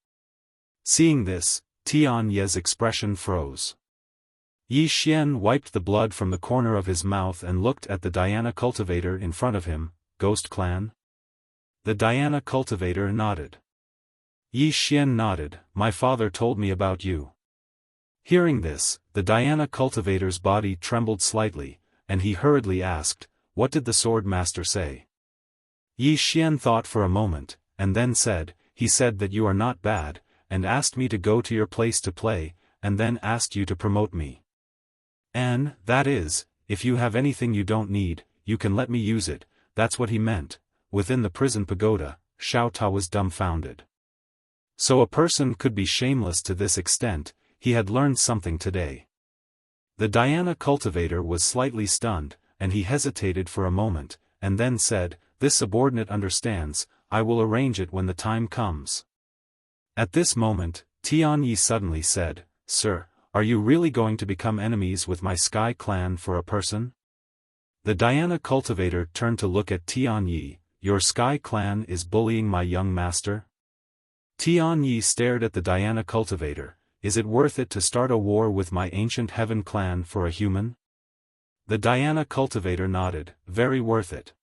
Seeing this, Tian Ye's expression froze. Yi Xian wiped the blood from the corner of his mouth and looked at the Diana Cultivator in front of him. "Ghost Clan?" The Diana Cultivator nodded. Yi Xian nodded. "My father told me about you. Hearing this, the Diana cultivator's body trembled slightly, and he hurriedly asked, "What did the Swordmaster say?" Yi Xian thought for a moment, and then said, "He said that you are not bad, and asked me to go to your place to play, and then asked you to promote me. And, that is, if you have anything you don't need, you can let me use it." That's what he meant. Within the prison pagoda, Xiao Ta was dumbfounded. So a person could be shameless to this extent. He had learned something today. The Diana cultivator was slightly stunned, and he hesitated for a moment, and then said, "This subordinate understands, I will arrange it when the time comes." At this moment, Tianyi suddenly said, "Sir, are you really going to become enemies with my Sky clan for a person?" The Diana cultivator turned to look at Tianyi. "Your Sky clan is bullying my young master?" Tianyi stared at the Diana cultivator. "Is it worth it to start a war with my ancient heaven clan for a human?" The Diana cultivator nodded, "Very worth it."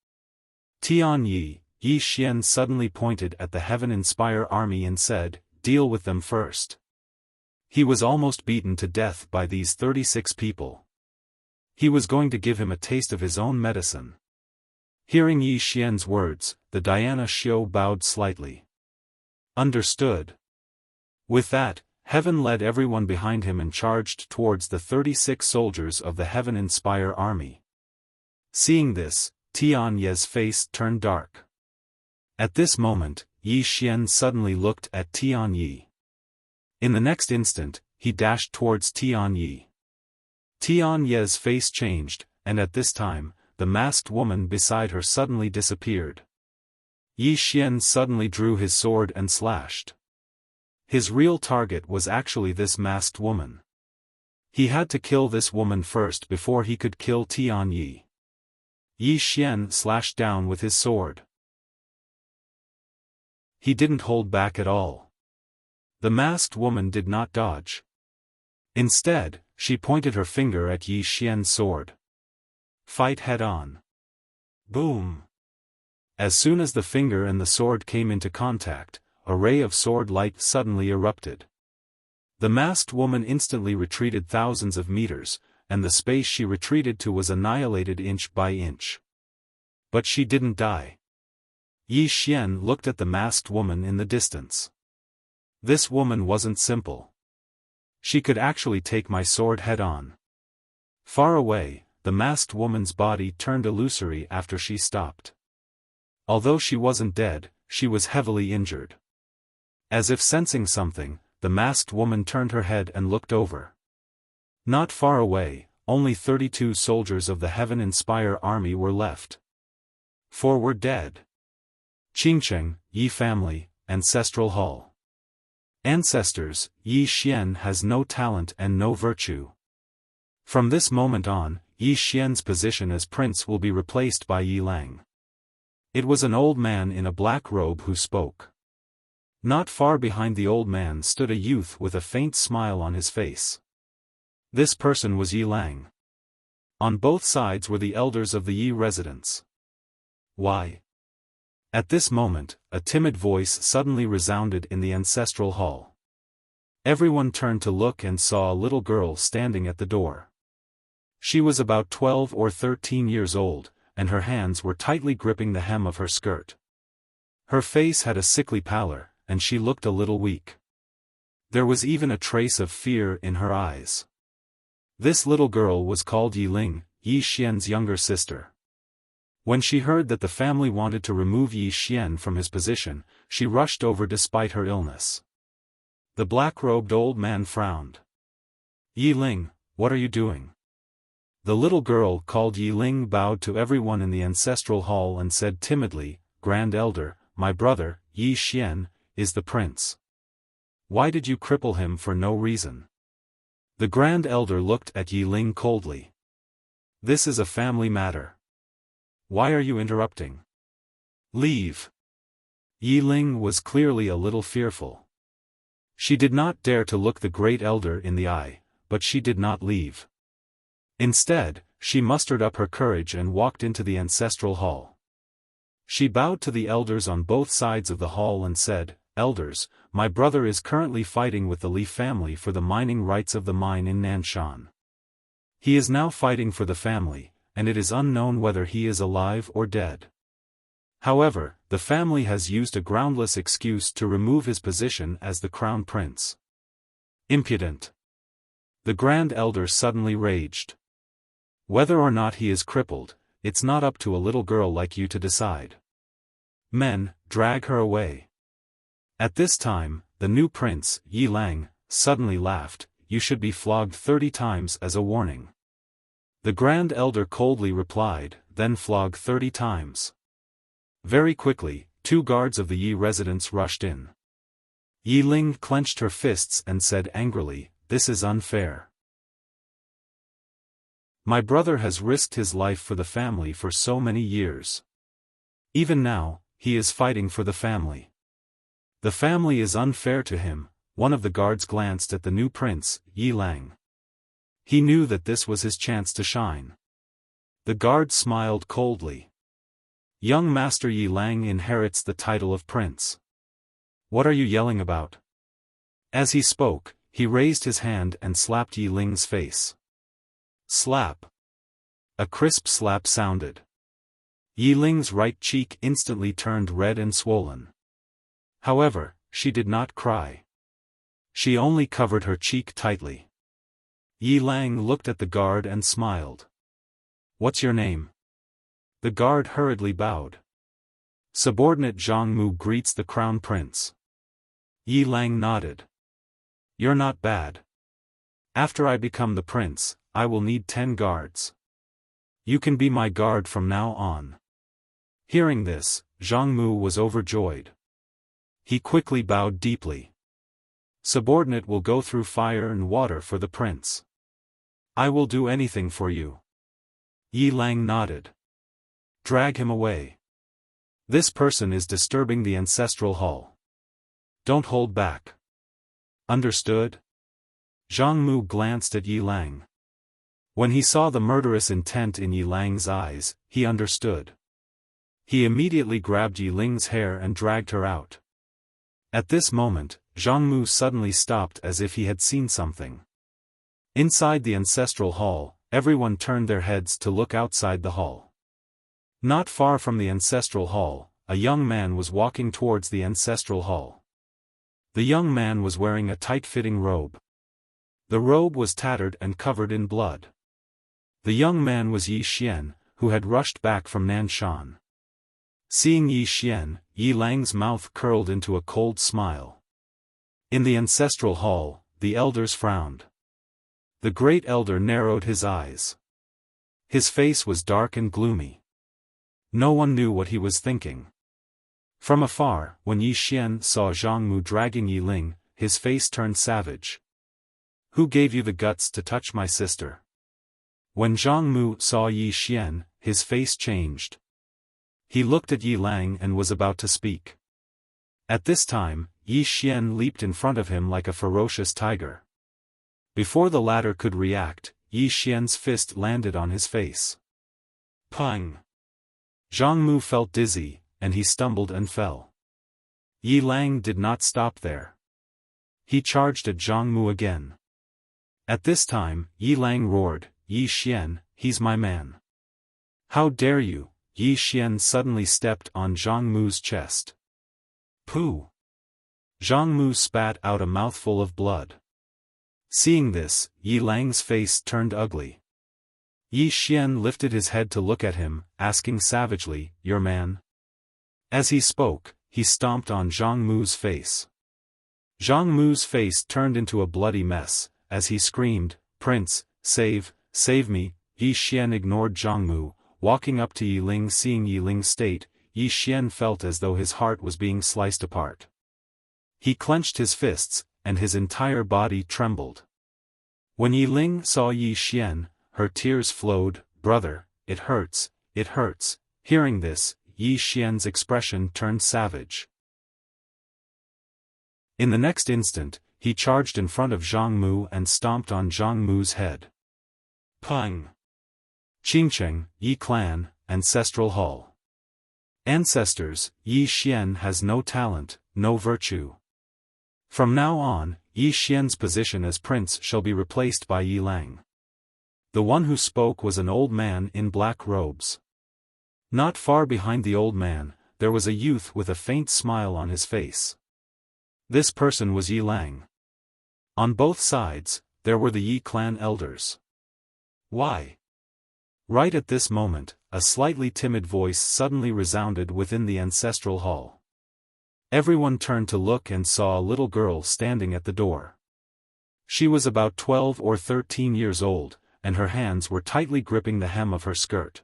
Tianyi, Yi Xian suddenly pointed at the Heaven Inspire army and said, "Deal with them first." He was almost beaten to death by these 36 people. He was going to give him a taste of his own medicine. Hearing Yi Xian's words, the Diana Xiu bowed slightly. Understood. With that, Heaven led everyone behind him and charged towards the 36 soldiers of the Heaven Inspire army. Seeing this, Tianyi's face turned dark. At this moment, Yi Xian suddenly looked at Tianyi. In the next instant, he dashed towards Tianyi. Tianyi's face changed, and at this time, the masked woman beside her suddenly disappeared. Yi Xian suddenly drew his sword and slashed. His real target was actually this masked woman. He had to kill this woman first before he could kill Tianyi. Yi Xian slashed down with his sword. He didn't hold back at all. The masked woman did not dodge. Instead, she pointed her finger at Yi Xian's sword. Fight head-on. Boom! As soon as the finger and the sword came into contact, a ray of sword light suddenly erupted. The masked woman instantly retreated thousands of meters, and the space she retreated to was annihilated inch by inch. But she didn't die. Yi Xian looked at the masked woman in the distance. This woman wasn't simple. She could actually take my sword head-on. Far away, the masked woman's body turned illusory after she stopped. Although she wasn't dead, she was heavily injured. As if sensing something, the masked woman turned her head and looked over. Not far away, only 32 soldiers of the Heaven Inspire army were left. 4 were dead. Qingcheng, Yi family, Ancestral Hall. Ancestors, Yi Xian has no talent and no virtue. From this moment on, Yi Xian's position as prince will be replaced by Yi Lang. It was an old man in a black robe who spoke. Not far behind the old man stood a youth with a faint smile on his face. This person was Yi Lang. On both sides were the elders of the Yi residence. Why? At this moment, a timid voice suddenly resounded in the ancestral hall. Everyone turned to look and saw a little girl standing at the door. She was about 12 or 13 years old, and her hands were tightly gripping the hem of her skirt. Her face had a sickly pallor, and she looked a little weak. There was even a trace of fear in her eyes. This little girl was called Yi Ling, Yi Xian's younger sister. When she heard that the family wanted to remove Yi Xian from his position, she rushed over despite her illness. The black-robed old man frowned. "Yi Ling, what are you doing?" The little girl called Yi Ling bowed to everyone in the ancestral hall and said timidly, "Grand Elder, my brother, Yi Xian, is the prince. Why did you cripple him for no reason?" The Grand Elder looked at Yi Ling coldly. "This is a family matter. Why are you interrupting? Leave." Yi Ling was clearly a little fearful. She did not dare to look the Great Elder in the eye, but she did not leave. Instead, she mustered up her courage and walked into the ancestral hall. She bowed to the elders on both sides of the hall and said, elders, my brother is currently fighting with the Li family for the mining rights of the mine in Nanshan. He is now fighting for the family, and it is unknown whether he is alive or dead. However, the family has used a groundless excuse to remove his position as the crown prince. Impudent! The Grand Elder suddenly raged. Whether or not he is crippled, it's not up to a little girl like you to decide. Men, drag her away. At this time, the new prince, Yi Lang, suddenly laughed. You should be flogged 30 times as a warning. The Grand Elder coldly replied, then flog 30 times. Very quickly, 2 guards of the Yi residence rushed in. Yi Ling clenched her fists and said angrily, "This is unfair. My brother has risked his life for the family for so many years. Even now, he is fighting for the family. The family is unfair to him." One of the guards glanced at the new prince, Yi Lang. He knew that this was his chance to shine. The guard smiled coldly. Young Master Yi Lang inherits the title of prince. What are you yelling about? As he spoke, he raised his hand and slapped Yi Ling's face. Slap. A crisp slap sounded. Yi Ling's right cheek instantly turned red and swollen. However, she did not cry. She only covered her cheek tightly. Yi Lang looked at the guard and smiled. What's your name? The guard hurriedly bowed. Subordinate Zhang Mu greets the crown prince. Yi Lang nodded. You're not bad. After I become the prince, I will need 10 guards. You can be my guard from now on. Hearing this, Zhang Mu was overjoyed. He quickly bowed deeply. Subordinate will go through fire and water for the prince. I will do anything for you. Yi Lang nodded. Drag him away. This person is disturbing the ancestral hall. Don't hold back. Understood? Zhang Mu glanced at Yi Lang. When he saw the murderous intent in Yi Lang's eyes, he understood. He immediately grabbed Yi Ling's hair and dragged her out. At this moment, Zhang Mu suddenly stopped as if he had seen something. Inside the ancestral hall, everyone turned their heads to look outside the hall. Not far from the ancestral hall, a young man was walking towards the ancestral hall. The young man was wearing a tight-fitting robe. The robe was tattered and covered in blood. The young man was Yi Xian, who had rushed back from Nanshan. Seeing Yi Xian, Yi Lang's mouth curled into a cold smile. In the ancestral hall, the elders frowned. The great elder narrowed his eyes. His face was dark and gloomy. No one knew what he was thinking. From afar, when Yi Xian saw Zhang Mu dragging Yi Ling, his face turned savage. Who gave you the guts to touch my sister? When Zhang Mu saw Yi Xian, his face changed. He looked at Yi Lang and was about to speak. At this time, Yi Xian leaped in front of him like a ferocious tiger. Before the latter could react, Yi Xian's fist landed on his face. Pang! Zhang Mu felt dizzy, and he stumbled and fell. Yi Lang did not stop there. He charged at Zhang Mu again. At this time, Yi Lang roared, Yi Xian, he's my man. How dare you? Yi Xian suddenly stepped on Zhang Mu's chest. Pooh! Zhang Mu spat out a mouthful of blood. Seeing this, Yi Lang's face turned ugly. Yi Xian lifted his head to look at him, asking savagely, your man? As he spoke, he stomped on Zhang Mu's face. Zhang Mu's face turned into a bloody mess, as he screamed, Prince, save me. Yi Xian ignored Zhang Mu, walking up to Yi Ling. Seeing Yi Ling's state, Yi Xian felt as though his heart was being sliced apart. He clenched his fists, and his entire body trembled. When Yi Ling saw Yi Xian, her tears flowed, brother, it hurts, it hurts. Hearing this, Yi Xian's expression turned savage. In the next instant, he charged in front of Zhang Mu and stomped on Zhang Mu's head. Pang! Qingcheng, Yi Clan, Ancestral Hall. Ancestors, Yi Xian has no talent, no virtue. From now on, Yi Xian's position as prince shall be replaced by Yi Lang. The one who spoke was an old man in black robes. Not far behind the old man, there was a youth with a faint smile on his face. This person was Yi Lang. On both sides, there were the Yi clan elders. Why? Right at this moment, a slightly timid voice suddenly resounded within the ancestral hall. Everyone turned to look and saw a little girl standing at the door. She was about 12 or 13 years old, and her hands were tightly gripping the hem of her skirt.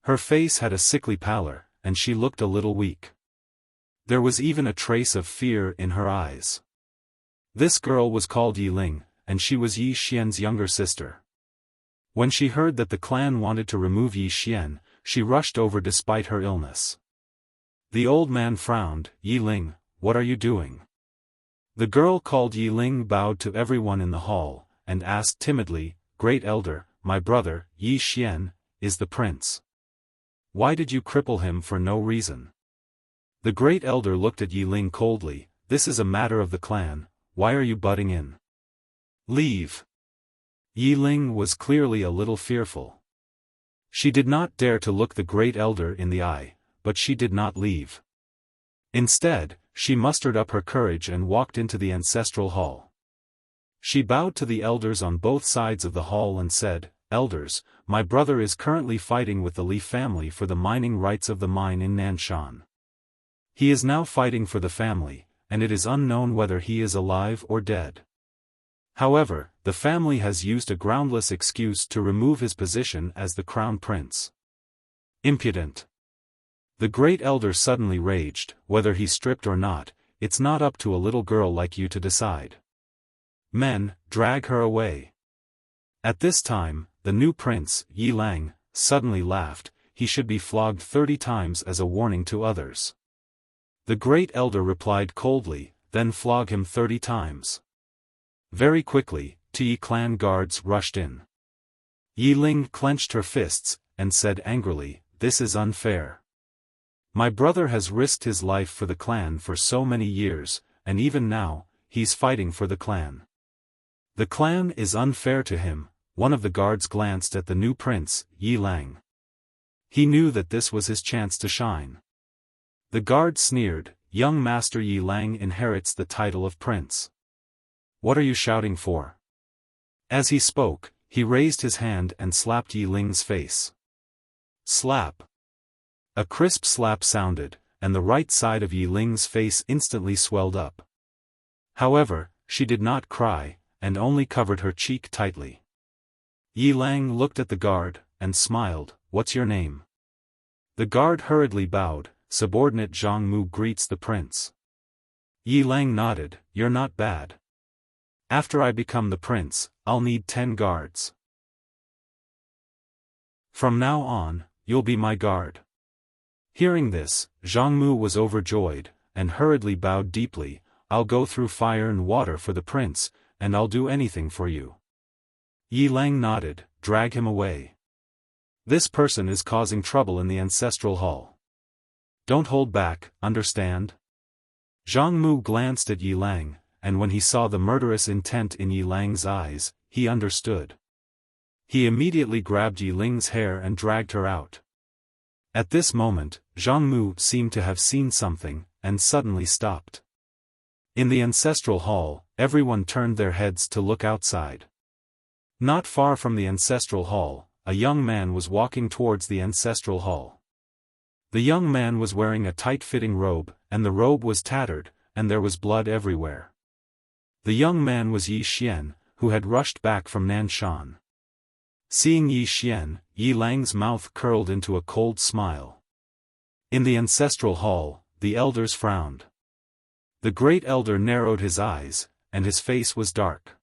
Her face had a sickly pallor, and she looked a little weak. There was even a trace of fear in her eyes. This girl was called Yi Ling, and she was Yi Xian's younger sister. When she heard that the clan wanted to remove Yi Xian, she rushed over despite her illness. The old man frowned. Yi Ling, what are you doing? The girl called Yi Ling bowed to everyone in the hall, and asked timidly, Great Elder, my brother, Yi Xian, is the prince. Why did you cripple him for no reason? The Great Elder looked at Yi Ling coldly. This is a matter of the clan, why are you butting in? Leave. Yi Ling was clearly a little fearful. She did not dare to look the Great Elder in the eye, but she did not leave. Instead, she mustered up her courage and walked into the ancestral hall. She bowed to the elders on both sides of the hall and said, Elders, my brother is currently fighting with the Li family for the mining rights of the mine in Nanshan. He is now fighting for the family, and it is unknown whether he is alive or dead. However, the family has used a groundless excuse to remove his position as the crown prince. Impudent. The Great Elder suddenly raged, whether he's stripped or not, it's not up to a little girl like you to decide. Men, drag her away. At this time, the new prince, Yi Lang, suddenly laughed. He should be flogged 30 times as a warning to others. The Great Elder replied coldly, then flog him 30 times. Very quickly, 2 Yi clan guards rushed in. Yi Ling clenched her fists, and said angrily, This is unfair. My brother has risked his life for the clan for so many years, and even now, he's fighting for the clan. The clan is unfair to him. One of the guards glanced at the new prince, Yi Lang. He knew that this was his chance to shine. The guard sneered, Young Master Yi Lang inherits the title of prince. What are you shouting for? As he spoke, he raised his hand and slapped Yi Ling's face. Slap. A crisp slap sounded, and the right side of Yi Ling's face instantly swelled up. However, she did not cry, and only covered her cheek tightly. Yi Lang looked at the guard, and smiled, What's your name? The guard hurriedly bowed, Subordinate Zhang Mu greets the prince. Yi Lang nodded, You're not bad. After I become the prince, I'll need 10 guards. From now on, you'll be my guard. Hearing this, Zhang Mu was overjoyed, and hurriedly bowed deeply, I'll go through fire and water for the prince, and I'll do anything for you. Yi Lang nodded, Drag him away. This person is causing trouble in the ancestral hall. Don't hold back, understand? Zhang Mu glanced at Yi Lang, and when he saw the murderous intent in Yi Lang's eyes, he understood. He immediately grabbed Yi Ling's hair and dragged her out. At this moment, Zhang Mu seemed to have seen something, and suddenly stopped. In the ancestral hall, everyone turned their heads to look outside. Not far from the ancestral hall, a young man was walking towards the ancestral hall. The young man was wearing a tight-fitting robe, and the robe was tattered, and there was blood everywhere. The young man was Yi Xian, who had rushed back from Nanshan. Seeing Yi Xian, Yi Lang's mouth curled into a cold smile. In the ancestral hall, the elders frowned. The Great Elder narrowed his eyes, and his face was dark.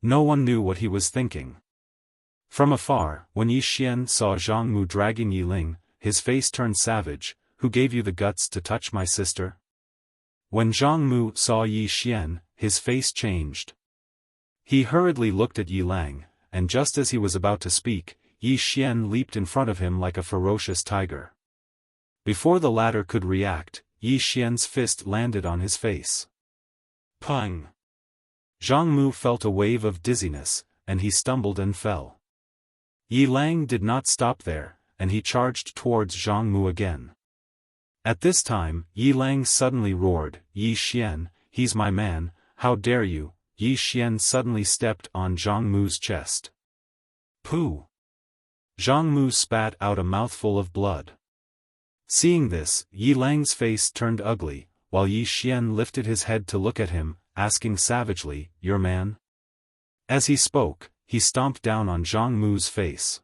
No one knew what he was thinking. From afar, when Yi Xian saw Zhang Mu dragging Yi Ling, his face turned savage. Who gave you the guts to touch my sister? When Zhang Mu saw Yi Xian, his face changed. He hurriedly looked at Yi Lang, and just as he was about to speak, Yi Xian leaped in front of him like a ferocious tiger. Before the latter could react, Yi Xian's fist landed on his face. Pung! Zhang Mu felt a wave of dizziness, and he stumbled and fell. Yi Lang did not stop there, and he charged towards Zhang Mu again. At this time, Yi Lang suddenly roared, "Yi Xian, he's my man, how dare you!" Yi Xian suddenly stepped on Zhang Mu's chest. Pooh! Zhang Mu spat out a mouthful of blood. Seeing this, Yi Lang's face turned ugly, while Yi Xian lifted his head to look at him, asking savagely, "Your man?" As he spoke, he stomped down on Zhang Mu's face.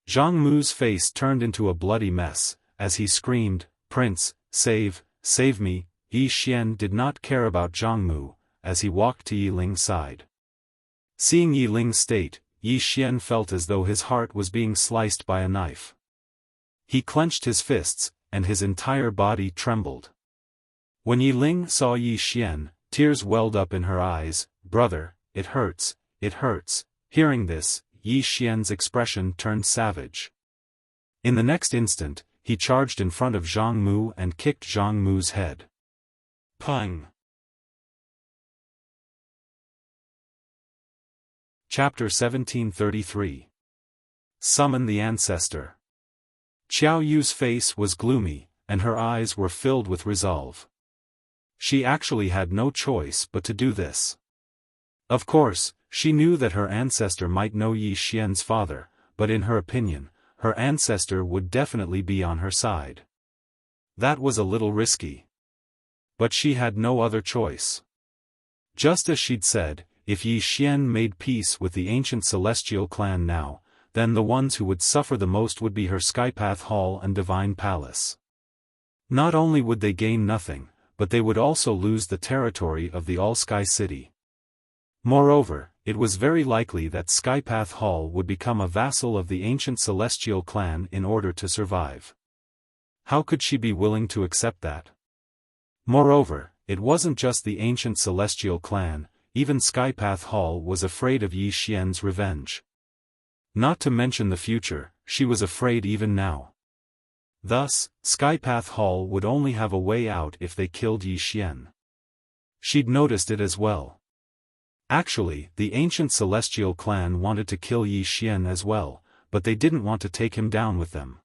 Zhang Mu's face turned into a bloody mess, as he screamed, "Prince, save me!" Yi Xian did not care about Zhang Mu, as he walked to Yi Ling's side. Seeing Yi Ling's state, Yi Xian felt as though his heart was being sliced by a knife. He clenched his fists, and his entire body trembled. When Yi Ling saw Yi Xian, tears welled up in her eyes. "Brother, it hurts, it hurts." Hearing this, Yi Xian's expression turned savage. In the next instant, he charged in front of Zhang Mu and kicked Zhang Mu's head. Pung! Chapter 1733. Summon the Ancestor. Xiao Yu's face was gloomy, and her eyes were filled with resolve. She actually had no choice but to do this. Of course, she knew that her ancestor might know Yi Xian's father, but in her opinion, her ancestor would definitely be on her side. That was a little risky. But she had no other choice. Just as she'd said, if Yi Xian made peace with the ancient celestial clan now, then the ones who would suffer the most would be her Skypath Hall and Divine Palace. Not only would they gain nothing, but they would also lose the territory of the All-Sky City. Moreover, it was very likely that Skypath Hall would become a vassal of the ancient celestial clan in order to survive. How could she be willing to accept that? Moreover, it wasn't just the ancient celestial clan, even Skypath Hall was afraid of Yi Xian's revenge. Not to mention the future, she was afraid even now. Thus, Skypath Hall would only have a way out if they killed Yi Xian. She'd noticed it as well. Actually, the ancient celestial clan wanted to kill Yi Xian as well, but they didn't want to take him down with them.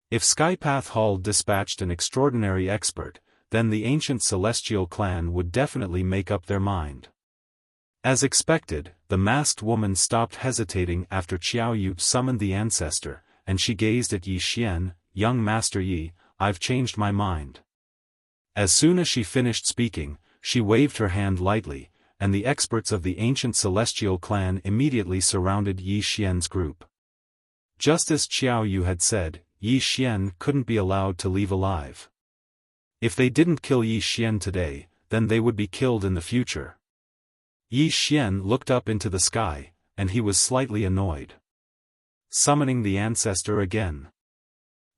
If Skypath Hall dispatched an extraordinary expert, then the ancient celestial clan would definitely make up their mind. As expected, the masked woman stopped hesitating after Xiao Yu summoned the ancestor, and she gazed at Yi Xian. "Young Master Yi, I've changed my mind." As soon as she finished speaking, she waved her hand lightly, and the experts of the ancient celestial clan immediately surrounded Yi Xian's group. Just as Xiao Yu had said, Yi Xian couldn't be allowed to leave alive. If they didn't kill Yi Xian today, then they would be killed in the future. Yi Xian looked up into the sky, and he was slightly annoyed. Summoning the ancestor again.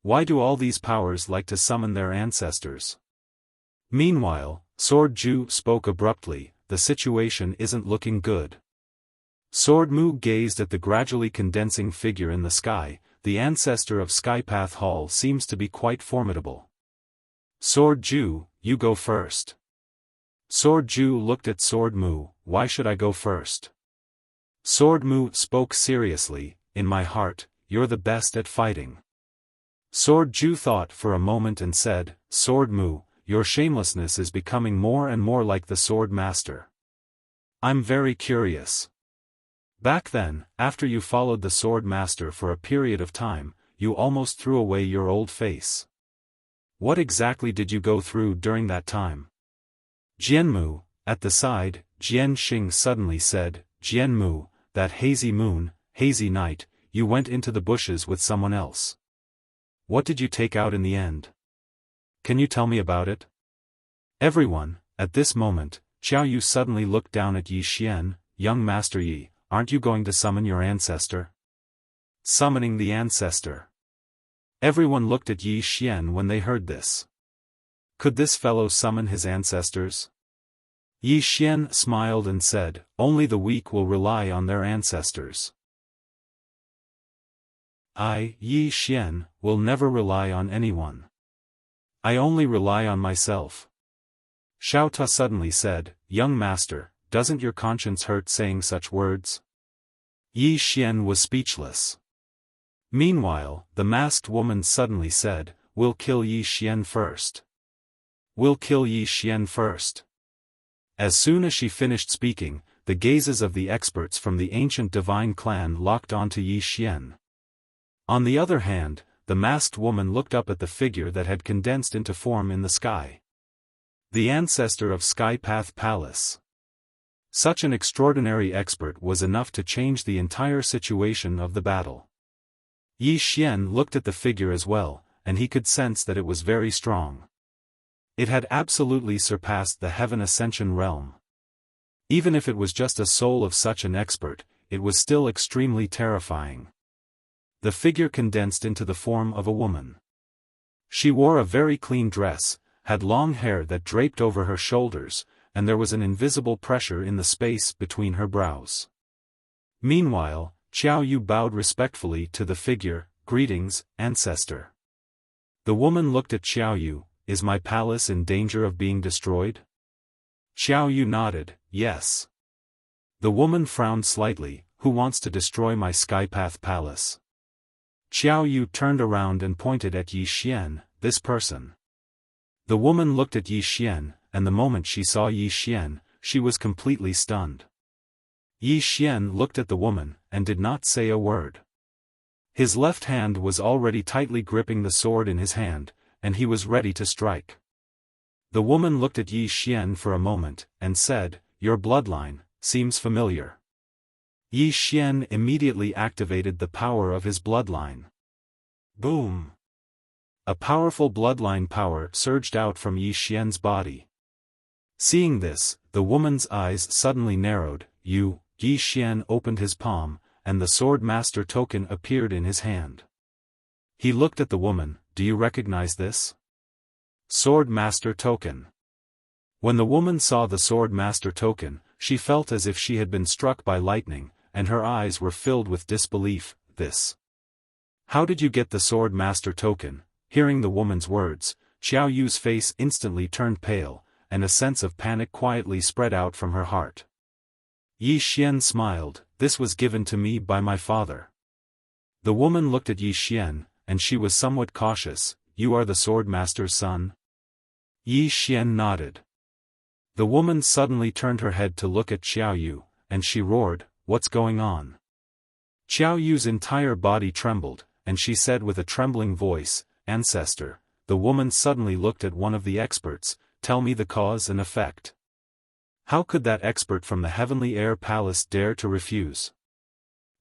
Why do all these powers like to summon their ancestors? Meanwhile, Sword Ju spoke abruptly, "The situation isn't looking good." Sword Mu gazed at the gradually condensing figure in the sky. The ancestor of Skypath Hall seems to be quite formidable. "Sword Ju, you go first." Sword Ju looked at Sword Mu. "Why should I go first?" Sword Mu spoke seriously, "In my heart, you're the best at fighting." Sword Ju thought for a moment and said, "Sword Mu, your shamelessness is becoming more and more like the Swordmaster. I'm very curious. Back then, after you followed the Swordmaster for a period of time, you almost threw away your old face. What exactly did you go through during that time?" Jianmu, at the side, Jian Xing suddenly said, "Jianmu, that hazy moon, hazy night, you went into the bushes with someone else. What did you take out in the end? Can you tell me about it?" Everyone, at this moment, Xiao Yu suddenly looked down at Yi Xian. "Young Master Yi, aren't you going to summon your ancestor?" Summoning the ancestor. Everyone looked at Yi Xian when they heard this. Could this fellow summon his ancestors? Yi Xian smiled and said, "Only the weak will rely on their ancestors. I, Yi Xian, will never rely on anyone. I only rely on myself. Xiaota suddenly said, Young master, doesn't your conscience hurt saying such words? Yi Xian was speechless. Meanwhile, the masked woman suddenly said, We'll kill Yi Xian first. We'll kill Yi Xian first. As soon as she finished speaking, the gazes of the experts from the ancient divine clan locked onto Yi Xian. On the other hand, the masked woman looked up at the figure that had condensed into form in the sky. The ancestor of Sky Path Palace. Such an extraordinary expert was enough to change the entire situation of the battle. Yi Xian looked at the figure as well, and he could sense that it was very strong. It had absolutely surpassed the Heaven Ascension realm. Even if it was just a soul of such an expert, it was still extremely terrifying. The figure condensed into the form of a woman. She wore a very clean dress, had long hair that draped over her shoulders, and there was an invisible pressure in the space between her brows. Meanwhile, Xiao Yu bowed respectfully to the figure, Greetings, ancestor. The woman looked at Xiao Yu, Is my palace in danger of being destroyed? Xiao Yu nodded, Yes. The woman frowned slightly, Who wants to destroy my Skypath palace? Xiao Yu turned around and pointed at Yi Xian, This person. The woman looked at Yi Xian, and the moment she saw Yi Xian, she was completely stunned. Yi Xian looked at the woman, and did not say a word. His left hand was already tightly gripping the sword in his hand, and he was ready to strike. The woman looked at Yi Xian for a moment, and said, Your bloodline seems familiar. Yi Xian immediately activated the power of his bloodline. Boom! A powerful bloodline power surged out from Yi Xian's body. Seeing this, the woman's eyes suddenly narrowed. Yi Xian opened his palm, and the Swordmaster token appeared in his hand. He looked at the woman, Do you recognize this? Swordmaster token. When the woman saw the Swordmaster token, she felt as if she had been struck by lightning, and her eyes were filled with disbelief. This. How did you get the Swordmaster token? Hearing the woman's words, Xiao Yu's face instantly turned pale, and a sense of panic quietly spread out from her heart. Yi Xian smiled, This was given to me by my father. The woman looked at Yi Xian, and she was somewhat cautious, You are the Swordmaster's son? Yi Xian nodded. The woman suddenly turned her head to look at Xiao Yu, and she roared, What's going on? Xiao Yu's entire body trembled, and she said with a trembling voice, Ancestor. The woman suddenly looked at one of the experts, Tell me the cause and effect. How could that expert from the Heavenly Air Palace dare to refuse?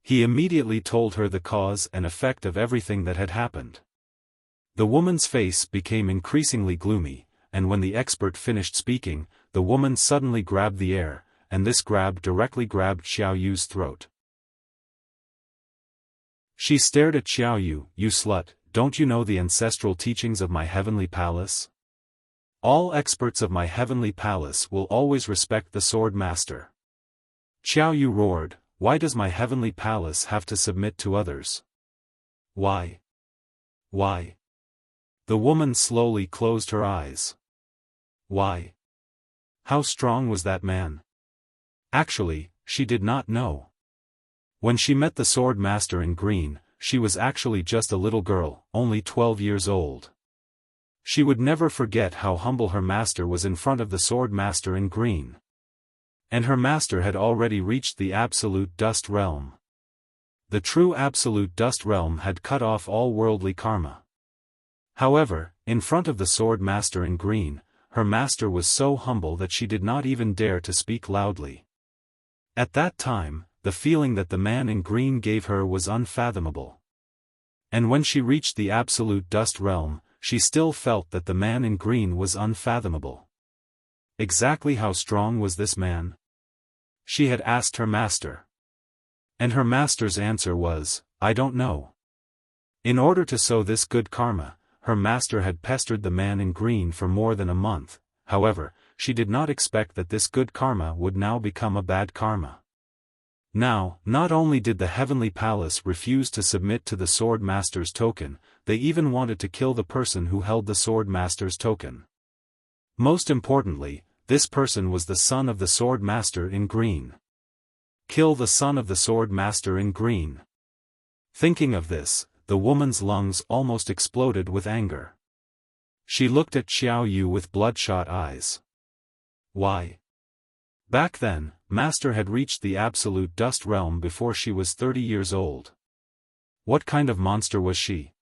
He immediately told her the cause and effect of everything that had happened. The woman's face became increasingly gloomy, and when the expert finished speaking, the woman suddenly grabbed the air, and this grab directly grabbed Xiao Yu's throat. She stared at Xiao Yu, You slut, don't you know the ancestral teachings of my heavenly palace? All experts of my heavenly palace will always respect the Swordmaster. Xiao Yu roared, Why does my heavenly palace have to submit to others? Why? Why? The woman slowly closed her eyes. Why? How strong was that man? Actually, she did not know. When she met the Swordmaster in green, she was actually just a little girl, only 12 years old. She would never forget how humble her master was in front of the Swordmaster in green. And her master had already reached the Absolute Dust Realm. The true Absolute Dust Realm had cut off all worldly karma. However, in front of the Swordmaster in green, her master was so humble that she did not even dare to speak loudly. At that time, the feeling that the man in green gave her was unfathomable. And when she reached the Absolute Dust Realm, she still felt that the man in green was unfathomable. Exactly how strong was this man? She had asked her master. And her master's answer was, I don't know. In order to sow this good karma, her master had pestered the man in green for more than a month. However, she did not expect that this good karma would now become a bad karma. Now, not only did the Heavenly Palace refuse to submit to the Swordmaster's token, they even wanted to kill the person who held the Swordmaster's token. Most importantly, this person was the son of the Swordmaster in green. Kill the son of the Swordmaster in green. Thinking of this, the woman's lungs almost exploded with anger. She looked at Xiao Yu with bloodshot eyes. Why? Back then, Master had reached the absolute dust realm before she was 30 years old. What kind of monster was she?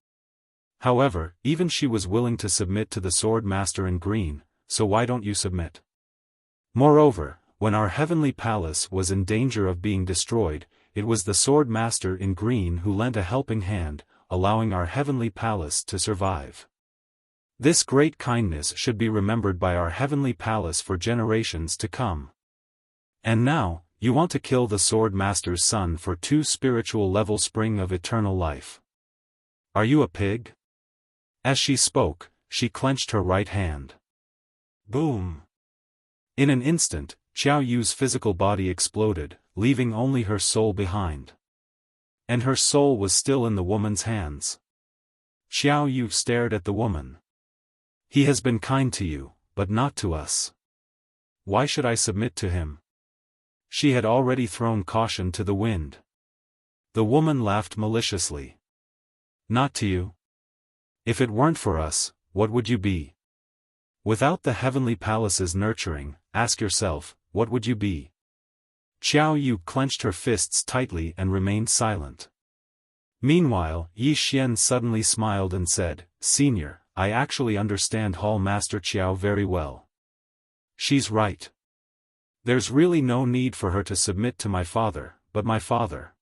However, even she was willing to submit to the Swordmaster in green, so why don't you submit? Moreover, when our heavenly palace was in danger of being destroyed, it was the Swordmaster in green who lent a helping hand, allowing our heavenly palace to survive. This great kindness should be remembered by our heavenly palace for generations to come. And now, you want to kill the Swordmaster's son for 2 spiritual level spring of eternal life. Are you a pig? As she spoke, she clenched her right hand. Boom! In an instant, Xiao Yu's physical body exploded, leaving only her soul behind. And her soul was still in the woman's hands. Xiao Yu stared at the woman. He has been kind to you, but not to us. Why should I submit to him? She had already thrown caution to the wind. The woman laughed maliciously. Not to you? If it weren't for us, what would you be? Without the heavenly palace's nurturing, ask yourself, what would you be? Xiao Yu clenched her fists tightly and remained silent. Meanwhile, Yi Xian suddenly smiled and said, Senior, I actually understand Hall Master Qiao very well. She's right. There's really no need for her to submit to my father, but my father.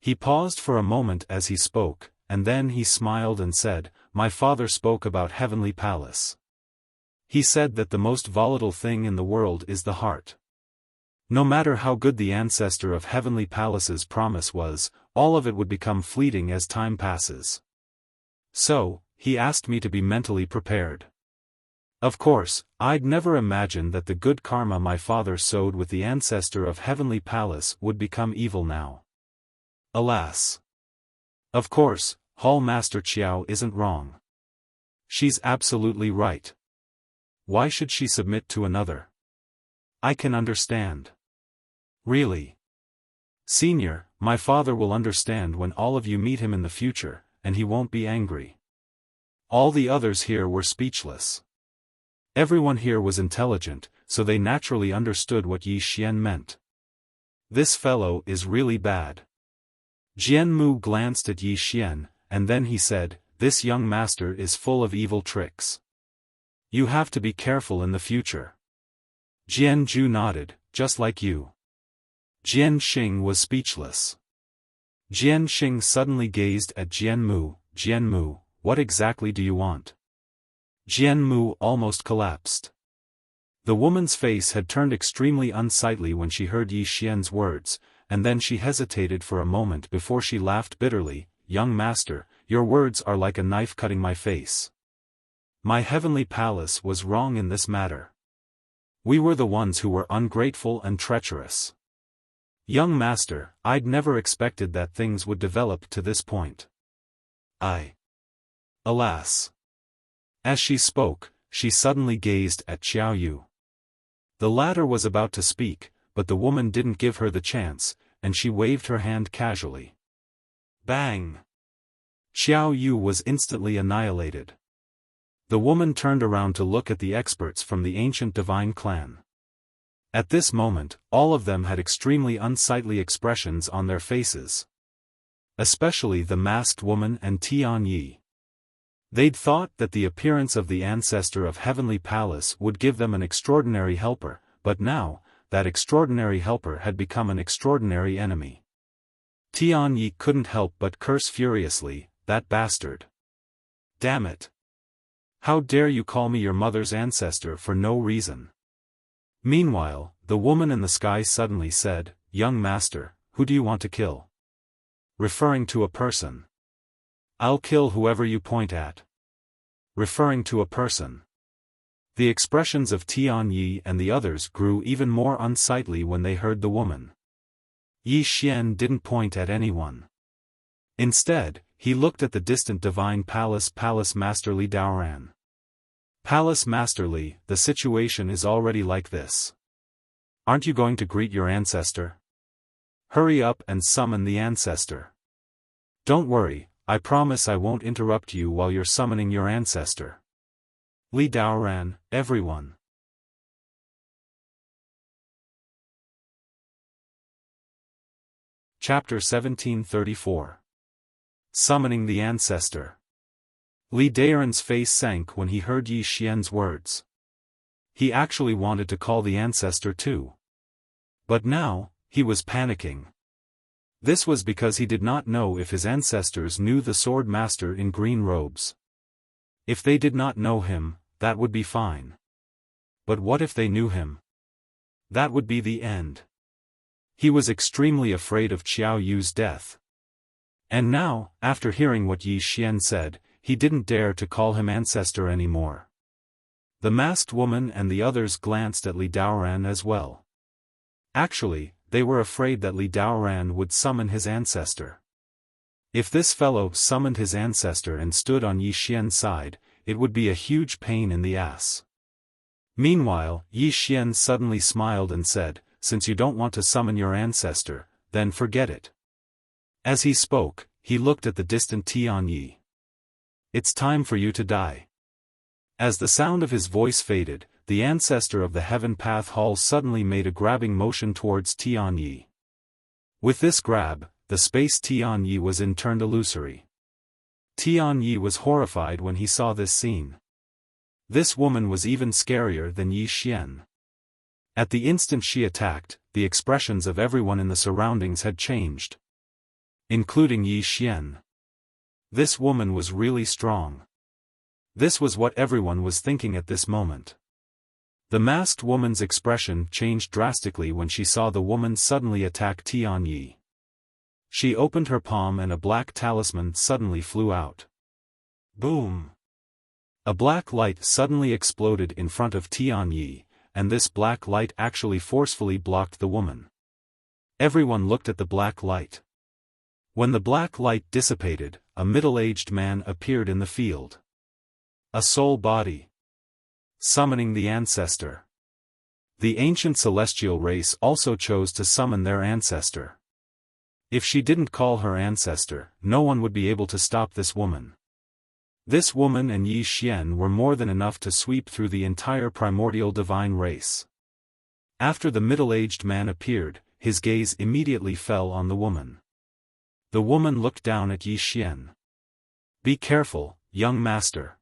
He paused for a moment as he spoke, and then he smiled and said, My father spoke about Heavenly Palace. He said that the most volatile thing in the world is the heart. No matter how good the ancestor of Heavenly Palace's promise was, all of it would become fleeting as time passes. So, he asked me to be mentally prepared. Of course, I'd never imagined that the good karma my father sowed with the ancestor of Heavenly Palace would become evil now. Alas. Of course, Hall Master Qiao isn't wrong. She's absolutely right. Why should she submit to another? I can understand. Really. Senior, my father will understand when all of you meet him in the future, and he won't be angry. All the others here were speechless. Everyone here was intelligent, so they naturally understood what Yi Xian meant. This fellow is really bad. Jian Mu glanced at Yi Xian, and then he said, This young master is full of evil tricks. You have to be careful in the future. Jian Ju nodded, just like you. Jian Xing was speechless. Jian Xing suddenly gazed at Jian Mu, what exactly do you want? Jian Mu almost collapsed. The woman's face had turned extremely unsightly when she heard Yi Xian's words, and then she hesitated for a moment before she laughed bitterly, Young master, your words are like a knife cutting my face. My heavenly palace was wrong in this matter. We were the ones who were ungrateful and treacherous. Young master, I'd never expected that things would develop to this point. Alas. As she spoke, she suddenly gazed at Xiao Yu. The latter was about to speak, but the woman didn't give her the chance, and she waved her hand casually. Bang! Xiao Yu was instantly annihilated. The woman turned around to look at the experts from the ancient divine clan. At this moment, all of them had extremely unsightly expressions on their faces. Especially the masked woman and Tian Yi. They'd thought that the appearance of the ancestor of Heavenly Palace would give them an extraordinary helper, but now, that extraordinary helper had become an extraordinary enemy. Tian Yi couldn't help but curse furiously, that bastard. Damn it. How dare you call me your mother's ancestor for no reason? Meanwhile, the woman in the sky suddenly said, Young master, who do you want to kill? Referring to a person. I'll kill whoever you point at. Referring to a person. The expressions of Tianyi and the others grew even more unsightly when they heard the woman. Yi Xian didn't point at anyone. Instead, he looked at the distant divine Palace Master Li Daoran. Palace Master Li, the situation is already like this. Aren't you going to greet your ancestor? Hurry up and summon the ancestor. Don't worry, I promise I won't interrupt you while you're summoning your ancestor. Li Daoran, everyone. Chapter 1734. Summoning the Ancestor. Li Daoran's face sank when he heard Yi Xian's words. He actually wanted to call the ancestor too. But now, he was panicking. This was because he did not know if his ancestors knew the Swordmaster in green robes. If they did not know him, that would be fine. But what if they knew him? That would be the end. He was extremely afraid of Qiao Yu's death. And now, after hearing what Yi Xian said, he didn't dare to call him ancestor anymore. The masked woman and the others glanced at Li Daoran as well. Actually, they were afraid that Li Daoran would summon his ancestor. If this fellow summoned his ancestor and stood on Yi Xian's side, it would be a huge pain in the ass. Meanwhile, Yi Xian suddenly smiled and said, "Since you don't want to summon your ancestor, then forget it." As he spoke, he looked at the distant Tianyi. "It's time for you to die." As the sound of his voice faded, the ancestor of the Heaven Path Hall suddenly made a grabbing motion towards Tianyi. With this grab, the space Tianyi was in turned illusory. Tianyi was horrified when he saw this scene. This woman was even scarier than Yi Xian. At the instant she attacked, the expressions of everyone in the surroundings had changed. Including Yi Xian. This woman was really strong. This was what everyone was thinking at this moment. The masked woman's expression changed drastically when she saw the woman suddenly attack Tianyi. She opened her palm and a black talisman suddenly flew out. Boom! A black light suddenly exploded in front of Tianyi, and this black light actually forcefully blocked the woman. Everyone looked at the black light. When the black light dissipated, a middle-aged man appeared in the field. A soul body. Summoning the ancestor. The ancient celestial race also chose to summon their ancestor. If she didn't call her ancestor, no one would be able to stop this woman. This woman and Yi Xian were more than enough to sweep through the entire primordial divine race. After the middle-aged man appeared, his gaze immediately fell on the woman. The woman looked down at Yi Xian. "Be careful, young master."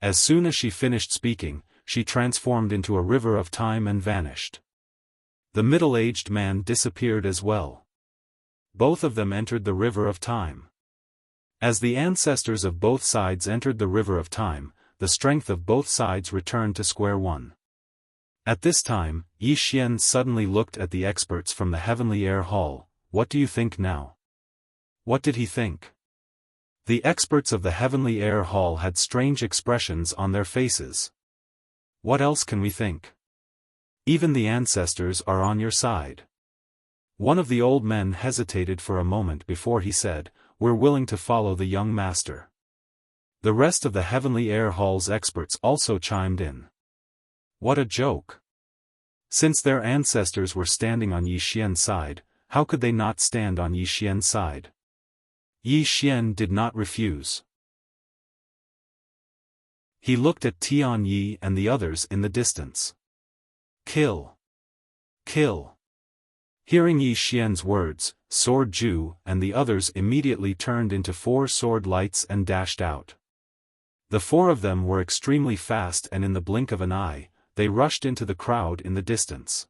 As soon as she finished speaking, she transformed into a river of time and vanished. The middle-aged man disappeared as well. Both of them entered the river of time. As the ancestors of both sides entered the river of time, the strength of both sides returned to square one. At this time, Yi Xian suddenly looked at the experts from the Heavenly Air Hall. "What do you think now?" What did he think? The experts of the Heavenly Air Hall had strange expressions on their faces. What else can we think? Even the ancestors are on your side. One of the old men hesitated for a moment before he said, "We're willing to follow the young master." The rest of the Heavenly Air Hall's experts also chimed in. What a joke! Since their ancestors were standing on Yi Xian's side, how could they not stand on Yi Xian's side? Yi Xian did not refuse. He looked at Tianyi and the others in the distance. "Kill! Kill!" Hearing Yi Xian's words, Sword Ju and the others immediately turned into 4 sword lights and dashed out. The 4 of them were extremely fast and in the blink of an eye, they rushed into the crowd in the distance.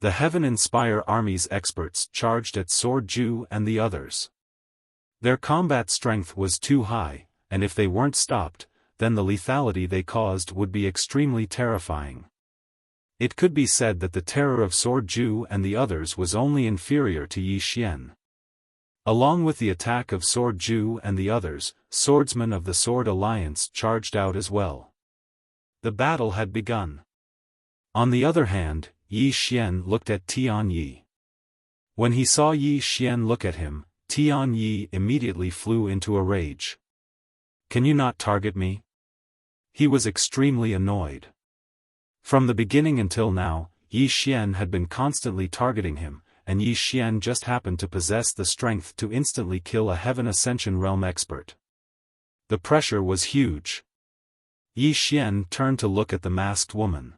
The Heaven Inspire Army's experts charged at Sword Ju and the others. Their combat strength was too high, and if they weren't stopped, then the lethality they caused would be extremely terrifying. It could be said that the terror of Sword Ju and the others was only inferior to Yi Xian. Along with the attack of Sword Ju and the others, swordsmen of the Sword Alliance charged out as well. The battle had begun. On the other hand, Yi Xian looked at Tian Yi. When he saw Yi Xian look at him, Tian Yi immediately flew into a rage. "Can you not target me?" He was extremely annoyed. From the beginning until now, Yi Xian had been constantly targeting him, and Yi Xian just happened to possess the strength to instantly kill a Heaven Ascension Realm expert. The pressure was huge. Yi Xian turned to look at the masked woman.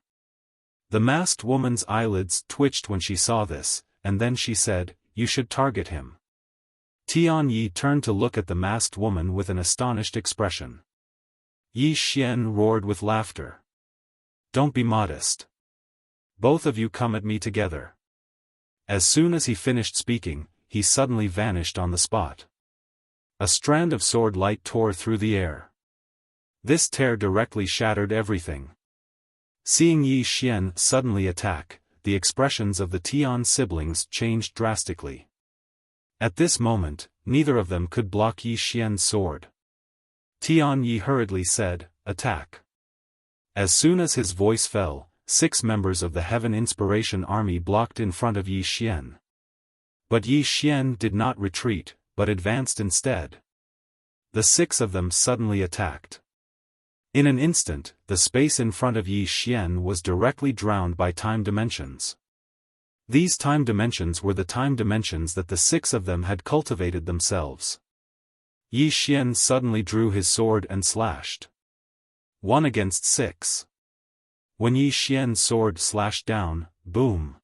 The masked woman's eyelids twitched when she saw this, and then she said, "You should target him." Tian Yi turned to look at the masked woman with an astonished expression. Yi Xian roared with laughter. "Don't be modest. Both of you come at me together." As soon as he finished speaking, he suddenly vanished on the spot. A strand of sword light tore through the air. This tear directly shattered everything. Seeing Yi Xian suddenly attack, the expressions of the Tian siblings changed drastically. At this moment, neither of them could block Yi Xian's sword. Tian Yi hurriedly said, "Attack." As soon as his voice fell, 6 members of the Heaven Inspiration Army blocked in front of Yi Xian. But Yi Xian did not retreat, but advanced instead. The 6 of them suddenly attacked. In an instant, the space in front of Yi Xian was directly drowned by time dimensions. These time dimensions were the time dimensions that the 6 of them had cultivated themselves. Yi Xian suddenly drew his sword and slashed. 1 against 6. When Yi Xian's sword slashed down, boom.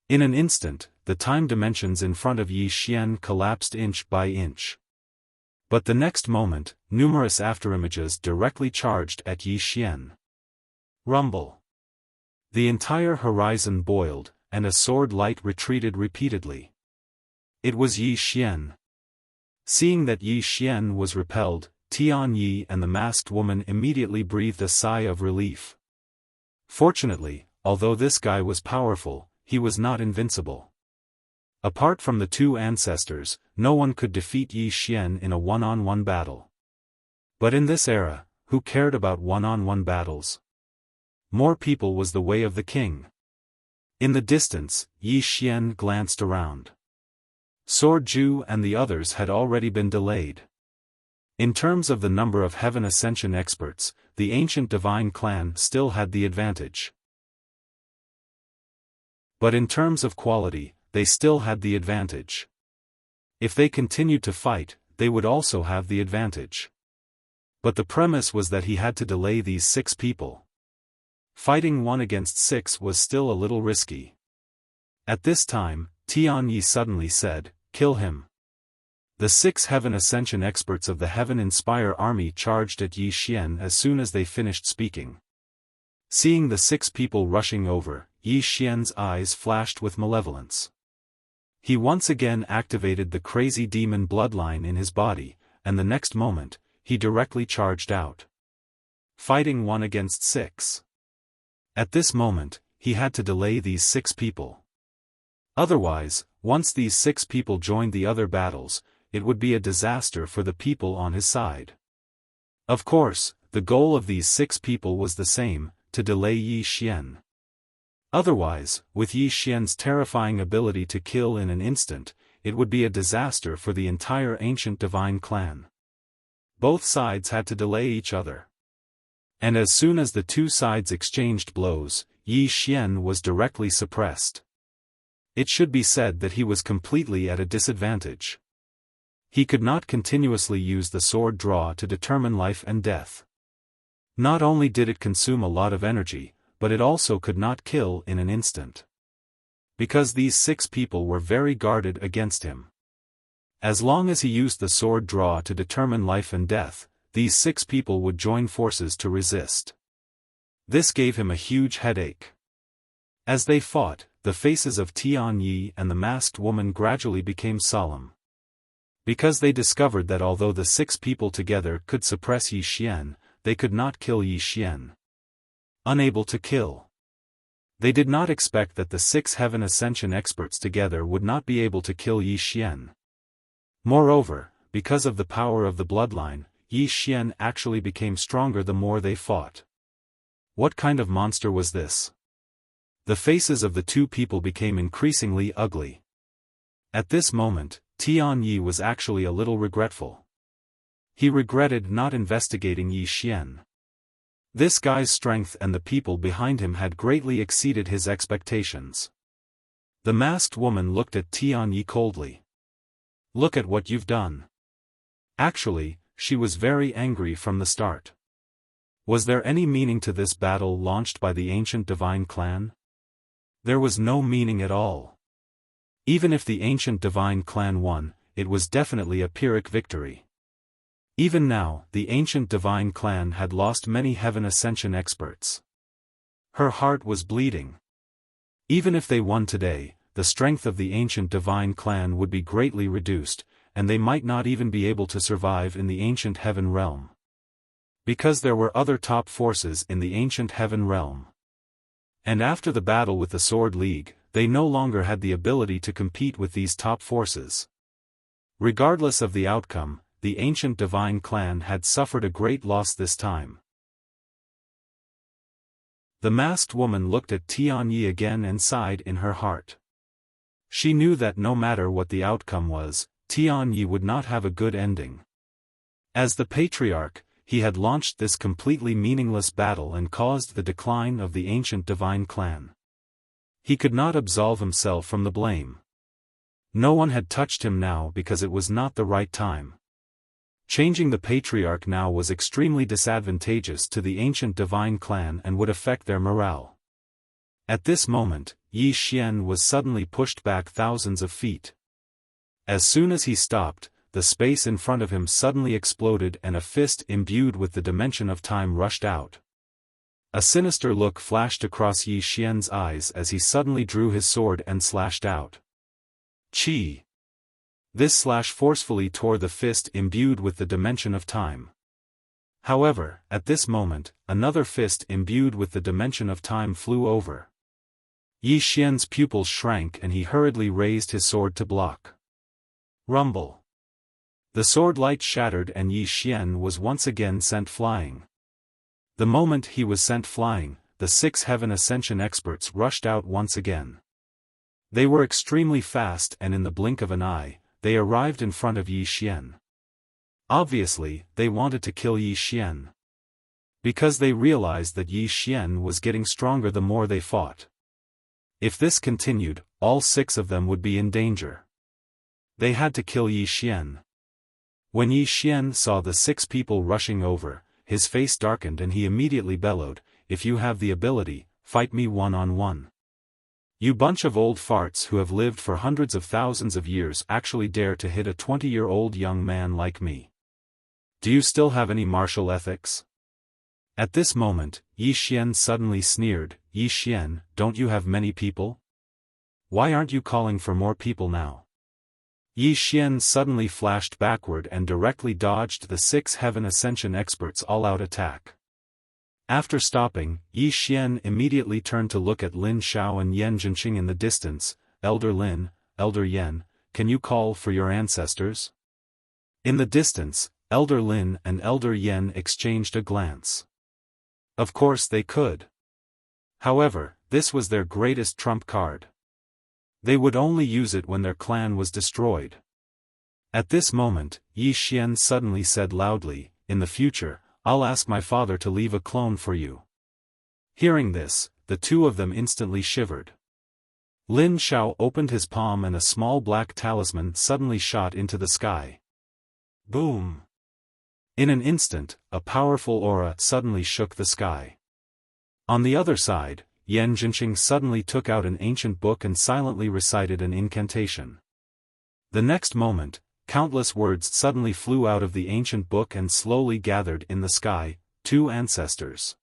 In an instant, the time dimensions in front of Yi Xian collapsed inch by inch. But the next moment, numerous afterimages directly charged at Yi Xian. Rumble. The entire horizon boiled, and a sword light retreated repeatedly. It was Yi Xian. Seeing that Yi Xian was repelled, Tian Yi and the masked woman immediately breathed a sigh of relief. Fortunately, although this guy was powerful, he was not invincible. Apart from the 2 ancestors, no one could defeat Yi Xian in a one-on-one battle. But in this era, who cared about one-on-one battles? More people was the way of the king. In the distance, Yi Xian glanced around. Sword Ju and the others had already been delayed. In terms of the number of Heaven Ascension experts, the ancient divine clan still had the advantage. But in terms of quality, they still had the advantage. If they continued to fight, they would also have the advantage. But the premise was that he had to delay these 6 people. Fighting 1 against 6 was still a little risky. At this time, Tian Yi suddenly said, "Kill him." The 6 Heaven Ascension experts of the Heaven Inspire army charged at Yi Xian as soon as they finished speaking. Seeing the 6 people rushing over, Yi Xian's eyes flashed with malevolence. He once again activated the crazy demon bloodline in his body, and the next moment, he directly charged out. Fighting 1 against 6. At this moment, he had to delay these 6 people. Otherwise, once these 6 people joined the other battles, it would be a disaster for the people on his side. Of course, the goal of these 6 people was the same, to delay Yi Xian. Otherwise, with Yi Xian's terrifying ability to kill in an instant, it would be a disaster for the entire ancient divine clan. Both sides had to delay each other. And as soon as the 2 sides exchanged blows, Yi Xian was directly suppressed. It should be said that he was completely at a disadvantage. He could not continuously use the sword draw to determine life and death. Not only did it consume a lot of energy, but it also could not kill in an instant. Because these 6 people were very guarded against him. As long as he used the sword draw to determine life and death, these 6 people would join forces to resist. This gave him a huge headache. As they fought, the faces of Tian Yi and the masked woman gradually became solemn. Because they discovered that although the 6 people together could suppress Yi Xian, they could not kill Yi Xian. Unable to kill. They did not expect that the 6 Heaven Ascension experts together would not be able to kill Yi Xian. Moreover, because of the power of the bloodline, Yi Xian actually became stronger the more they fought. What kind of monster was this? The faces of the two people became increasingly ugly. At this moment, Tian Yi was actually a little regretful. He regretted not investigating Yi Xian. This guy's strength and the people behind him had greatly exceeded his expectations. The masked woman looked at Tian Yi coldly. Look at what you've done. Actually, she was very angry from the start. Was there any meaning to this battle launched by the ancient divine clan? There was no meaning at all. Even if the ancient divine clan won, it was definitely a Pyrrhic victory. Even now, the ancient divine clan had lost many heaven ascension experts. Her heart was bleeding. Even if they won today, the strength of the ancient divine clan would be greatly reduced, and they might not even be able to survive in the ancient heaven realm. Because there were other top forces in the ancient heaven realm. And after the battle with the Sword League, they no longer had the ability to compete with these top forces. Regardless of the outcome, the ancient divine clan had suffered a great loss this time. The masked woman looked at Tian Yi again and sighed in her heart. She knew that no matter what the outcome was, Tian Yi would not have a good ending. As the patriarch, he had launched this completely meaningless battle and caused the decline of the ancient divine clan. He could not absolve himself from the blame. No one had touched him now because it was not the right time. Changing the patriarch now was extremely disadvantageous to the ancient divine clan and would affect their morale. At this moment, Yi Xian was suddenly pushed back thousands of feet. As soon as he stopped, the space in front of him suddenly exploded and a fist imbued with the dimension of time rushed out. A sinister look flashed across Yi Xian's eyes as he suddenly drew his sword and slashed out. Chi! This slash forcefully tore the fist imbued with the dimension of time. However, at this moment, another fist imbued with the dimension of time flew over. Yi Xian's pupils shrank and he hurriedly raised his sword to block. Rumble! The sword light shattered and Yi Xian was once again sent flying. The moment he was sent flying, the 6 heaven ascension experts rushed out once again. They were extremely fast and in the blink of an eye, they arrived in front of Yi Xian. Obviously, they wanted to kill Yi Xian. Because they realized that Yi Xian was getting stronger the more they fought. If this continued, all 6 of them would be in danger. They had to kill Yi Xian. When Yi Xian saw the 6 people rushing over, his face darkened and he immediately bellowed, "If you have the ability, fight me one-on-one. You bunch of old farts who have lived for hundreds of thousands of years actually dare to hit a 20-year-old young man like me. Do you still have any martial ethics?" At this moment, Yi Xian suddenly sneered, "Yi Xian, don't you have many people? Why aren't you calling for more people now?" Yi Xian suddenly flashed backward and directly dodged the 6 heaven ascension experts' all-out attack. After stopping, Yi Xian immediately turned to look at Lin Xiao and Yan Jinqing in the distance. "Elder Lin, Elder Yan, can you call for your ancestors?" In the distance, Elder Lin and Elder Yan exchanged a glance. Of course they could. However, this was their greatest trump card. They would only use it when their clan was destroyed. At this moment, Yi Xian suddenly said loudly, "In the future, I'll ask my father to leave a clone for you." Hearing this, the 2 of them instantly shivered. Lin Xiao opened his palm and a small black talisman suddenly shot into the sky. Boom! In an instant, a powerful aura suddenly shook the sky. On the other side, Yan Jinqing suddenly took out an ancient book and silently recited an incantation. The next moment, countless words suddenly flew out of the ancient book and slowly gathered in the sky, 2 ancestors.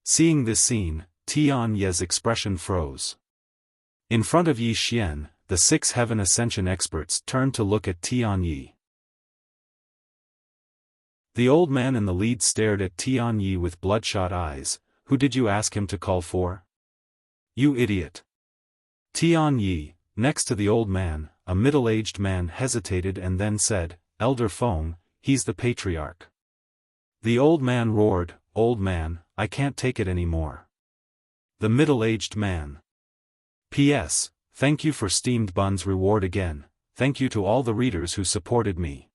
Seeing this scene, Tian Yi's expression froze. In front of Yi Xian, the 6 heaven ascension experts turned to look at Tian Yi. The old man in the lead stared at Tian Yi with bloodshot eyes. "Who did you ask him to call for? You idiot." Tian Yi, next to the old man, a middle-aged man, hesitated and then said, "Elder Feng, he's the patriarch." The old man roared, "Old man, I can't take it anymore. The middle-aged man. P.S. Thank you for steamed buns reward again. Thank you to all the readers who supported me.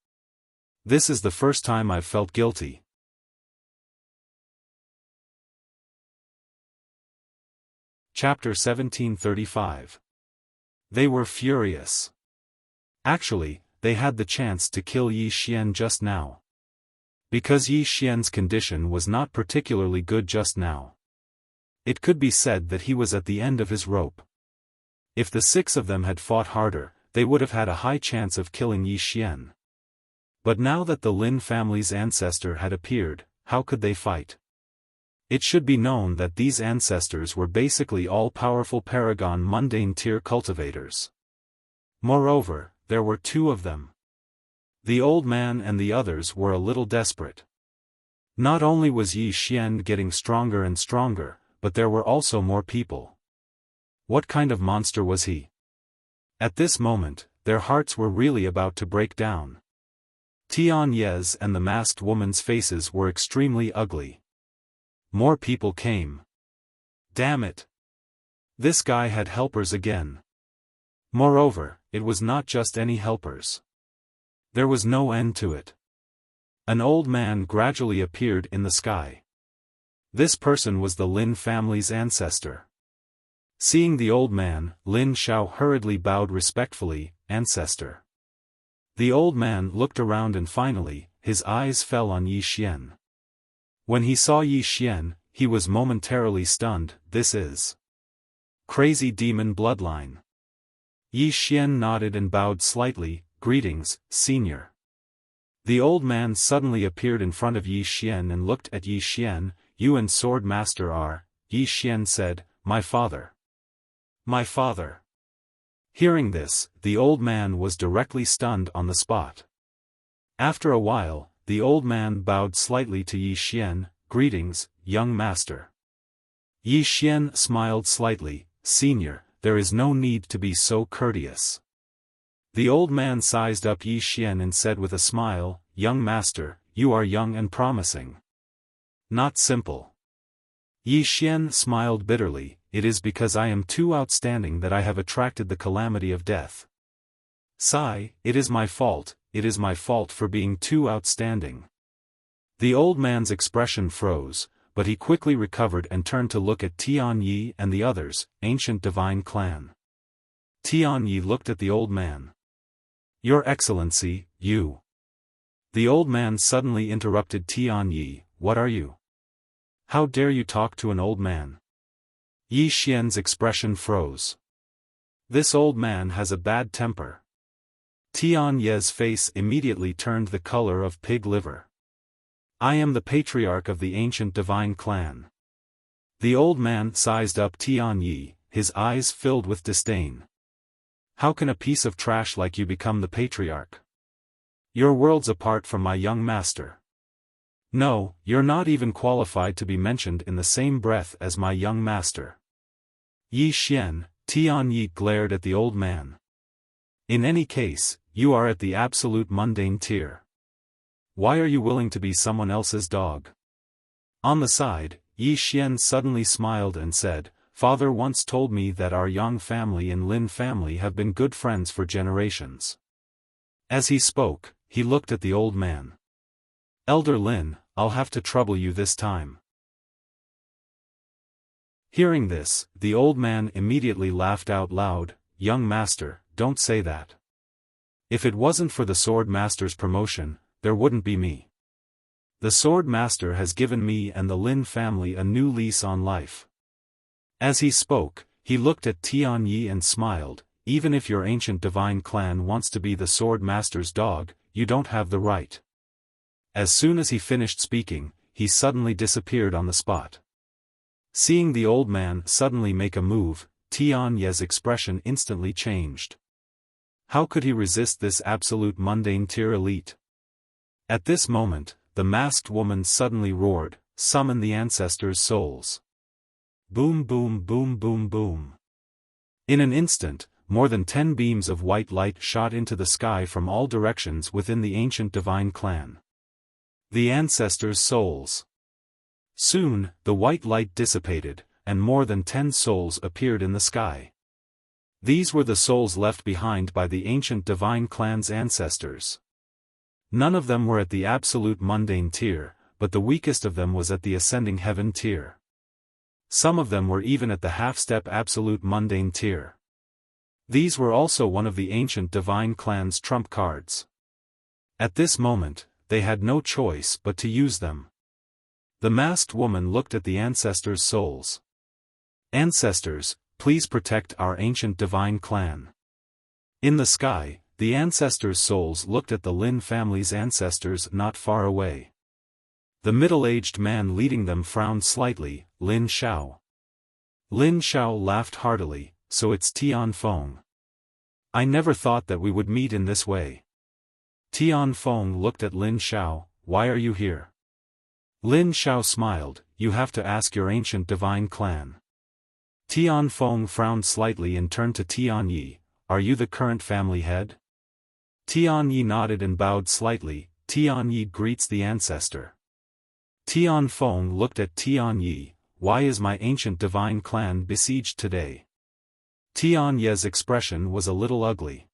This is the first time I've felt guilty. Chapter 1735. They were furious. Actually, they had the chance to kill Yi Xian just now. Because Yi Xian's condition was not particularly good just now. It could be said that he was at the end of his rope. If the 6 of them had fought harder, they would have had a high chance of killing Yi Xian. But now that the Lin family's ancestor had appeared, how could they fight? It should be known that these ancestors were basically all-powerful paragon mundane tier cultivators. Moreover, there were 2 of them. The old man and the others were a little desperate. Not only was Yi Xian getting stronger and stronger, but there were also more people. What kind of monster was he? At this moment, their hearts were really about to break down. Tian Ye's and the masked woman's faces were extremely ugly. More people came. Damn it! This guy had helpers again. Moreover, it was not just any helpers. There was no end to it. An old man gradually appeared in the sky. This person was the Lin family's ancestor. Seeing the old man, Lin Xiao hurriedly bowed respectfully, "Ancestor." The old man looked around and finally, his eyes fell on Yi Xian. When he saw Yi Xian, he was momentarily stunned. This is crazy demon bloodline. Yi Xian nodded and bowed slightly. "Greetings, senior." The old man suddenly appeared in front of Yi Xian and looked at Yi Xian. "You and Swordmaster are," Yi Xian said, "my father." "My father." Hearing this, the old man was directly stunned on the spot. After a while, the old man bowed slightly to Yi Xian. "Greetings, young master." Yi Xian smiled slightly. "Senior, there is no need to be so courteous." The old man sized up Yi Xian and said with a smile, "Young master, you are young and promising. Not simple." Yi Xian smiled bitterly. "It is because I am too outstanding that I have attracted the calamity of death. Sigh, it is my fault for being too outstanding." The old man's expression froze, but he quickly recovered and turned to look at Tian Yi and the others, ancient divine clan. Tian Yi looked at the old man. "Your Excellency, you." The old man suddenly interrupted Tian Yi. "What are you? How dare you talk to an old man?" Yi Xian's expression froze. This old man has a bad temper. Tian Ye's face immediately turned the color of pig liver. "I am the patriarch of the ancient divine clan." The old man sized up Tian Yi, his eyes filled with disdain. "How can a piece of trash like you become the patriarch? You're worlds apart from my young master. No, you're not even qualified to be mentioned in the same breath as my young master." Yi Xian, Tian Yi glared at the old man. "In any case, you are at the absolute mundane tier. Why are you willing to be someone else's dog?" On the side, Yi Xian suddenly smiled and said, "Father once told me that our Yang family and Lin family have been good friends for generations." As he spoke, he looked at the old man. "Elder Lin, I'll have to trouble you this time." Hearing this, the old man immediately laughed out loud. "Young master, don't say that. If it wasn't for the Swordmaster's promotion, there wouldn't be me. The Swordmaster has given me and the Lin family a new lease on life." As he spoke, he looked at Tian Yi and smiled. "Even if your ancient divine clan wants to be the Swordmaster's dog, you don't have the right." As soon as he finished speaking, he suddenly disappeared on the spot. Seeing the old man suddenly make a move, Tian Ye's expression instantly changed. How could he resist this absolute mundane tier elite? At this moment, the masked woman suddenly roared, "Summon the ancestors' souls." Boom boom boom boom boom. In an instant, more than 10 beams of white light shot into the sky from all directions within the ancient divine clan. The ancestors' souls. Soon, the white light dissipated, and more than 10 souls appeared in the sky. These were the souls left behind by the ancient divine clan's ancestors. None of them were at the absolute mundane tier, but the weakest of them was at the ascending heaven tier. Some of them were even at the half-step absolute mundane tier. These were also one of the ancient divine clan's trump cards. At this moment, they had no choice but to use them. The masked woman looked at the ancestors' souls. Ancestors, please protect our ancient divine clan. In the sky, the ancestors' souls looked at the Lin family's ancestors not far away. The middle-aged man leading them frowned slightly, Lin Xiao. Lin Xiao laughed heartily, so it's Tian Feng. I never thought that we would meet in this way. Tian Feng looked at Lin Xiao, why are you here? Lin Xiao smiled, you have to ask your ancient divine clan. Tian Feng frowned slightly and turned to Tian Yi, are you the current family head? Tian Yi nodded and bowed slightly, Tian Yi greets the ancestor. Tian Feng looked at Tian Yi, why is my ancient divine clan besieged today? Tian Ye's expression was a little ugly.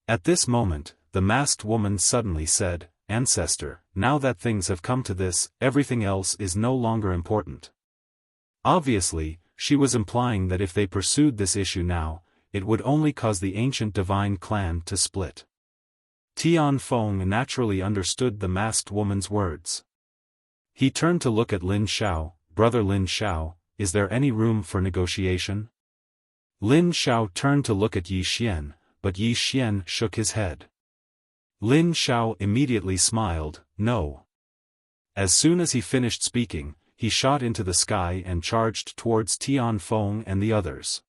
At this moment, the masked woman suddenly said, Ancestor, now that things have come to this, everything else is no longer important. Obviously, she was implying that if they pursued this issue now, it would only cause the ancient divine clan to split. Tian Feng naturally understood the masked woman's words. He turned to look at Lin Xiao, Brother Lin Xiao, is there any room for negotiation? Lin Xiao turned to look at Yi Xian, but Yi Xian shook his head. Lin Xiao immediately smiled, no. As soon as he finished speaking, he shot into the sky and charged towards Tian Feng and the others.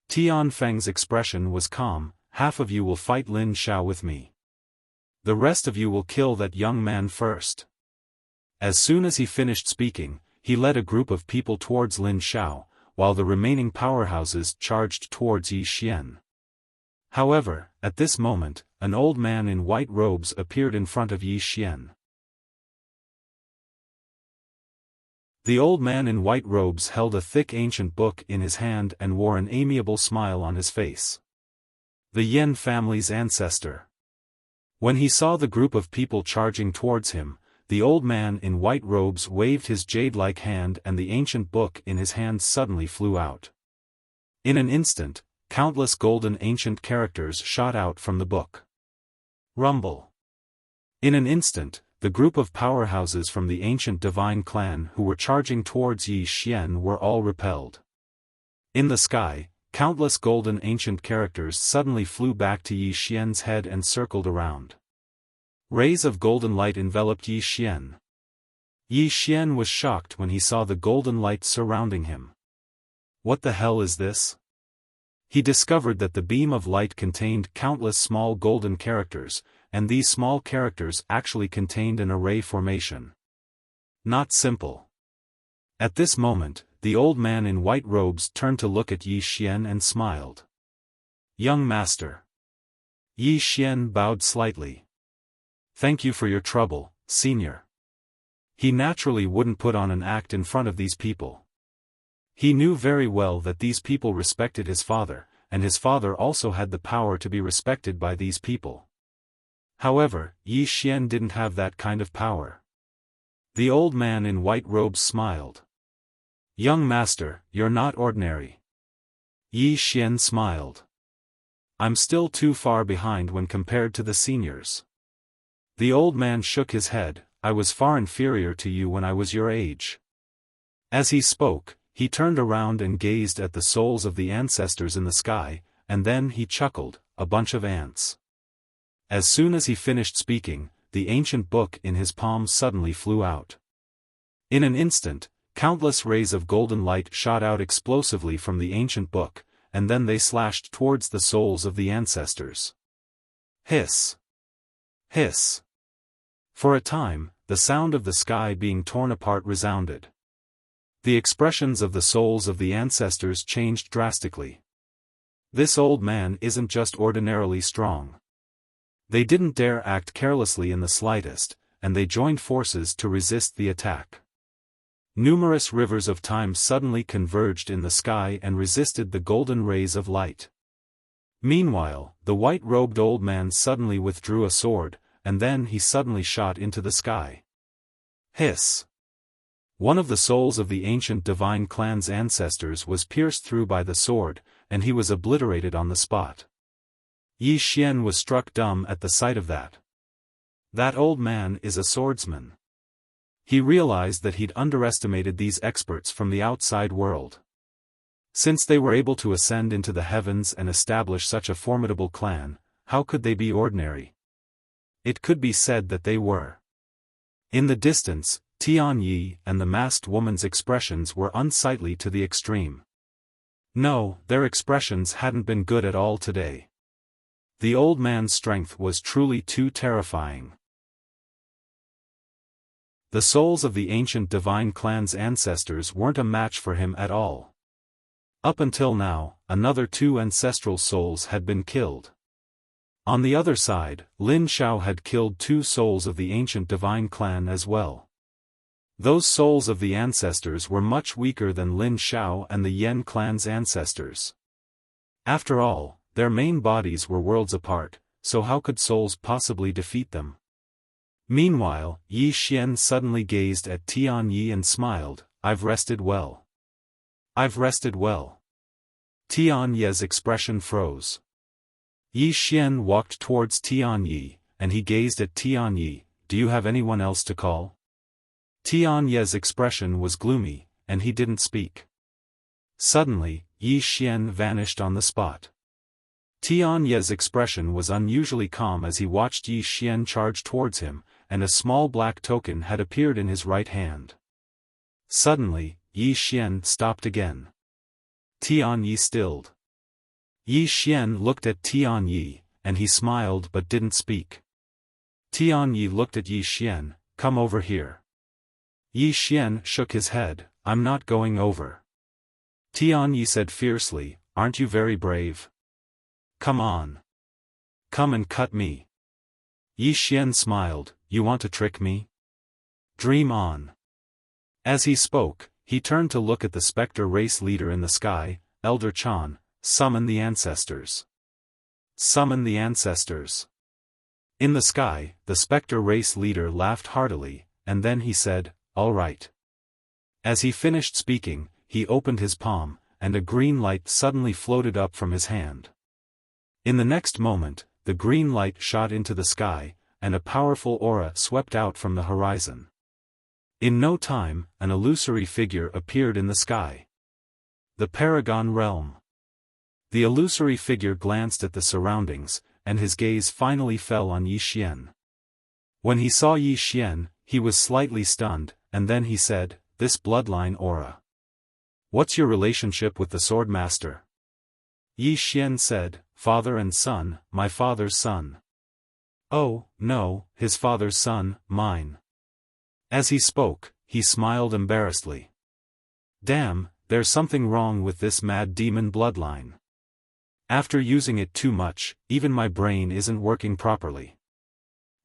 Tian Feng's expression was calm, half of you will fight Lin Xiao with me. The rest of you will kill that young man first. As soon as he finished speaking, he led a group of people towards Lin Xiao, while the remaining powerhouses charged towards Yi Xian. However, at this moment, an old man in white robes appeared in front of Yi Xian. The old man in white robes held a thick ancient book in his hand and wore an amiable smile on his face. The Yen family's ancestor. When he saw the group of people charging towards him, the old man in white robes waved his jade-like hand and the ancient book in his hand suddenly flew out. In an instant, countless golden ancient characters shot out from the book. Rumble. In an instant, the group of powerhouses from the ancient divine clan who were charging towards Yi Xian were all repelled. In the sky, countless golden ancient characters suddenly flew back to Yi Xian's head and circled around. Rays of golden light enveloped Yi Xian. Yi Xian was shocked when he saw the golden light surrounding him. What the hell is this? He discovered that the beam of light contained countless small golden characters, and these small characters actually contained an array formation. Not simple. At this moment, the old man in white robes turned to look at Yi Xian and smiled. Young master. Yi Xian bowed slightly. Thank you for your trouble, senior. He naturally wouldn't put on an act in front of these people. He knew very well that these people respected his father, and his father also had the power to be respected by these people. However, Yi Xian didn't have that kind of power. The old man in white robes smiled. Young master, you're not ordinary. Yi Xian smiled. I'm still too far behind when compared to the seniors. The old man shook his head, I was far inferior to you when I was your age. As he spoke, he turned around and gazed at the souls of the ancestors in the sky, and then he chuckled, a bunch of ants. As soon as he finished speaking, the ancient book in his palm suddenly flew out. In an instant, countless rays of golden light shot out explosively from the ancient book, and then they slashed towards the souls of the ancestors. Hiss! Hiss! For a time, the sound of the sky being torn apart resounded. The expressions of the souls of the ancestors changed drastically. This old man isn't just ordinarily strong. They didn't dare act carelessly in the slightest, and they joined forces to resist the attack. Numerous rivers of time suddenly converged in the sky and resisted the golden rays of light. Meanwhile, the white-robed old man suddenly withdrew a sword, and then he suddenly shot into the sky. Hiss! One of the souls of the ancient divine clan's ancestors was pierced through by the sword, and he was obliterated on the spot. Yi Xian was struck dumb at the sight of that. That old man is a swordsman. He realized that he'd underestimated these experts from the outside world. Since they were able to ascend into the heavens and establish such a formidable clan, how could they be ordinary? It could be said that they were. In the distance, Tian Yi and the masked woman's expressions were unsightly to the extreme. No, their expressions hadn't been good at all today. The old man's strength was truly too terrifying. The souls of the ancient divine clan's ancestors weren't a match for him at all. Up until now, another 2 ancestral souls had been killed. On the other side, Lin Xiao had killed 2 souls of the ancient divine clan as well. Those souls of the ancestors were much weaker than Lin Xiao and the Yan clan's ancestors. After all, their main bodies were worlds apart, so how could souls possibly defeat them? Meanwhile, Yi Xian suddenly gazed at Tian Yi and smiled. "I've rested well. I've rested well." Tian Yi's expression froze. Yi Xian walked towards Tian Yi, and he gazed at Tian Yi. "Do you have anyone else to call?" Tian Yi's expression was gloomy, and he didn't speak. Suddenly, Yi Xian vanished on the spot. Tian Yi's expression was unusually calm as he watched Yi Xian charge towards him, and a small black token had appeared in his right hand. Suddenly, Yi Xian stopped again. Tian Yi stilled. Yi Xian looked at Tian Yi, and he smiled but didn't speak. Tian Yi looked at Yi Xian. "Come over here." Yi Xian shook his head. "I'm not going over." Tian Yi said fiercely, "Aren't you very brave? Come on. Come and cut me." Yi Xian smiled. "You want to trick me? Dream on." As he spoke, he turned to look at the spectre race leader in the sky. "Elder Chan, summon the ancestors. Summon the ancestors." In the sky, the spectre race leader laughed heartily, and then he said, "All right." As he finished speaking, he opened his palm, and a green light suddenly floated up from his hand. In the next moment, the green light shot into the sky, and a powerful aura swept out from the horizon. In no time, an illusory figure appeared in the sky. The Paragon Realm. The illusory figure glanced at the surroundings, and his gaze finally fell on Yi Xian. When he saw Yi Xian, he was slightly stunned, and then he said, "This bloodline aura. What's your relationship with the Swordmaster?" Yi Xian said, "Father and son, my father's son." "Oh, no, his father's son, mine." As he spoke, he smiled embarrassedly. "Damn, there's something wrong with this mad demon bloodline. After using it too much, even my brain isn't working properly."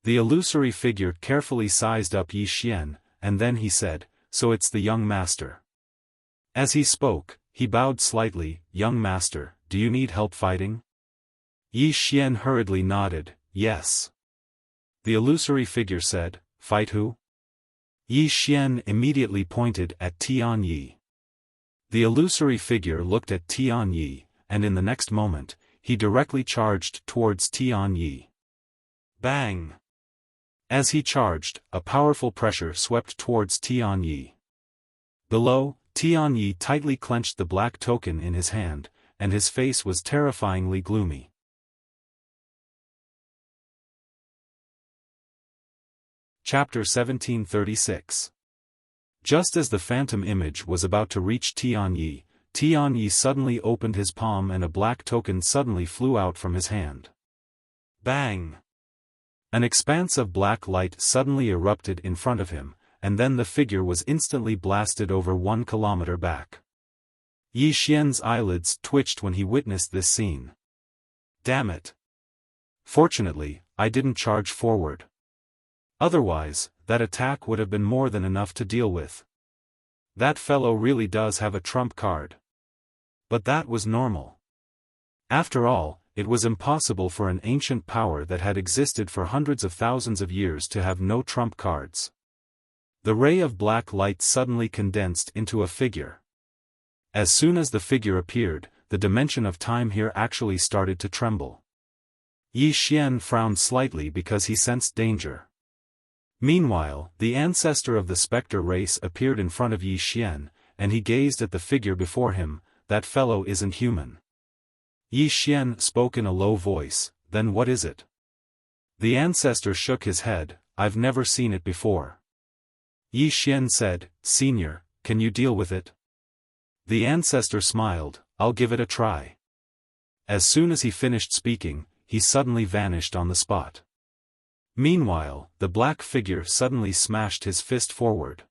The illusory figure carefully sized up Yi Xian, and then he said, "So it's the young master." As he spoke, he bowed slightly. "Young master, do you need help fighting?" Yi Xian hurriedly nodded, "Yes." The illusory figure said, "Fight who?" Yi Xian immediately pointed at Tian Yi. The illusory figure looked at Tian Yi, and in the next moment, he directly charged towards Tian Yi. Bang! As he charged, a powerful pressure swept towards Tian Yi. Below, Tian Yi tightly clenched the black token in his hand, and his face was terrifyingly gloomy. Chapter 1736. Just as the phantom image was about to reach Tian Yi suddenly opened his palm and a black token suddenly flew out from his hand. Bang! An expanse of black light suddenly erupted in front of him, and then the figure was instantly blasted over 1 kilometer back. Yi Xian's eyelids twitched when he witnessed this scene. Damn it! Fortunately, I didn't charge forward. Otherwise, that attack would have been more than enough to deal with. That fellow really does have a trump card. But that was normal. After all, it was impossible for an ancient power that had existed for hundreds of thousands of years to have no trump cards. The ray of black light suddenly condensed into a figure. As soon as the figure appeared, the dimension of time here actually started to tremble. Yi Xian frowned slightly because he sensed danger. Meanwhile, the ancestor of the spectre race appeared in front of Yi Xian, and he gazed at the figure before him. That fellow isn't human. Yi Xian spoke in a low voice, then what is it? The ancestor shook his head, I've never seen it before. Yi Xian said, Senior, can you deal with it? The ancestor smiled, I'll give it a try. As soon as he finished speaking, he suddenly vanished on the spot. Meanwhile, the black figure suddenly smashed his fist forward.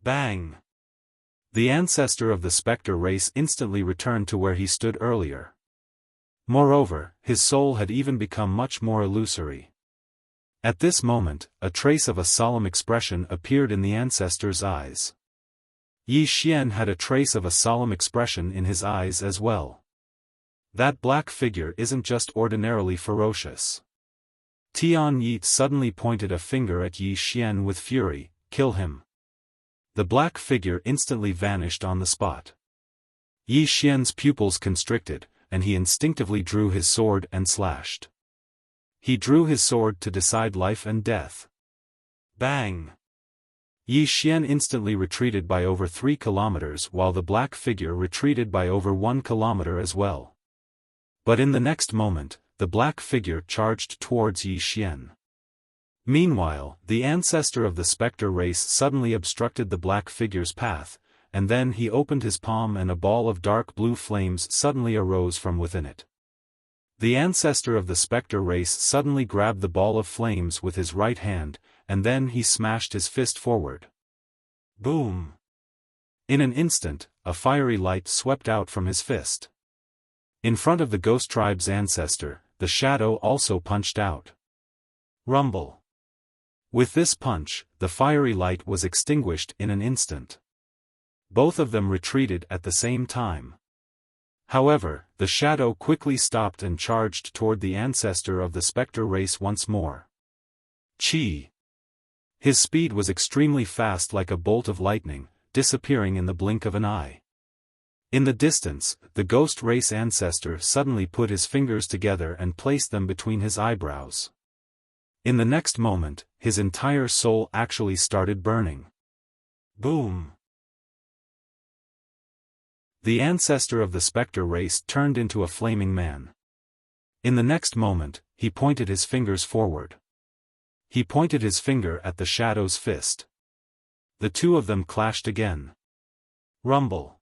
Bang! The ancestor of the spectre race instantly returned to where he stood earlier. Moreover, his soul had even become much more illusory. At this moment, a trace of a solemn expression appeared in the ancestor's eyes. Yi Xian had a trace of a solemn expression in his eyes as well. That black figure isn't just ordinarily ferocious. Tian Yi suddenly pointed a finger at Yi Xian with fury, kill him. The black figure instantly vanished on the spot. Yi Xian's pupils constricted, and he instinctively drew his sword and slashed. He drew his sword to decide life and death. Bang! Yi Xian instantly retreated by over 3 kilometers while the black figure retreated by over 1 kilometer as well. But in the next moment, the black figure charged towards Yi Xian. Meanwhile, the ancestor of the spectre race suddenly obstructed the black figure's path, and then he opened his palm and a ball of dark blue flames suddenly arose from within it. The ancestor of the spectre race suddenly grabbed the ball of flames with his right hand, and then he smashed his fist forward. Boom! In an instant, a fiery light swept out from his fist. In front of the ghost tribe's ancestor, the shadow also punched out. Rumble! With this punch, the fiery light was extinguished in an instant. Both of them retreated at the same time. However, the shadow quickly stopped and charged toward the ancestor of the spectre race once more. Chi! His speed was extremely fast, like a bolt of lightning, disappearing in the blink of an eye. In the distance, the ghost race ancestor suddenly put his fingers together and placed them between his eyebrows. In the next moment, his entire soul actually started burning. Boom! The ancestor of the spectre race turned into a flaming man. In the next moment, he pointed his fingers forward. He pointed his finger at the shadow's fist. The two of them clashed again. Rumble!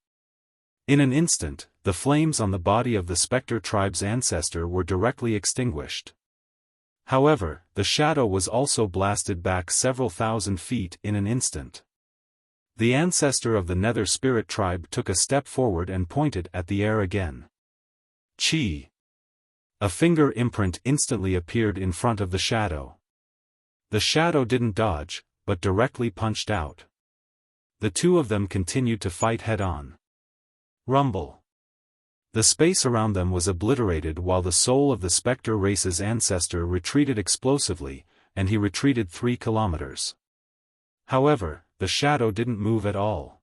In an instant, the flames on the body of the spectre tribe's ancestor were directly extinguished. However, the shadow was also blasted back several thousand feet in an instant. The ancestor of the Nether Spirit tribe took a step forward and pointed at the air again. Chi! A finger imprint instantly appeared in front of the shadow. The shadow didn't dodge, but directly punched out. The two of them continued to fight head-on. Rumble! The space around them was obliterated while the soul of the spectre race's ancestor retreated explosively, and he retreated 3 kilometers. However, the shadow didn't move at all.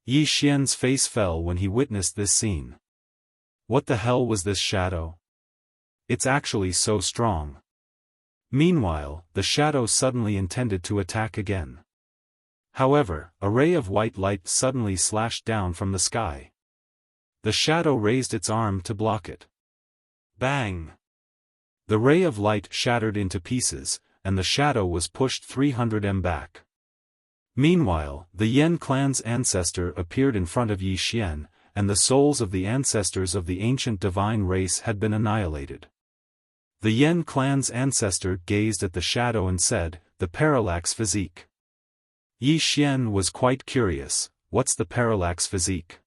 Yi Xian's face fell when he witnessed this scene. What the hell was this shadow? It's actually so strong. Meanwhile, the shadow suddenly intended to attack again. However, a ray of white light suddenly slashed down from the sky. The shadow raised its arm to block it. Bang! The ray of light shattered into pieces, and the shadow was pushed 300 m back. Meanwhile, the Yen clan's ancestor appeared in front of Yi Xian, and the souls of the ancestors of the ancient divine race had been annihilated. The Yen clan's ancestor gazed at the shadow and said, "The parallax physique." Yi Xian was quite curious, what's the parallax physique?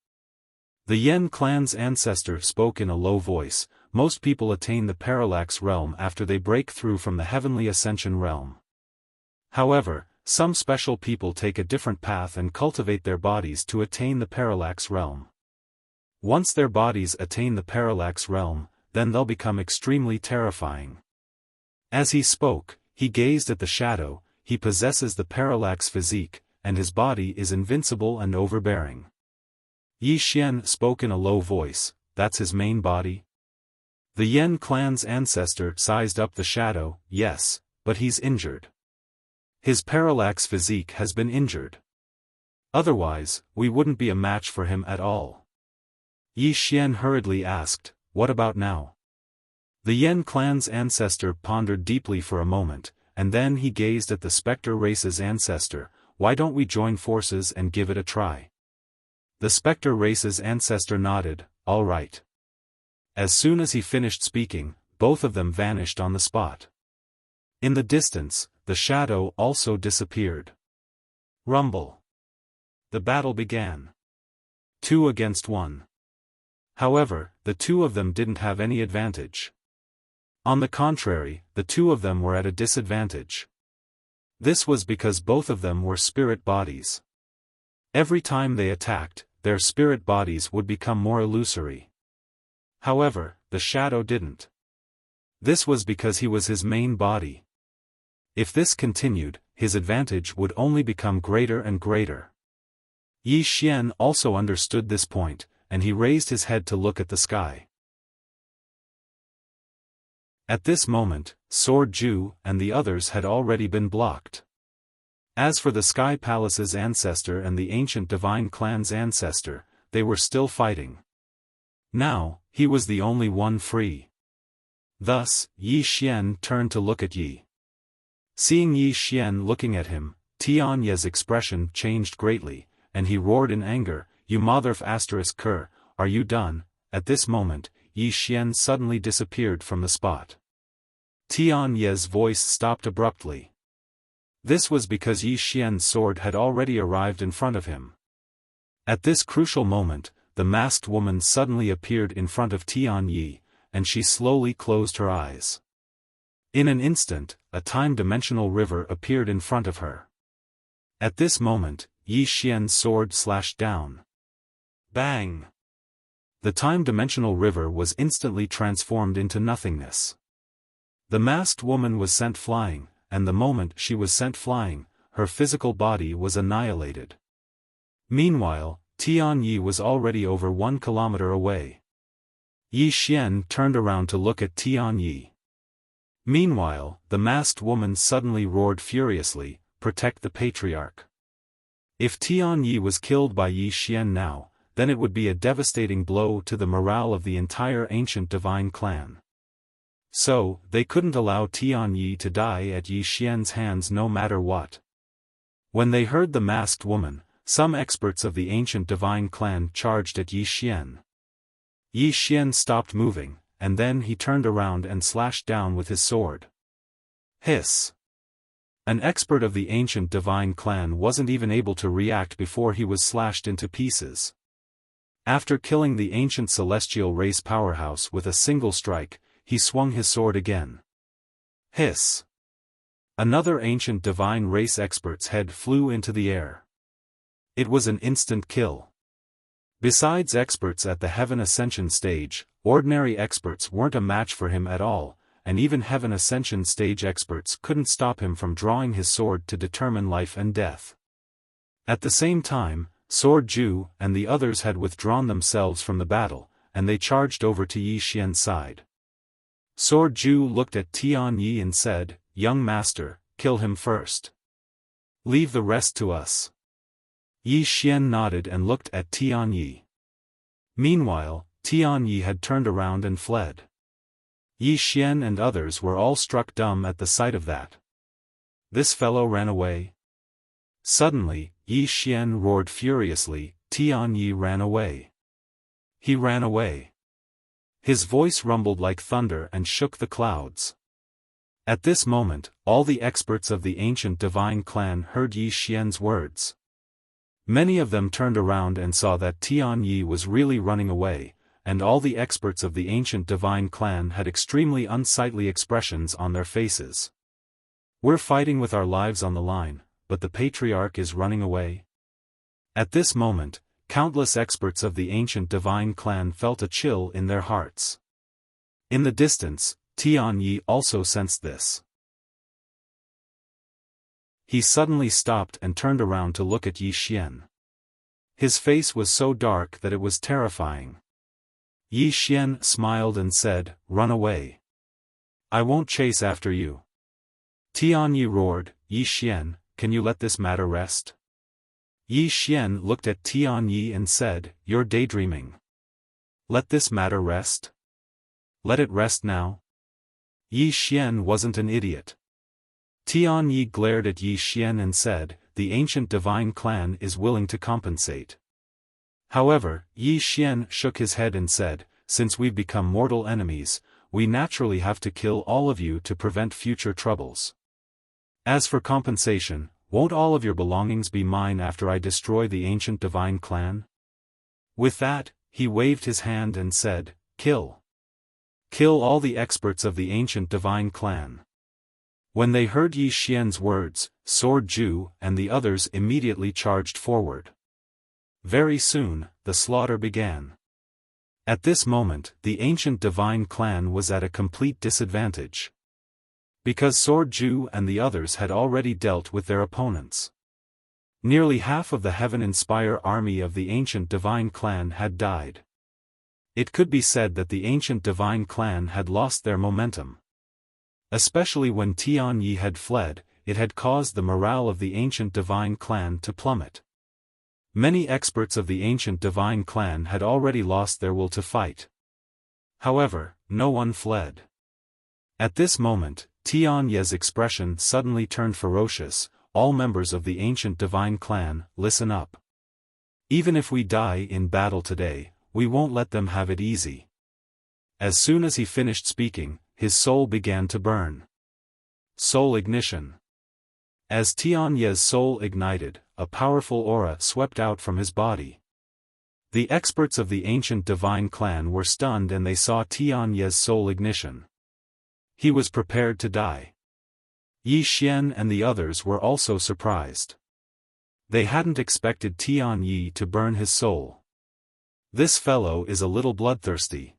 The Yen clan's ancestor spoke in a low voice, most people attain the parallax realm after they break through from the heavenly ascension realm. However, Some special people take a different path and cultivate their bodies to attain the parallax realm. Once their bodies attain the parallax realm, then they'll become extremely terrifying. As he spoke, he gazed at the shadow. He possesses the parallax physique, and his body is invincible and overbearing. Yi Xian spoke in a low voice, "That's his main body?" The Yen clan's ancestor sized up the shadow, "Yes, but he's injured. His parallax physique has been injured. Otherwise, we wouldn't be a match for him at all." Yi Xian hurriedly asked, "What about now?" The Yen clan's ancestor pondered deeply for a moment, and then he gazed at the Spectre race's ancestor. "Why don't we join forces and give it a try?" The Spectre race's ancestor nodded, "All right." As soon as he finished speaking, both of them vanished on the spot. In the distance, the shadow also disappeared. Rumble. The battle began. 2 against 1. However, the two of them didn't have any advantage. On the contrary, the two of them were at a disadvantage. This was because both of them were spirit bodies. Every time they attacked, their spirit bodies would become more illusory. However, the shadow didn't. This was because he was his main body. If this continued, his advantage would only become greater and greater. Yi Xian also understood this point, and he raised his head to look at the sky. At this moment, Sword Ju and the others had already been blocked. As for the Sky Palace's ancestor and the ancient divine clan's ancestor, they were still fighting. Now, he was the only one free. Thus, Yi Xian turned to look at Yi. Seeing Yi Xian looking at him, Tian Ye's expression changed greatly, and he roared in anger, "You motherf ***, are you done?" At this moment, Yi Xian suddenly disappeared from the spot. Tian Ye's voice stopped abruptly. This was because Yi Xian's sword had already arrived in front of him. At this crucial moment, the masked woman suddenly appeared in front of Tian Yi, and she slowly closed her eyes. In an instant, a time-dimensional river appeared in front of her. At this moment, Yi Xian's sword slashed down. Bang! The time-dimensional river was instantly transformed into nothingness. The masked woman was sent flying, and the moment she was sent flying, her physical body was annihilated. Meanwhile, Tian Yi was already over 1 kilometer away. Yi Xian turned around to look at Tian Yi. Meanwhile, the masked woman suddenly roared furiously, "Protect the patriarch." If Tian Yi was killed by Yi Xian now, then it would be a devastating blow to the morale of the entire ancient divine clan. So, they couldn't allow Tian Yi to die at Yi Xian's hands no matter what. When they heard the masked woman, some experts of the ancient divine clan charged at Yi Xian. Yi Xian stopped moving, and then he turned around and slashed down with his sword. Hiss! An expert of the ancient divine clan wasn't even able to react before he was slashed into pieces. After killing the ancient celestial race powerhouse with a single strike, he swung his sword again. Hiss! Another ancient divine race expert's head flew into the air. It was an instant kill. Besides experts at the Heaven Ascension stage, ordinary experts weren't a match for him at all, and even Heaven Ascension stage experts couldn't stop him from drawing his sword to determine life and death. At the same time, Sword Ju and the others had withdrawn themselves from the battle, and they charged over to Yi Xian's side. Sword Ju looked at Tian Yi and said, "Young master, kill him first. Leave the rest to us." Yi Xian nodded and looked at Tian Yi. Meanwhile, Tian Yi had turned around and fled. Yi Xian and others were all struck dumb at the sight of that. This fellow ran away. Suddenly, Yi Xian roared furiously, Tian Yi ran away. He ran away. His voice rumbled like thunder and shook the clouds. At this moment, all the experts of the ancient divine clan heard Yi Xian's words. Many of them turned around and saw that Tian Yi was really running away, and all the experts of the ancient divine clan had extremely unsightly expressions on their faces. "We're fighting with our lives on the line, but the patriarch is running away. At this moment, countless experts of the ancient divine clan felt a chill in their hearts. In the distance, Tianyi also sensed this. He suddenly stopped and turned around to look at Yi Xian. His face was so dark that it was terrifying. Yi Xian smiled and said, "Run away. I won't chase after you." Tianyi roared, "Yi Xian, can you let this matter rest?" Yi Xian looked at Tianyi and said, "You're daydreaming. Let this matter rest? Let it rest now." Yi Xian wasn't an idiot. Tianyi glared at Yi Xian and said, "The ancient divine clan is willing to compensate." However, Yi Xian shook his head and said, "Since we've become mortal enemies, we naturally have to kill all of you to prevent future troubles. As for compensation, won't all of your belongings be mine after I destroy the ancient divine clan?" With that, he waved his hand and said, "Kill. Kill all the experts of the ancient divine clan." When they heard Yi Xian's words, Sword Ju and the others immediately charged forward. Very soon, the slaughter began. At this moment, the ancient divine clan was at a complete disadvantage. Because Sword Ju and the others had already dealt with their opponents. Nearly half of the Heaven-Inspire army of the ancient divine clan had died. It could be said that the ancient divine clan had lost their momentum. Especially when Tianyi had fled, it had caused the morale of the ancient divine clan to plummet. Many experts of the ancient divine clan had already lost their will to fight. However, no one fled. At this moment, Tianyi's expression suddenly turned ferocious. "All members of the ancient divine clan, listen up. Even if we die in battle today, we won't let them have it easy." As soon as he finished speaking, his soul began to burn. Soul ignition. As Tianyi's soul ignited, a powerful aura swept out from his body. The experts of the ancient divine clan were stunned and they saw Tianyi's soul ignition. He was prepared to die. Yi Xian and the others were also surprised. They hadn't expected Tianyi to burn his soul. This fellow is a little bloodthirsty.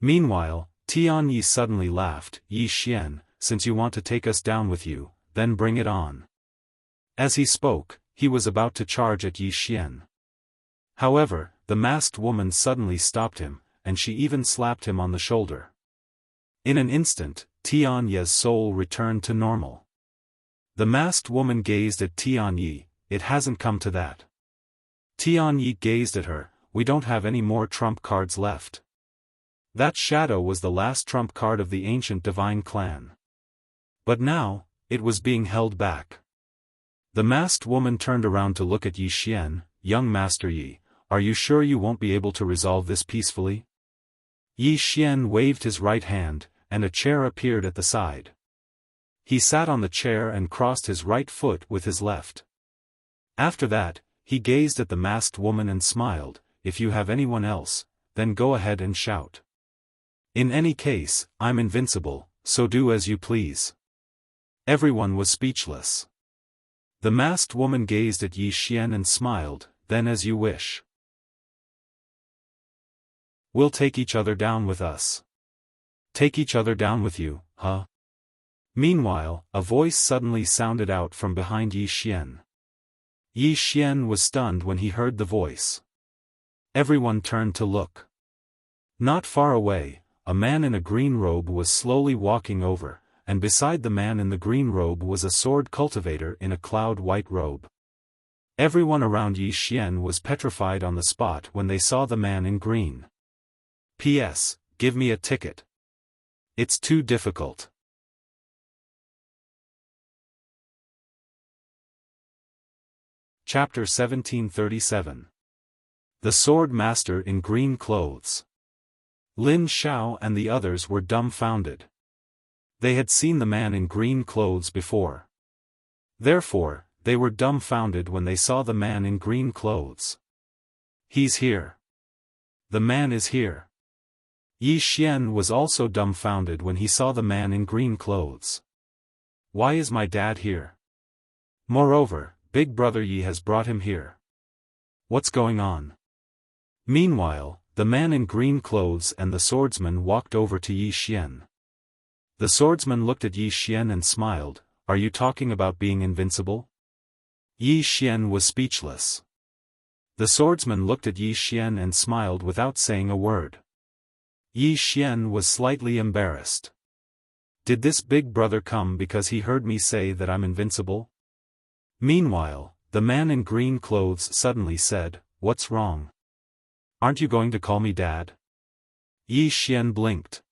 Meanwhile, Tianyi suddenly laughed. "Yi Xian, since you want to take us down with you, then bring it on." As he spoke, he was about to charge at Yi Xian. However, the masked woman suddenly stopped him, and she even slapped him on the shoulder. In an instant, Tianyi's soul returned to normal. The masked woman gazed at Tianyi. "It hasn't come to that." Tianyi gazed at her. "We don't have any more trump cards left." That shadow was the last trump card of the ancient divine clan. But now, it was being held back. The masked woman turned around to look at Yi Xian. "Young Master Yi, are you sure you won't be able to resolve this peacefully?" Yi Xian waved his right hand, and a chair appeared at the side. He sat on the chair and crossed his right foot with his left. After that, he gazed at the masked woman and smiled. "If you have anyone else, then go ahead and shout. In any case, I'm invincible, so do as you please." Everyone was speechless. The masked woman gazed at Yi Xian and smiled. "Then as you wish. We'll take each other down with us." "Take each other down with you, huh?" Meanwhile, a voice suddenly sounded out from behind Yi Xian. Yi Xian was stunned when he heard the voice. Everyone turned to look. Not far away, a man in a green robe was slowly walking over, and beside the man in the green robe was a sword cultivator in a cloud-white robe. Everyone around Yi Xian was petrified on the spot when they saw the man in green. "P.S. Give me a ticket. It's too difficult." Chapter 1737. The Swordmaster in Green Clothes. Lin Xiao and the others were dumbfounded. They had seen the man in green clothes before. Therefore, they were dumbfounded when they saw the man in green clothes. "He's here. The man is here." Yi Xian was also dumbfounded when he saw the man in green clothes. "Why is my dad here? Moreover, Big Brother Yi has brought him here. What's going on? Meanwhile, the man in green clothes and the swordsman walked over to Yi Xian. The swordsman looked at Yi Xian and smiled. Are you talking about being invincible? Yi Xian was speechless. The swordsman looked at Yi Xian and smiled without saying a word. Yi Xian was slightly embarrassed. Did this big brother come because he heard me say that I'm invincible? Meanwhile, the man in green clothes suddenly said, "What's wrong? Aren't you going to call me Dad?" Yi Xian blinked.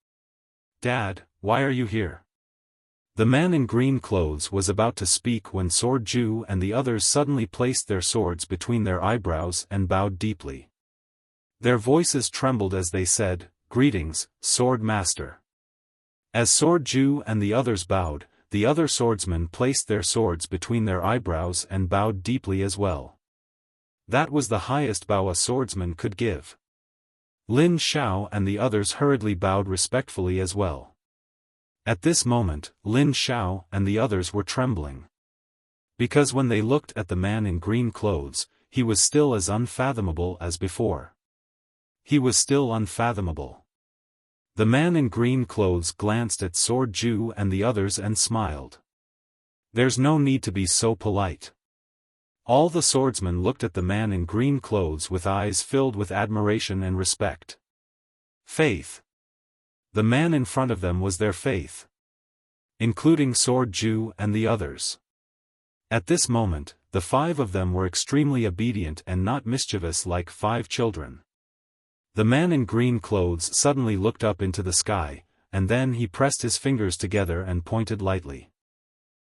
"Dad, why are you here?" The man in green clothes was about to speak when Sword Ju and the others suddenly placed their swords between their eyebrows and bowed deeply. Their voices trembled as they said, "Greetings, Swordmaster." As Sword Ju and the others bowed, the other swordsmen placed their swords between their eyebrows and bowed deeply as well. That was the highest bow a swordsman could give. Lin Xiao and the others hurriedly bowed respectfully as well. At this moment, Lin Xiao and the others were trembling. Because when they looked at the man in green clothes, he was still as unfathomable as before. He was still unfathomable. The man in green clothes glanced at Sword Ju and the others and smiled. There's no need to be so polite. All the swordsmen looked at the man in green clothes with eyes filled with admiration and respect. Faith. The man in front of them was their faith. Including Sword Ju and the others. At this moment, the 5 of them were extremely obedient and not mischievous like 5 children. The man in green clothes suddenly looked up into the sky, and then he pressed his fingers together and pointed lightly.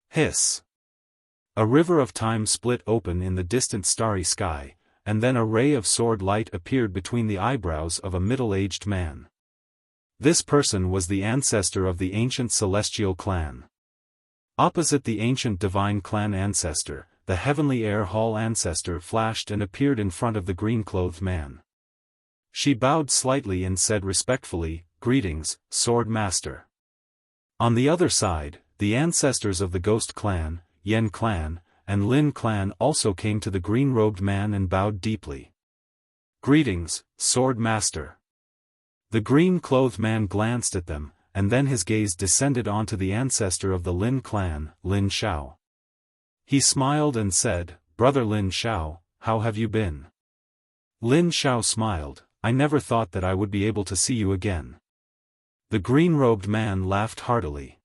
Hiss! A river of time split open in the distant starry sky, and then a ray of sword light appeared between the eyebrows of a middle-aged man. This person was the ancestor of the ancient celestial clan. Opposite the ancient divine clan ancestor, the heavenly air hall ancestor flashed and appeared in front of the green-clothed man. She bowed slightly and said respectfully, "Greetings, Swordmaster." On the other side, the ancestors of the Ghost Clan, Yen Clan, and Lin Clan also came to the green-robed man and bowed deeply. "Greetings, Swordmaster." The green-clothed man glanced at them, and then his gaze descended onto the ancestor of the Lin clan, Lin Xiao. He smiled and said, "Brother Lin Xiao, how have you been?" Lin Xiao smiled, "I never thought that I would be able to see you again." The green-robed man laughed heartily.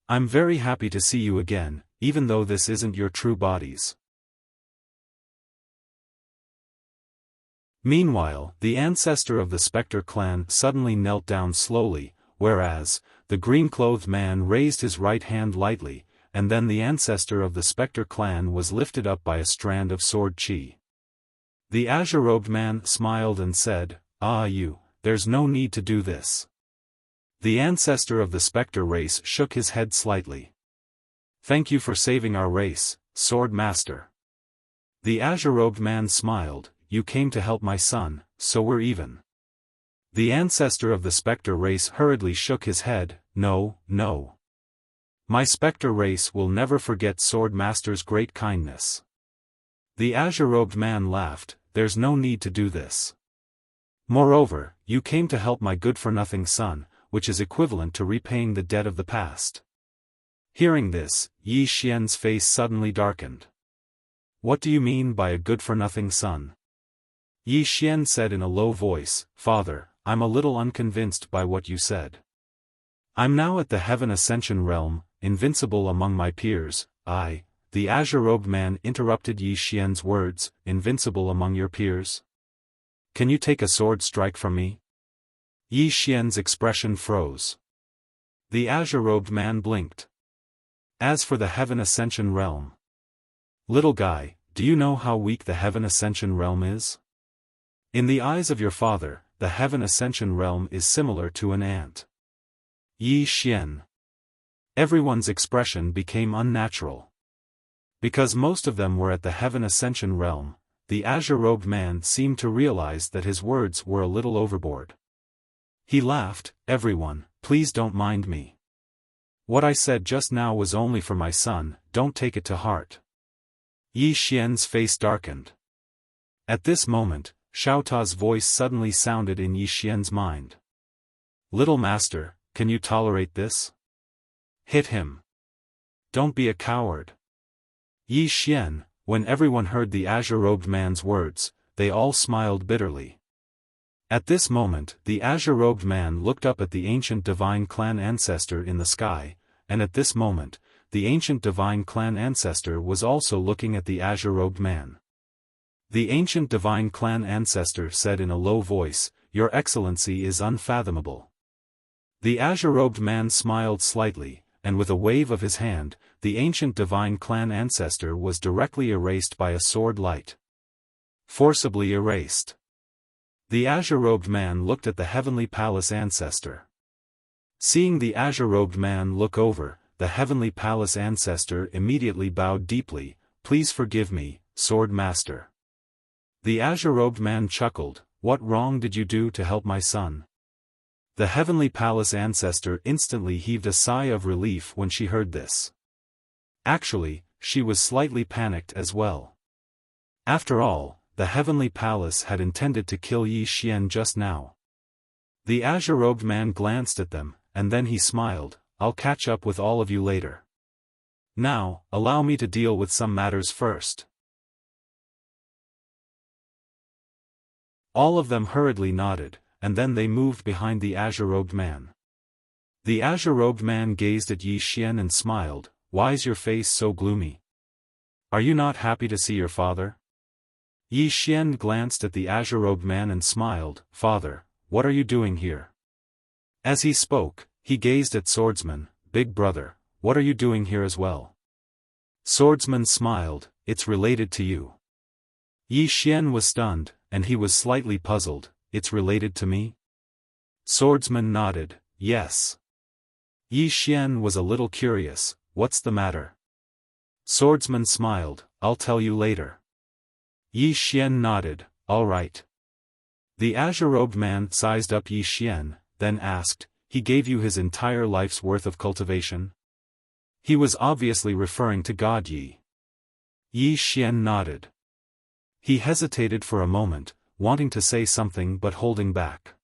"I'm very happy to see you again, even though this isn't your true bodies." Meanwhile, the ancestor of the Spectre clan suddenly knelt down slowly, whereas, the green-clothed man raised his right hand lightly, and then the ancestor of the Spectre clan was lifted up by a strand of sword chi. The azure-robed man smiled and said, there's no need to do this." The ancestor of the Spectre race shook his head slightly. "Thank you for saving our race, Swordmaster." The azure-robed man smiled, "You came to help my son, so we're even." The ancestor of the Spectre race hurriedly shook his head, No. My Spectre race will never forget Swordmaster's great kindness." The azure-robed man laughed, "There's no need to do this. Moreover, you came to help my good-for-nothing son, which is equivalent to repaying the debt of the past." Hearing this, Yi Xian's face suddenly darkened. "What do you mean by a good-for-nothing son?" Yi Xian said in a low voice, "Father, I'm a little unconvinced by what you said. I'm now at the Heaven Ascension realm, invincible among my peers." The azure-robed man interrupted Yi Xian's words, "Invincible among your peers? Can you take a sword strike from me?" Yi Xian's expression froze. The azure-robed man blinked. "As for the Heaven Ascension realm. Little guy, do you know how weak the Heaven Ascension realm is? In the eyes of your father, the Heaven Ascension realm is similar to an ant." Yi Xian. Everyone's expression became unnatural. Because most of them were at the Heaven Ascension realm, the azure-robed man seemed to realize that his words were a little overboard. He laughed, "Everyone, please don't mind me. What I said just now was only for my son, don't take it to heart." Yi Xian's face darkened. At this moment, Xiaota's voice suddenly sounded in Yi Xian's mind. Little master, can you tolerate this? Hit him. Don't be a coward. Yi Xian, when everyone heard the azure-robed man's words, they all smiled bitterly. At this moment, the azure-robed man looked up at the ancient divine clan ancestor in the sky, and at this moment, the ancient divine clan ancestor was also looking at the azure-robed man. The ancient divine clan ancestor said in a low voice, "Your Excellency is unfathomable." The azure-robed man smiled slightly, and with a wave of his hand, the ancient divine clan ancestor was directly erased by a sword light. Forcibly erased. The azure-robed man looked at the heavenly palace ancestor. Seeing the azure-robed man look over, the heavenly palace ancestor immediately bowed deeply, "Please forgive me, Swordmaster." The azure-robed man chuckled, "What wrong did you do to help my son?" The heavenly palace ancestor instantly heaved a sigh of relief when she heard this. Actually, she was slightly panicked as well. After all, the heavenly palace had intended to kill Yi Xian just now. The azure-robed man glanced at them, and then he smiled, "I'll catch up with all of you later. Now, allow me to deal with some matters first." All of them hurriedly nodded, and then they moved behind the azure-robed man. The azure-robed man gazed at Yi Xian and smiled, "Why's your face so gloomy? Are you not happy to see your father?" Yi Xian glanced at the azure-robed man and smiled, "Father, what are you doing here?" As he spoke, he gazed at Swordsman, "Big brother, what are you doing here as well?" Swordsman smiled, "It's related to you." Yi Xian was stunned, and he was slightly puzzled, "It's related to me?" Swordsman nodded, "Yes." Yi Xian was a little curious, "What's the matter?" Swordsman smiled, "I'll tell you later." Yi Xian nodded, "All right." The azure-robed man sized up Yi Xian, then asked, "He gave you his entire life's worth of cultivation?" He was obviously referring to God Yi. Yi Xian nodded. He hesitated for a moment, wanting to say something but holding back.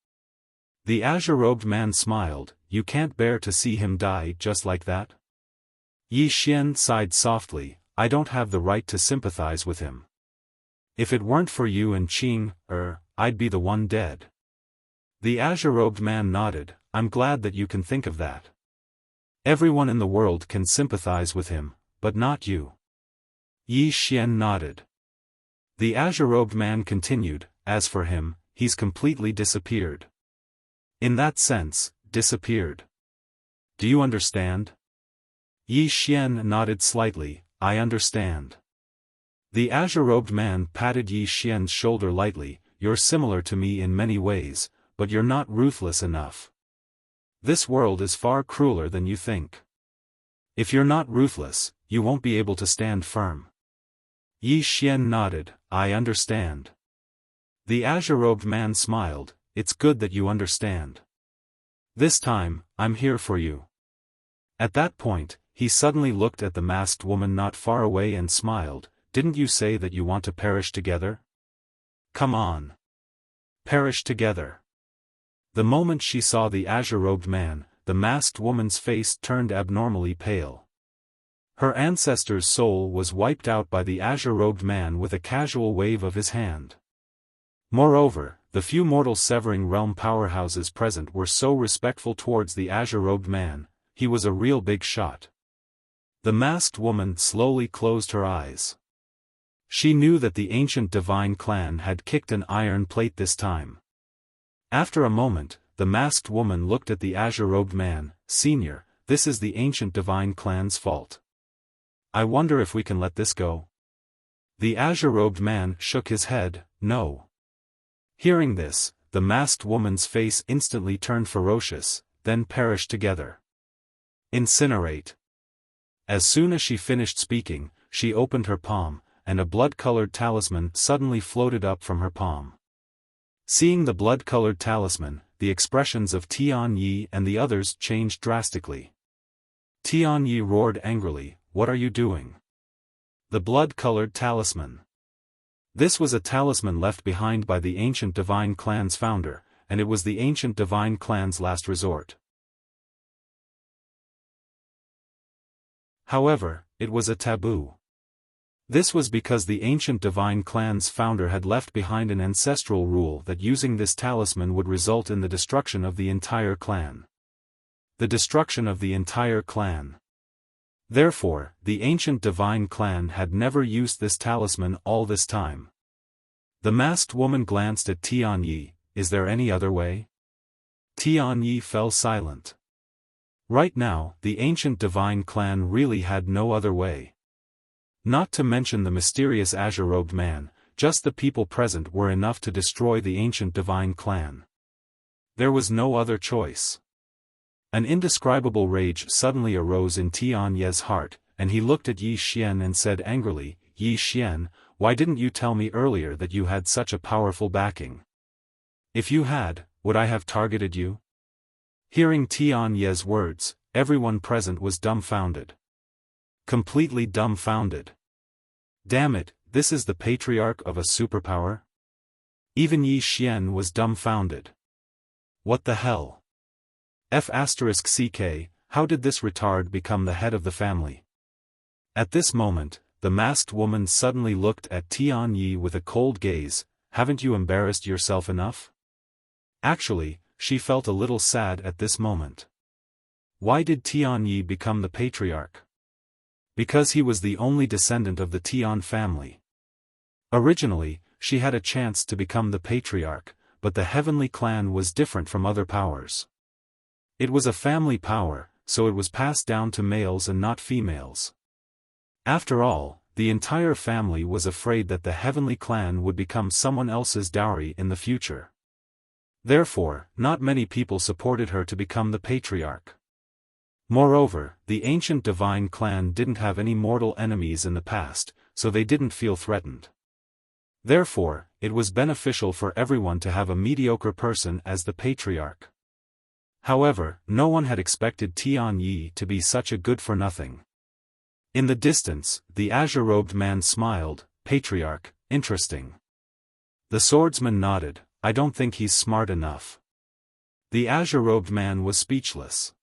The azure-robed man smiled, "You can't bear to see him die just like that?" Yi Xian sighed softly, "I don't have the right to sympathize with him. If it weren't for you and Qing, I'd be the one dead." The azure-robed man nodded, "I'm glad that you can think of that. Everyone in the world can sympathize with him, but not you." Yi Xian nodded. The azure-robed man continued, "As for him, he's completely disappeared. In that sense, disappeared. Do you understand?" Yi Xian nodded slightly, "I understand." The azure-robed man patted Yi Xian's shoulder lightly, "You're similar to me in many ways, but you're not ruthless enough. This world is far crueler than you think. If you're not ruthless, you won't be able to stand firm." Yi Xian nodded, "I understand." The azure-robed man smiled, "It's good that you understand. This time, I'm here for you." At that point, he suddenly looked at the masked woman not far away and smiled, "Didn't you say that you want to perish together? Come on. Perish together." The moment she saw the azure-robed man, the masked woman's face turned abnormally pale. Her ancestor's soul was wiped out by the azure-robed man with a casual wave of his hand. Moreover, the few mortal Severing Realm powerhouses present were so respectful towards the azure-robed man, he was a real big shot. The masked woman slowly closed her eyes. She knew that the ancient divine clan had kicked an iron plate this time. After a moment, the masked woman looked at the azure-robed man, "Senior, this is the ancient divine clan's fault. I wonder if we can let this go?" The azure-robed man shook his head, "No." Hearing this, the masked woman's face instantly turned ferocious, "Then perish together. Incinerate." As soon as she finished speaking, she opened her palm, and a blood-colored talisman suddenly floated up from her palm. Seeing the blood-colored talisman, the expressions of Tian Yi and the others changed drastically. Tian Yi roared angrily, "What are you doing?" The blood-colored talisman. This was a talisman left behind by the ancient divine clan's founder, and it was the ancient divine clan's last resort. However, it was a taboo. This was because the ancient divine clan's founder had left behind an ancestral rule that using this talisman would result in the destruction of the entire clan. The destruction of the entire clan. Therefore, the ancient divine clan had never used this talisman all this time. The masked woman glanced at Tianyi. Is there any other way? Tianyi fell silent. Right now, the ancient divine clan really had no other way. Not to mention the mysterious azure-robed man, just the people present were enough to destroy the ancient divine clan. There was no other choice. An indescribable rage suddenly arose in Tianyi's heart, and he looked at Yi Xian and said angrily, Yi Xian, why didn't you tell me earlier that you had such a powerful backing? If you had, would I have targeted you? Hearing Tianyi's words, everyone present was dumbfounded. Completely dumbfounded. Damn it, this is the patriarch of a superpower? Even Yi Xian was dumbfounded. What the hell? F***ck, how did this retard become the head of the family? At this moment, the masked woman suddenly looked at Tianyi with a cold gaze. Haven't you embarrassed yourself enough? Actually, she felt a little sad at this moment. Why did Tianyi become the patriarch? Because he was the only descendant of the Tian family. Originally, she had a chance to become the patriarch, but the heavenly clan was different from other powers. It was a family power, so it was passed down to males and not females. After all, the entire family was afraid that the heavenly clan would become someone else's dowry in the future. Therefore, not many people supported her to become the patriarch. Moreover, the ancient divine clan didn't have any mortal enemies in the past, so they didn't feel threatened. Therefore, it was beneficial for everyone to have a mediocre person as the patriarch. However, no one had expected Tianyi to be such a good-for-nothing. In the distance, the azure-robed man smiled, Patriarch, interesting. The swordsman nodded, I don't think he's smart enough. The azure-robed man was speechless.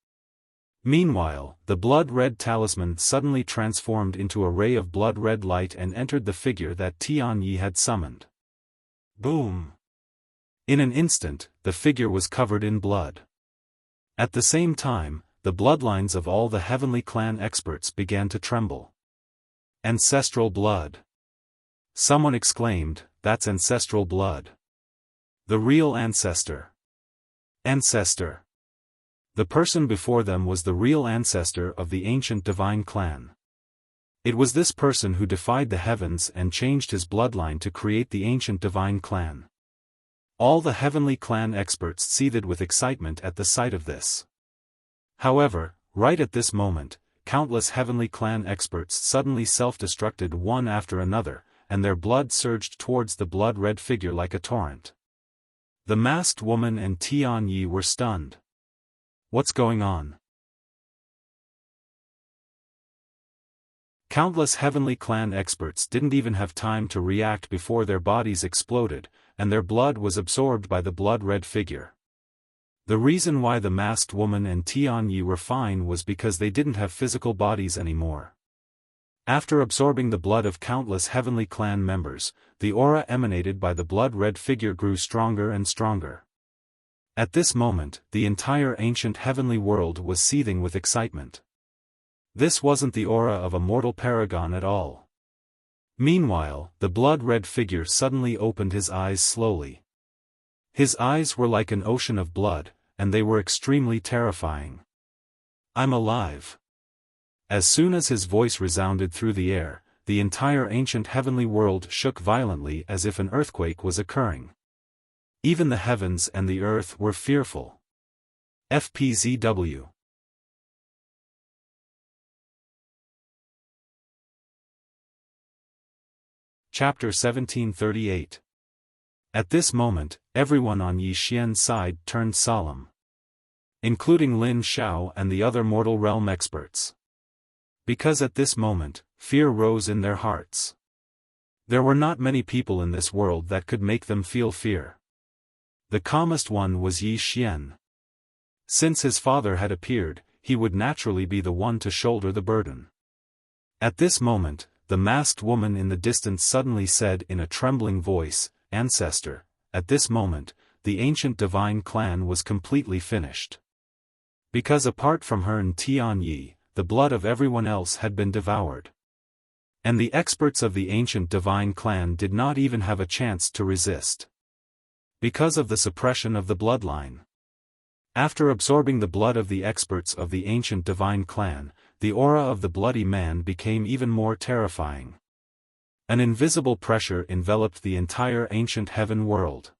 Meanwhile, the blood-red talisman suddenly transformed into a ray of blood-red light and entered the figure that Tianyi had summoned. Boom! In an instant, the figure was covered in blood. At the same time, the bloodlines of all the heavenly clan experts began to tremble. Ancestral blood. Someone exclaimed, that's ancestral blood. The real ancestor. Ancestor. The person before them was the real ancestor of the ancient divine clan. It was this person who defied the heavens and changed his bloodline to create the ancient divine clan. All the heavenly clan experts seethed with excitement at the sight of this. However, right at this moment, countless heavenly clan experts suddenly self-destructed one after another, and their blood surged towards the blood-red figure like a torrent. The masked woman and Tianyi were stunned. What's going on? Countless heavenly clan experts didn't even have time to react before their bodies exploded, and their blood was absorbed by the blood-red figure. The reason why the masked woman and Tianyi were fine was because they didn't have physical bodies anymore. After absorbing the blood of countless heavenly clan members, the aura emanated by the blood-red figure grew stronger and stronger. At this moment, the entire ancient heavenly world was seething with excitement. This wasn't the aura of a mortal paragon at all. Meanwhile, the blood-red figure suddenly opened his eyes slowly. His eyes were like an ocean of blood, and they were extremely terrifying. I'm alive. As soon as his voice resounded through the air, the entire ancient heavenly world shook violently as if an earthquake was occurring. Even the heavens and the earth were fearful. FPZW. Chapter 1738. At this moment, everyone on Yi Xian's side turned solemn. Including Lin Xiao and the other mortal realm experts. Because at this moment, fear rose in their hearts. There were not many people in this world that could make them feel fear. The calmest one was Yi Xian. Since his father had appeared, he would naturally be the one to shoulder the burden. At this moment, the masked woman in the distance suddenly said in a trembling voice, "Ancestor." At this moment, the ancient divine clan was completely finished. Because apart from her and Tianyi, the blood of everyone else had been devoured. And the experts of the ancient divine clan did not even have a chance to resist. Because of the suppression of the bloodline. After absorbing the blood of the experts of the ancient divine clan, the aura of the bloody man became even more terrifying. An invisible pressure enveloped the entire ancient heaven world.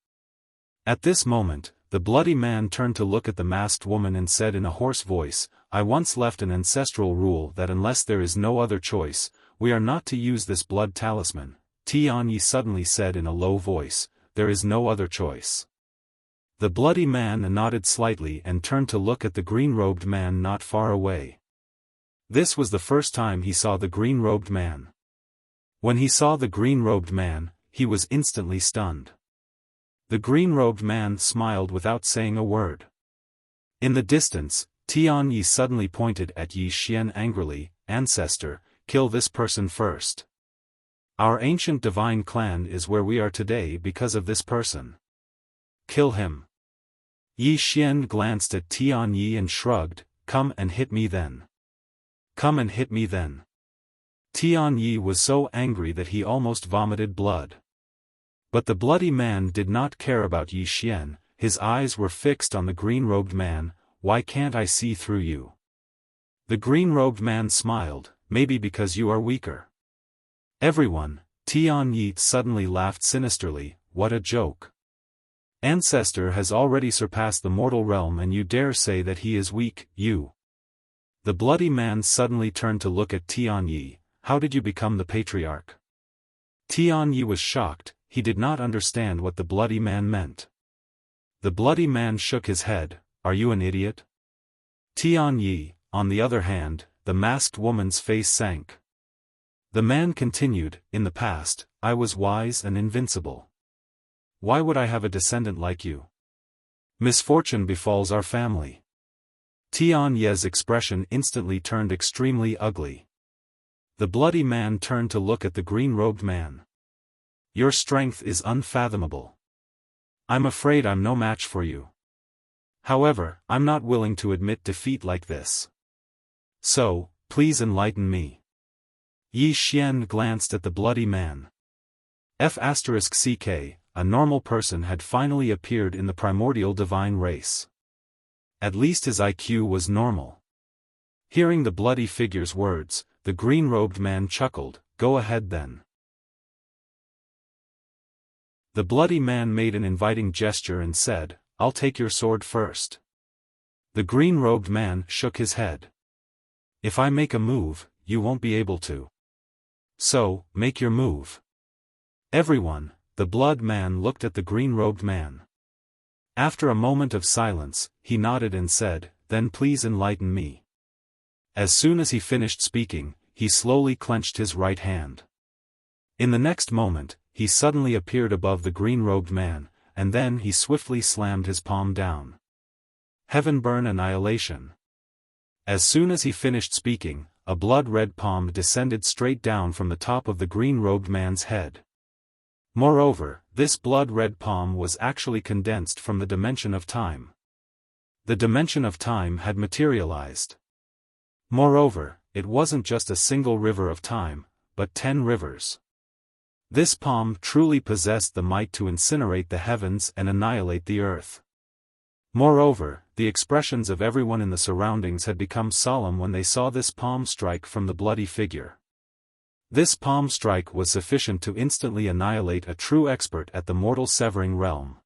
At this moment, the bloody man turned to look at the masked woman and said in a hoarse voice, "I once left an ancestral rule that unless there is no other choice, we are not to use this blood talisman." Tianyi suddenly said in a low voice, "There is no other choice." The bloody man nodded slightly and turned to look at the green-robed man not far away. This was the first time he saw the green-robed man. When he saw the green-robed man, he was instantly stunned. The green-robed man smiled without saying a word. In the distance, Tianyi suddenly pointed at Yi Xian angrily, "Ancestor, kill this person first. Our ancient divine clan is where we are today because of this person. Kill him." Yi Xian glanced at Tianyi and shrugged, "Come and hit me then. Come and hit me then." Tianyi was so angry that he almost vomited blood. But the bloody man did not care about Yi Xian, his eyes were fixed on the green-robed man. "Why can't I see through you?" The green-robed man smiled, "Maybe because you are weaker." Everyone, Tianyi suddenly laughed sinisterly, "What a joke. Ancestor has already surpassed the mortal realm and you dare say that he is weak, you." The bloody man suddenly turned to look at Tianyi, "How did you become the patriarch?" Tianyi was shocked, he did not understand what the bloody man meant. The bloody man shook his head, "Are you an idiot?" Tianyi, on the other hand, the masked woman's face sank. The man continued, "In the past, I was wise and invincible. Why would I have a descendant like you? Misfortune befalls our family." Tianyi's expression instantly turned extremely ugly. The bloody man turned to look at the green-robed man. "Your strength is unfathomable. I'm afraid I'm no match for you. However, I'm not willing to admit defeat like this. So, please enlighten me." Yi Xian glanced at the bloody man. F***ck, a normal person had finally appeared in the primordial divine race. At least his IQ was normal. Hearing the bloody figure's words, the green-robed man chuckled, "Go ahead then." The bloody man made an inviting gesture and said, "I'll take your sword first." The green-robed man shook his head. "If I make a move, you won't be able to. So, make your move." Everyone, the blood man looked at the green-robed man. After a moment of silence, he nodded and said, "Then please enlighten me." As soon as he finished speaking, he slowly clenched his right hand. In the next moment, he suddenly appeared above the green-robed man, and then he swiftly slammed his palm down. Heaven burn annihilation. As soon as he finished speaking, a blood-red palm descended straight down from the top of the green-robed man's head. Moreover, this blood-red palm was actually condensed from the dimension of time. The dimension of time had materialized. Moreover, it wasn't just a single river of time, but 10 rivers. This palm truly possessed the might to incinerate the heavens and annihilate the earth. Moreover, the expressions of everyone in the surroundings had become solemn when they saw this palm strike from the bloody figure. This palm strike was sufficient to instantly annihilate a true expert at the mortal severing realm.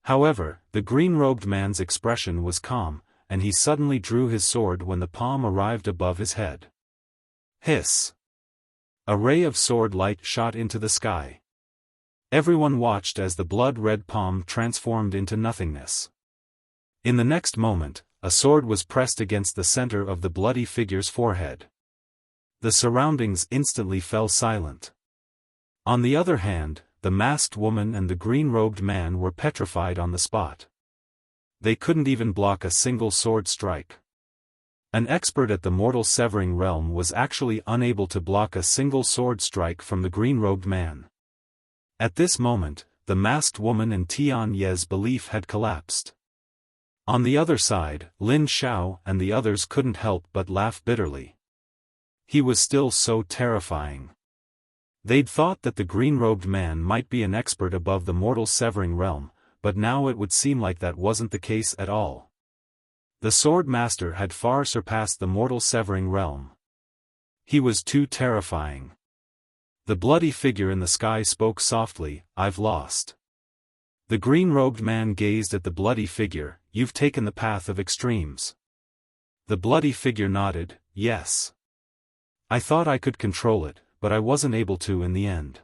However, the green-robed man's expression was calm, and he suddenly drew his sword when the palm arrived above his head. Hiss! A ray of sword light shot into the sky. Everyone watched as the blood-red palm transformed into nothingness. In the next moment, a sword was pressed against the center of the bloody figure's forehead. The surroundings instantly fell silent. On the other hand, the masked woman and the green-robed man were petrified on the spot. They couldn't even block a single sword strike. An expert at the mortal severing realm was actually unable to block a single sword strike from the green-robed man. At this moment, the masked woman and Tian Ye's belief had collapsed. On the other side, Lin Xiao and the others couldn't help but laugh bitterly. He was still so terrifying. They'd thought that the green-robed man might be an expert above the mortal severing realm, but now it would seem like that wasn't the case at all. The Swordmaster had far surpassed the mortal severing realm. He was too terrifying. The bloody figure in the sky spoke softly, "I've lost." The green-robed man gazed at the bloody figure, "You've taken the path of extremes." The bloody figure nodded, "Yes. I thought I could control it, but I wasn't able to in the end.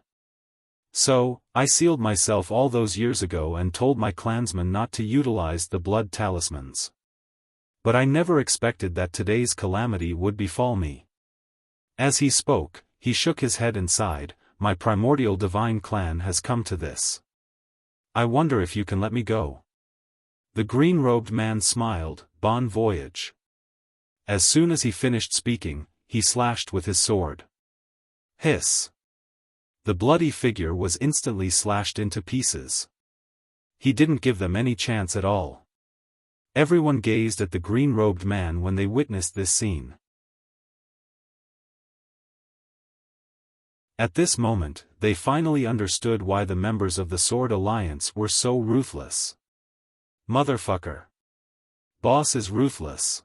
So, I sealed myself all those years ago and told my clansmen not to utilize the blood talismans. But I never expected that today's calamity would befall me." As he spoke, he shook his head and sighed, "My primordial divine clan has come to this. I wonder if you can let me go." The green-robed man smiled, "Bon voyage." As soon as he finished speaking, he slashed with his sword. Hiss! The bloody figure was instantly slashed into pieces. He didn't give them any chance at all. Everyone gazed at the green-robed man when they witnessed this scene. At this moment, they finally understood why the members of the Sword Alliance were so ruthless. Motherfucker. Boss is ruthless.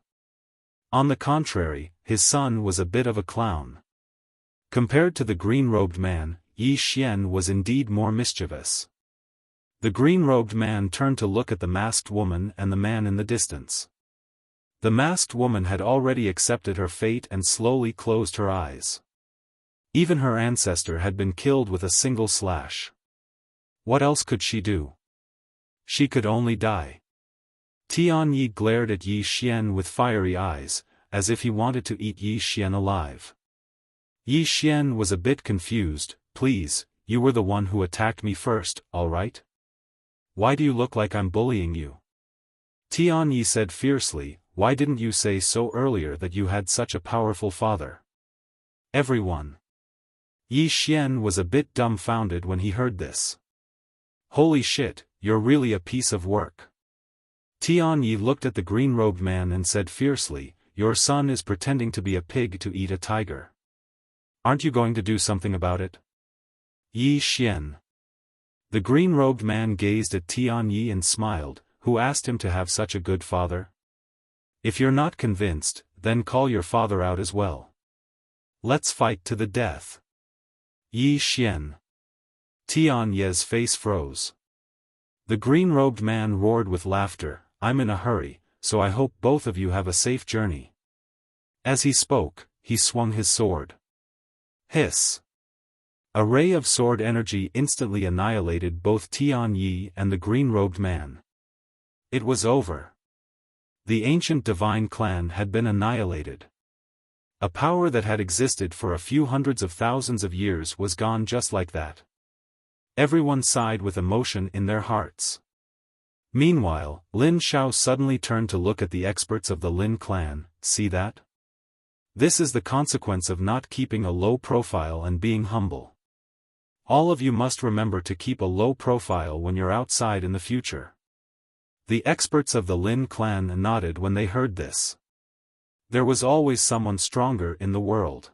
On the contrary, his son was a bit of a clown. Compared to the green-robed man, Yi Xian was indeed more mischievous. The green-robed man turned to look at the masked woman and the man in the distance. The masked woman had already accepted her fate and slowly closed her eyes. Even her ancestor had been killed with a single slash. What else could she do? She could only die. Tian Yi glared at Yi Xian with fiery eyes, as if he wanted to eat Yi Xian alive. Yi Xian was a bit confused. "Please, you were the one who attacked me first, all right? Why do you look like I'm bullying you?" Tian Yi said fiercely, "Why didn't you say so earlier that you had such a powerful father?" Everyone. Yi Xian was a bit dumbfounded when he heard this. "Holy shit, you're really a piece of work." Tian Yi looked at the green-robed man and said fiercely, "Your son is pretending to be a pig to eat a tiger. Aren't you going to do something about it?" Yi Xian. The green-robed man gazed at Tian Yi and smiled, "Who asked him to have such a good father? If you're not convinced, then call your father out as well. Let's fight to the death." Yi Xian. Tian Ye's face froze. The green-robed man roared with laughter, "I'm in a hurry, so I hope both of you have a safe journey." As he spoke, he swung his sword. Hiss! A ray of sword energy instantly annihilated both Tian Yi and the green-robed man. It was over. The ancient divine clan had been annihilated. A power that had existed for a few hundreds of thousands of years was gone just like that. Everyone sighed with emotion in their hearts. Meanwhile, Lin Xiao suddenly turned to look at the experts of the Lin clan. "See that? This is the consequence of not keeping a low profile and being humble. All of you must remember to keep a low profile when you're outside in the future." The experts of the Lin clan nodded when they heard this. There was always someone stronger in the world.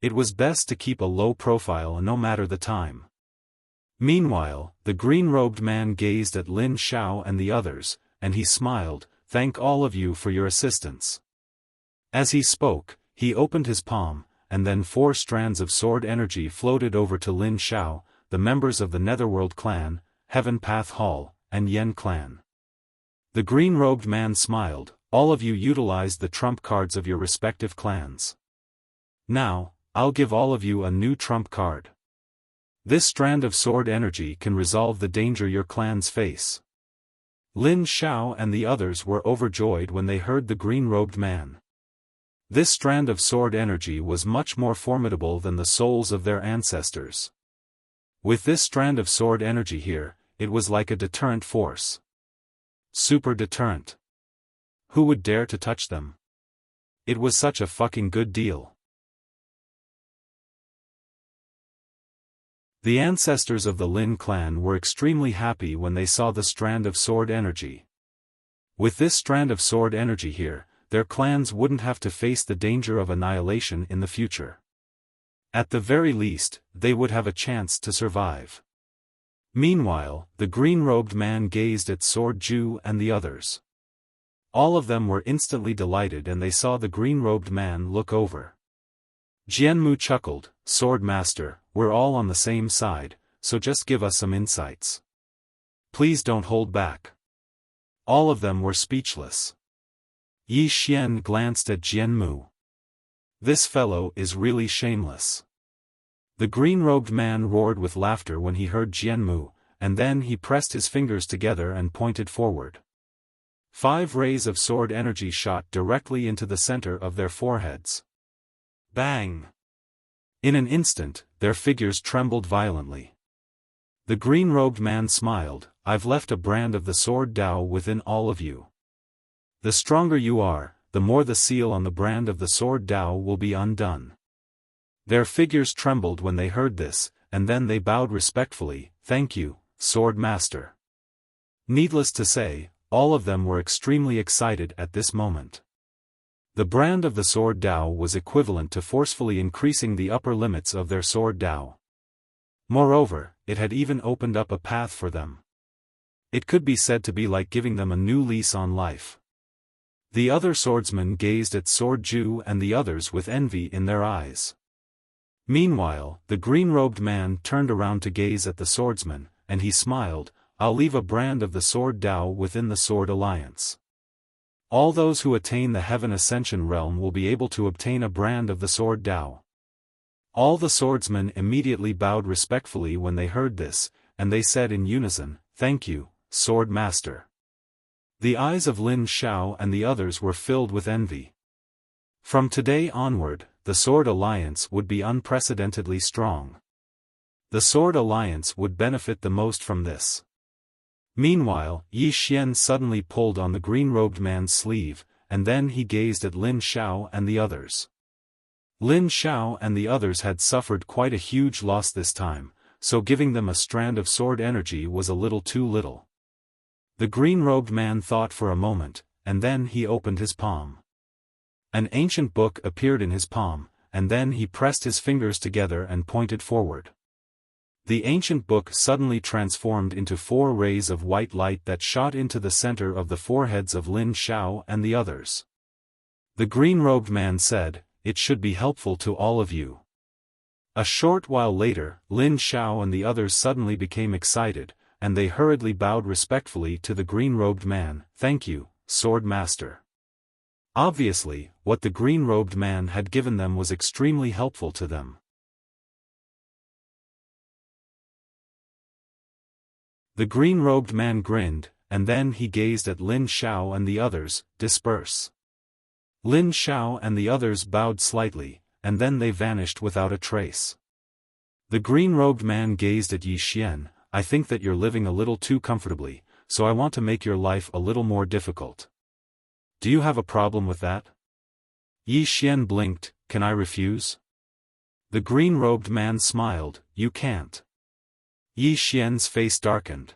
It was best to keep a low profile no matter the time. Meanwhile, the green-robed man gazed at Lin Xiao and the others, and he smiled, "Thank all of you for your assistance." As he spoke, he opened his palm, and then 4 strands of sword energy floated over to Lin Xiao, the members of the Netherworld clan, Heaven Path Hall, and Yen clan. The green-robed man smiled, "All of you utilized the trump cards of your respective clans. Now, I'll give all of you a new trump card. This strand of sword energy can resolve the danger your clans face." Lin Xiao and the others were overjoyed when they heard the green-robed man. This strand of sword energy was much more formidable than the souls of their ancestors. With this strand of sword energy here, it was like a deterrent force. Super deterrent. Who would dare to touch them? It was such a fucking good deal. The ancestors of the Lin clan were extremely happy when they saw the strand of sword energy. With this strand of sword energy here, their clans wouldn't have to face the danger of annihilation in the future. At the very least, they would have a chance to survive. Meanwhile, the green-robed man gazed at Sword Ju and the others. All of them were instantly delighted and they saw the green-robed man look over. Jianmu chuckled, "Swordmaster, we're all on the same side, so just give us some insights. Please don't hold back." All of them were speechless. Yi Xian glanced at Jianmu. This fellow is really shameless. The green-robed man roared with laughter when he heard Jianmu, and then he pressed his fingers together and pointed forward. 5 rays of sword energy shot directly into the center of their foreheads. Bang! In an instant, their figures trembled violently. The green-robed man smiled, "I've left a brand of the sword Dao within all of you. The stronger you are, the more the seal on the brand of the sword Dao will be undone." Their figures trembled when they heard this, and then they bowed respectfully, "Thank you, Swordmaster." Needless to say, all of them were extremely excited at this moment. The brand of the sword Dao was equivalent to forcefully increasing the upper limits of their sword Dao. Moreover, it had even opened up a path for them. It could be said to be like giving them a new lease on life. The other swordsmen gazed at Sword Ju and the others with envy in their eyes. Meanwhile, the green-robed man turned around to gaze at the swordsman, and he smiled, "I'll leave a brand of the sword Dao within the Sword Alliance. All those who attain the Heaven Ascension realm will be able to obtain a brand of the sword Dao." All the swordsmen immediately bowed respectfully when they heard this, and they said in unison, "Thank you, Swordmaster." The eyes of Lin Xiao and the others were filled with envy. From today onward, the Sword Alliance would be unprecedentedly strong. The Sword Alliance would benefit the most from this. Meanwhile, Yi Xian suddenly pulled on the green-robed man's sleeve, and then he gazed at Lin Xiao and the others. Lin Xiao and the others had suffered quite a huge loss this time, so giving them a strand of sword energy was a little too little. The green-robed man thought for a moment, and then he opened his palm. An ancient book appeared in his palm, and then he pressed his fingers together and pointed forward. The ancient book suddenly transformed into 4 rays of white light that shot into the center of the foreheads of Lin Xiao and the others. The green-robed man said, "It should be helpful to all of you." A short while later, Lin Xiao and the others suddenly became excited, and they hurriedly bowed respectfully to the green-robed man, "Thank you, Swordmaster." Obviously, what the green-robed man had given them was extremely helpful to them. The green-robed man grinned, and then he gazed at Lin Xiao and the others, "Disperse." Lin Xiao and the others bowed slightly, and then they vanished without a trace. The green-robed man gazed at Yi Xian, "I think that you're living a little too comfortably, so I want to make your life a little more difficult. Do you have a problem with that?" Yi Xian blinked, "Can I refuse?" The green-robed man smiled, "You can't." Yi Xian's face darkened.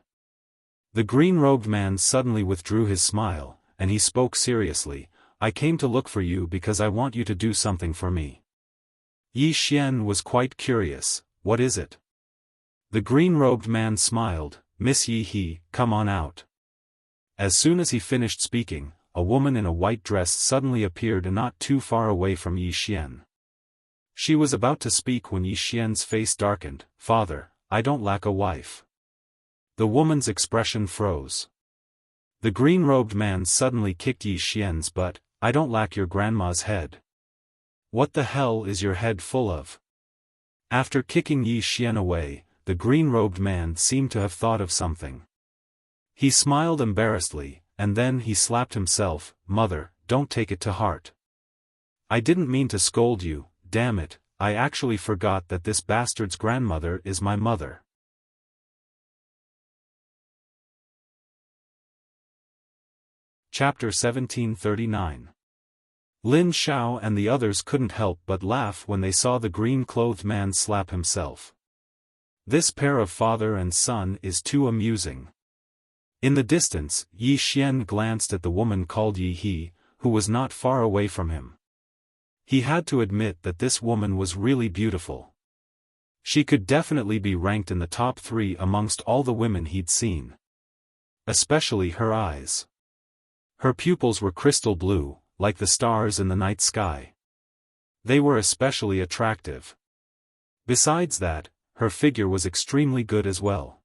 The green-robed man suddenly withdrew his smile, and he spoke seriously, "I came to look for you because I want you to do something for me." Yi Xian was quite curious, "What is it?" The green-robed man smiled, "Miss Yi He, come on out." As soon as he finished speaking, a woman in a white dress suddenly appeared not too far away from Yi Xian. She was about to speak when Yi Xian's face darkened, "Father, I don't lack a wife." The woman's expression froze. The green-robed man suddenly kicked Yi Xian's butt, "I don't lack your grandma's head. What the hell is your head full of?" After kicking Yi Xian away, the green-robed man seemed to have thought of something. He smiled embarrassedly, and then he slapped himself, "Mother, don't take it to heart. I didn't mean to scold you, damn it, I actually forgot that this bastard's grandmother is my mother. Chapter 1739. Lin Xiao and the others couldn't help but laugh when they saw the green-clothed man slap himself. This pair of father and son is too amusing. In the distance, Yi Xian glanced at the woman called Yi He, who was not far away from him. He had to admit that this woman was really beautiful. She could definitely be ranked in the top 3 amongst all the women he'd seen. Especially her eyes. Her pupils were crystal blue, like the stars in the night sky. They were especially attractive. Besides that, her figure was extremely good as well.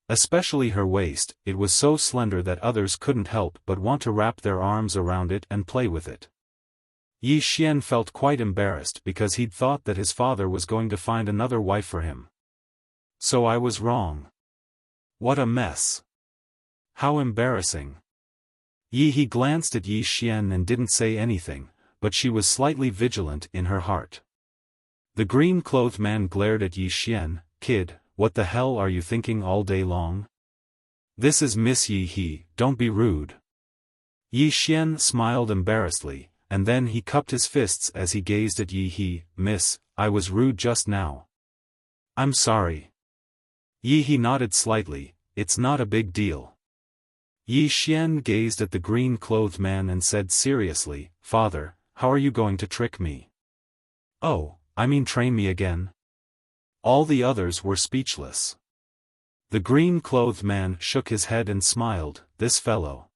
Especially her waist, it was so slender that others couldn't help but want to wrap their arms around it and play with it. Yi Xian felt quite embarrassed because he'd thought that his father was going to find another wife for him. So I was wrong. What a mess. How embarrassing. Yi He glanced at Yi Xian and didn't say anything, but she was slightly vigilant in her heart. The green-clothed man glared at Yi Xian. Kid, what the hell are you thinking all day long? This is Miss Yi He, don't be rude. Yi Xian smiled embarrassedly, and then he cupped his fists as he gazed at Yi He. Miss, I was rude just now. I'm sorry. Yi He nodded slightly, it's not a big deal. Yi Xian gazed at the green-clothed man and said seriously, Father, how are you going to trick me? Oh, I mean train me again? All the others were speechless. The green-clothed man shook his head and smiled. This fellow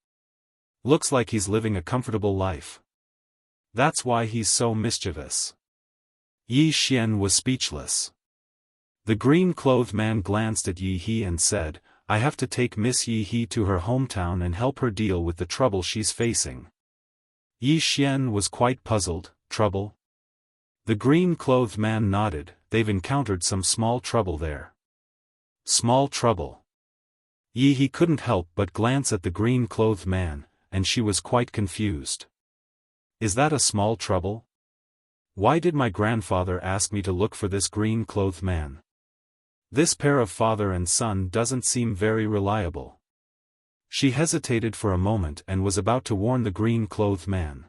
looks like he's living a comfortable life. That's why he's so mischievous. Yi Xian was speechless. The green-clothed man glanced at Yi He and said, I have to take Miss Yi He to her hometown and help her deal with the trouble she's facing. Yi Xian was quite puzzled. Trouble? The green-clothed man nodded. They've encountered some small trouble there. Small trouble. Yi He couldn't help but glance at the green-clothed man, and she was quite confused. Is that a small trouble? Why did my grandfather ask me to look for this green-clothed man? This pair of father and son doesn't seem very reliable. She hesitated for a moment and was about to warn the green-clothed man.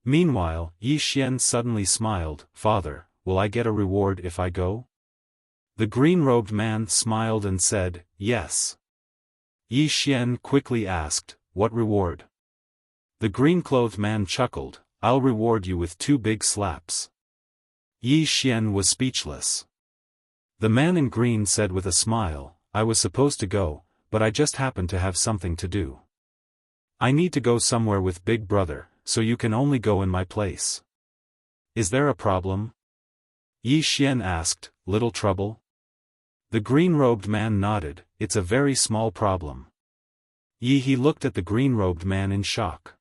Meanwhile, Yi Xian suddenly smiled. Father, will I get a reward if I go? The green-robed man smiled and said, yes. Yi Xian quickly asked, what reward? The green-clothed man chuckled, I'll reward you with 2 big slaps. Yi Xian was speechless. The man in green said with a smile, I was supposed to go, but I just happened to have something to do. I need to go somewhere with Big Brother, so you can only go in my place. Is there a problem? Yi Xian asked, little trouble? The green-robed man nodded, it's a very small problem. Yi He looked at the green-robed man in shock.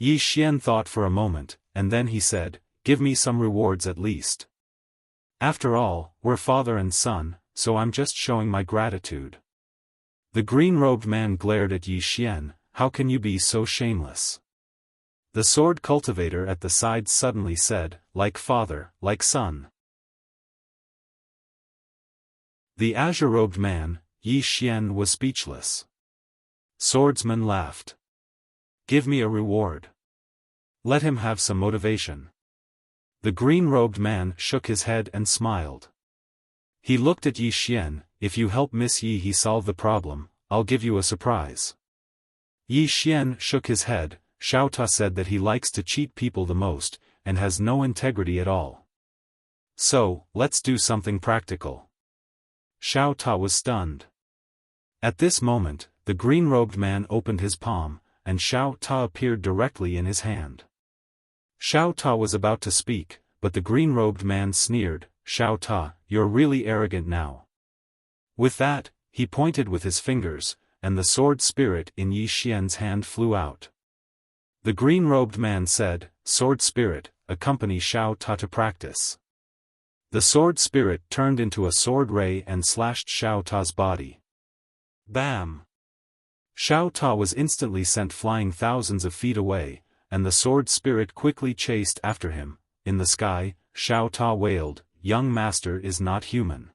Yi Xian thought for a moment, and then he said, give me some rewards at least. After all, we're father and son, so I'm just showing my gratitude. The green-robed man glared at Yi Xian, how can you be so shameless? The sword cultivator at the side suddenly said, like father, like son. The azure-robed man, Yi Xian, was speechless. Swordsman laughed. Give me a reward. Let him have some motivation. The green-robed man shook his head and smiled. He looked at Yi Xian, if you help Miss Yi He solve the problem, I'll give you a surprise. Yi Xian shook his head. Xiao Ta said that he likes to cheat people the most, and has no integrity at all. So, let's do something practical. Xiao Ta was stunned. At this moment, the green-robed man opened his palm, and Xiao Ta appeared directly in his hand. Xiao Ta was about to speak, but the green-robed man sneered, Xiao Ta, you're really arrogant now. With that, he pointed with his fingers, and the sword spirit in Yi Xian's hand flew out. The green-robed man said, Sword Spirit, accompany Xiao Ta to practice. The sword spirit turned into a sword ray and slashed Xiao Ta's body. Bam! Xiao Ta was instantly sent flying thousands of feet away, and the sword spirit quickly chased after him. In the sky, Xiao Ta wailed, "Young master is not human."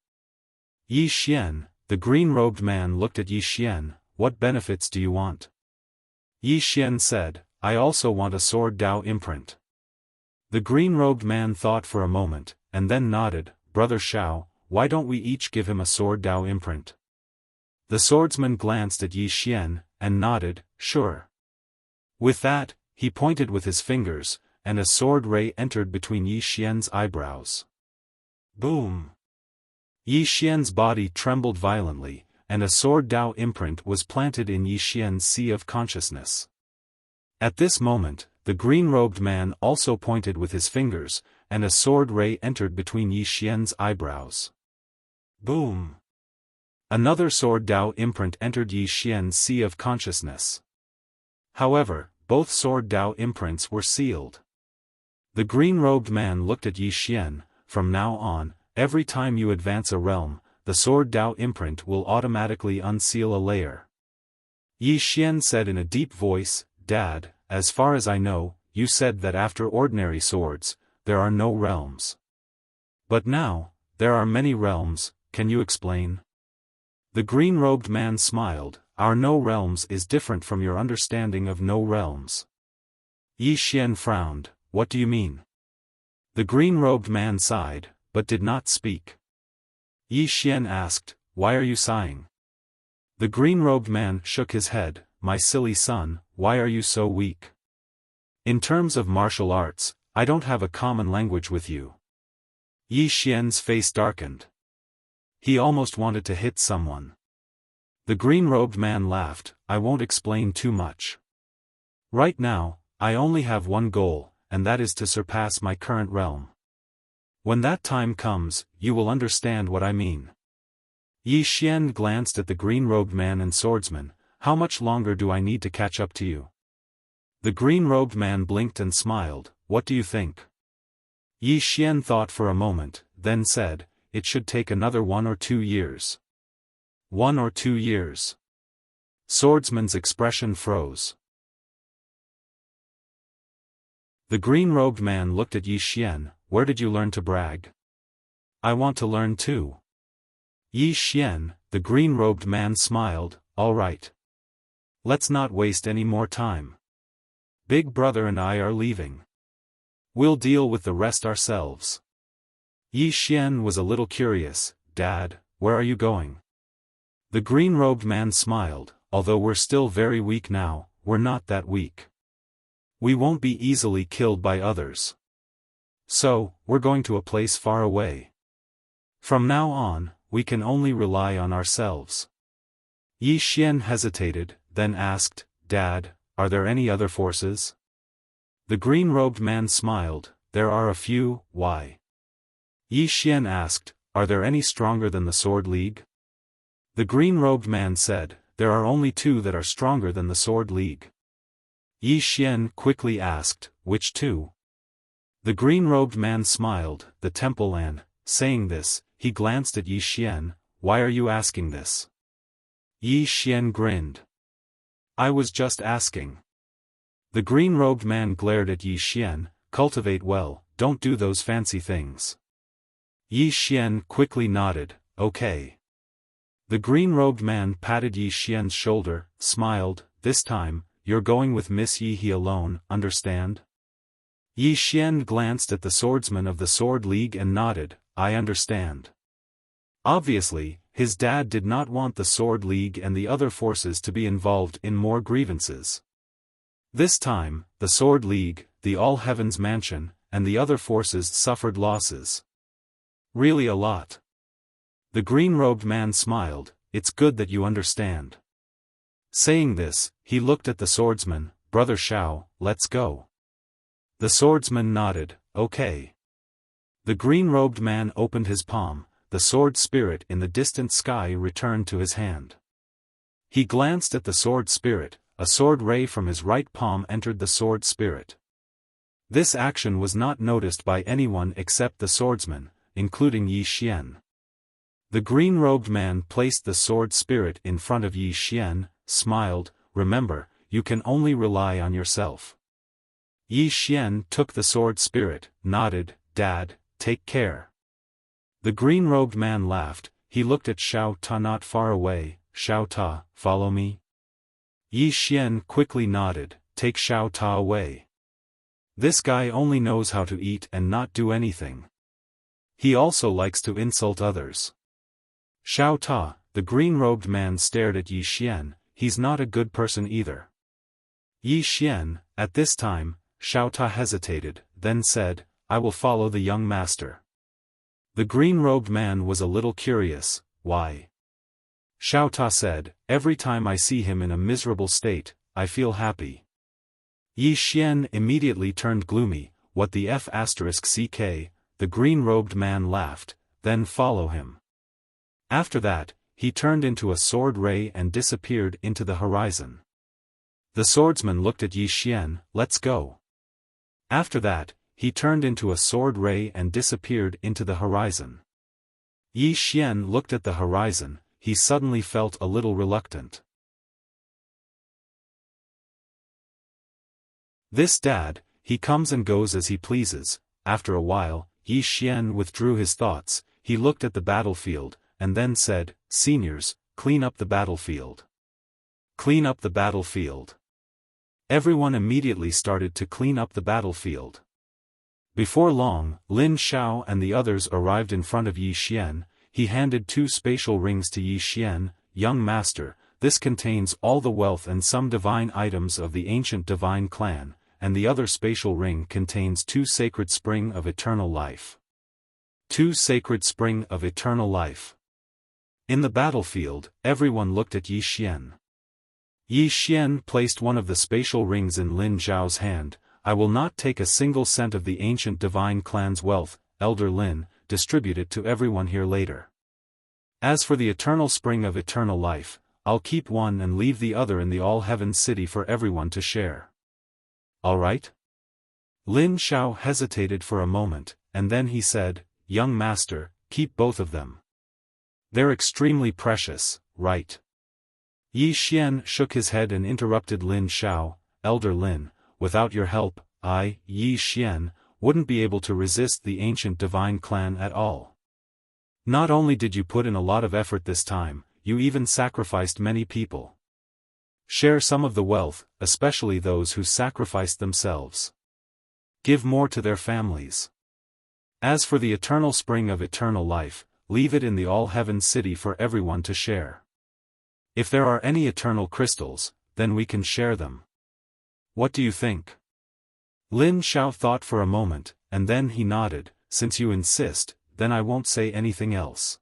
Yi Xian, the green-robed man looked at Yi Xian. "What benefits do you want?" Yi Xian said, "I also want a sword Dao imprint." The green-robed man thought for a moment, and then nodded, "Brother Xiao, why don't we each give him a sword Dao imprint?" The swordsman glanced at Yi Xian, and nodded, "Sure." With that, he pointed with his fingers, and a sword ray entered between Yi Xian's eyebrows. Boom! Yi Xian's body trembled violently, and a sword Dao imprint was planted in Yi Xian's sea of consciousness. At this moment, the green-robed man also pointed with his fingers, and a sword ray entered between Yi Xian's eyebrows. Boom! Another sword Dao imprint entered Yi Xian's sea of consciousness. However, both sword Dao imprints were sealed. The green-robed man looked at Yi Xian. "From now on, every time you advance a realm, the sword Dao imprint will automatically unseal a layer." Yi Xian said in a deep voice, "Dad, as far as I know, you said that after ordinary swords, there are no realms. But now, there are many realms, can you explain?" The green-robed man smiled, "Our no realms is different from your understanding of no realms." Yi Xian frowned, "What do you mean?" The green-robed man sighed, but did not speak. Yi Xian asked, "Why are you sighing?" The green-robed man shook his head, "My silly son, why are you so weak? In terms of martial arts, I don't have a common language with you." Yi Xian's face darkened. He almost wanted to hit someone. The green-robed man laughed, "I won't explain too much. Right now, I only have one goal, and that is to surpass my current realm. When that time comes, you will understand what I mean." Yi Xian glanced at the green-robed man and swordsman. "How much longer do I need to catch up to you?" The green-robed man blinked and smiled, "What do you think?" Yi Xian thought for a moment, then said, "It should take another 1 or 2 years." 1 or 2 years. Swordsman's expression froze. The green-robed man looked at Yi Xian. "Where did you learn to brag?" "I want to learn too." Yi Xian, the green-robed man smiled, "All right. Let's not waste any more time. Big brother and I are leaving. We'll deal with the rest ourselves." Yi Xian was a little curious, "Dad, where are you going?" The green-robed man smiled, "Although we're still very weak now, we're not that weak. We won't be easily killed by others. So, we're going to a place far away. From now on, we can only rely on ourselves." Yi Xian hesitated, then asked, "Dad, are there any other forces?" The green-robed man smiled, "There are a few, why?" Yi Xian asked, "Are there any stronger than the Sword League?" The green-robed man said, "There are only 2 that are stronger than the Sword League." Yi Xian quickly asked, "Which 2?" The green-robed man smiled, "The temple and," saying this, he glanced at Yi Xian, "Why are you asking this?" Yi Xian grinned. "I was just asking." The green-robed man glared at Yi Xian, "Cultivate well, don't do those fancy things." Yi Xian quickly nodded, "Okay." The green-robed man patted Yi Xian's shoulder, smiled, "This time, you're going with Miss Yi He alone, understand?" Yi Xian glanced at the swordsman of the Sword League and nodded, "I understand." Obviously, his dad did not want the Sword League and the other forces to be involved in more grievances. This time, the Sword League, the All Heavens Mansion, and the other forces suffered losses. Really a lot. The green-robed man smiled, "It's good that you understand." Saying this, he looked at the swordsman, "Brother Xiao, let's go." The swordsman nodded, "Okay." The green-robed man opened his palm, the sword spirit in the distant sky returned to his hand. He glanced at the sword spirit, a sword ray from his right palm entered the sword spirit. This action was not noticed by anyone except the swordsman, including Yi Xian. The green-robed man placed the sword spirit in front of Yi Xian, smiled, "Remember, you can only rely on yourself. Yi Xian took the sword spirit, nodded, "Dad, take care." The green-robed man laughed. He looked at Xiao Ta not far away. "Xiao Ta, follow me?" Yi Xian quickly nodded. "Take Xiao Ta away. This guy only knows how to eat and not do anything. He also likes to insult others." Xiao Ta, the green-robed man, stared at Yi Xian. "He's not a good person either." Yi Xian, at this time, Xiao Ta hesitated, then said, "I will follow the young master." The green-robed man was a little curious. "Why?" Xiao Ta said, "Every time I see him in a miserable state, I feel happy." Yi Xian immediately turned gloomy. "What the f*ck?" The green-robed man laughed. "Then follow him." After that, he turned into a sword ray and disappeared into the horizon. The swordsman looked at Yi Xian. "Let's go." After that, he turned into a sword ray and disappeared into the horizon. Yi Xian looked at the horizon. He suddenly felt a little reluctant. This dad, he comes and goes as he pleases. After a while, Yi Xian withdrew his thoughts. He looked at the battlefield, and then said, "Seniors, clean up the battlefield. Clean up the battlefield." Everyone immediately started to clean up the battlefield. Before long, Lin Xiao and the others arrived in front of Yi Xian. He handed 2 spatial rings to Yi Xian. "Young master, this contains all the wealth and some divine items of the ancient divine clan, and the other spatial ring contains 2 sacred spring of eternal life." 2 sacred spring of eternal life. In the battlefield, everyone looked at Yi Xian. Yi Xian placed one of the spatial rings in Lin Zhao's hand. "I will not take a single cent of the ancient divine clan's wealth, Elder Lin, distribute it to everyone here later. As for the eternal spring of eternal life, I'll keep one and leave the other in the All-Heaven City for everyone to share." "All right?" Lin Xiao hesitated for a moment, and then he said, "Young master, keep both of them. They're extremely precious, right?" Yi Xian shook his head and interrupted Lin Xiao. "Elder Lin, without your help, I, Yi Xian, wouldn't be able to resist the ancient divine clan at all. Not only did you put in a lot of effort this time, you even sacrificed many people. Share some of the wealth, especially those who sacrificed themselves. Give more to their families. As for the eternal spring of eternal life, leave it in the All-Heaven City for everyone to share. If there are any eternal crystals, then we can share them. What do you think?" Lin Xiao thought for a moment, and then he nodded. "Since you insist, then I won't say anything else."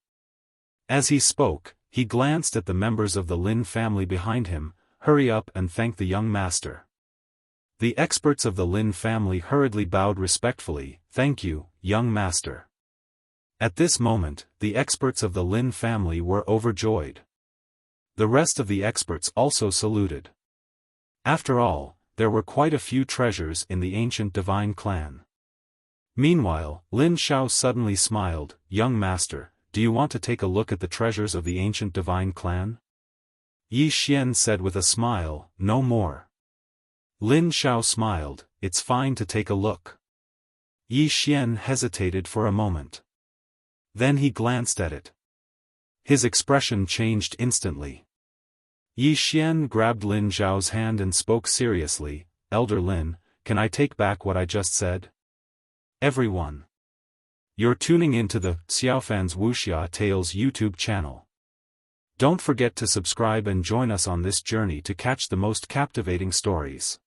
As he spoke, he glanced at the members of the Lin family behind him. "Hurry up and thank the young master." The experts of the Lin family hurriedly bowed respectfully. "Thank you, young master." At this moment, the experts of the Lin family were overjoyed. The rest of the experts also saluted. After all, there were quite a few treasures in the ancient divine clan. Meanwhile, Lin Xiao suddenly smiled. "Young master, do you want to take a look at the treasures of the ancient divine clan?" Yi Xian said with a smile, "No more." Lin Xiao smiled. "It's fine to take a look." Yi Xian hesitated for a moment. Then he glanced at it. His expression changed instantly. Yi Xian grabbed Lin Zhao's hand and spoke seriously. "Elder Lin, can I take back what I just said?" Everyone. You're tuning into the Xiaofan's Wuxia Tales YouTube channel. Don't forget to subscribe and join us on this journey to catch the most captivating stories.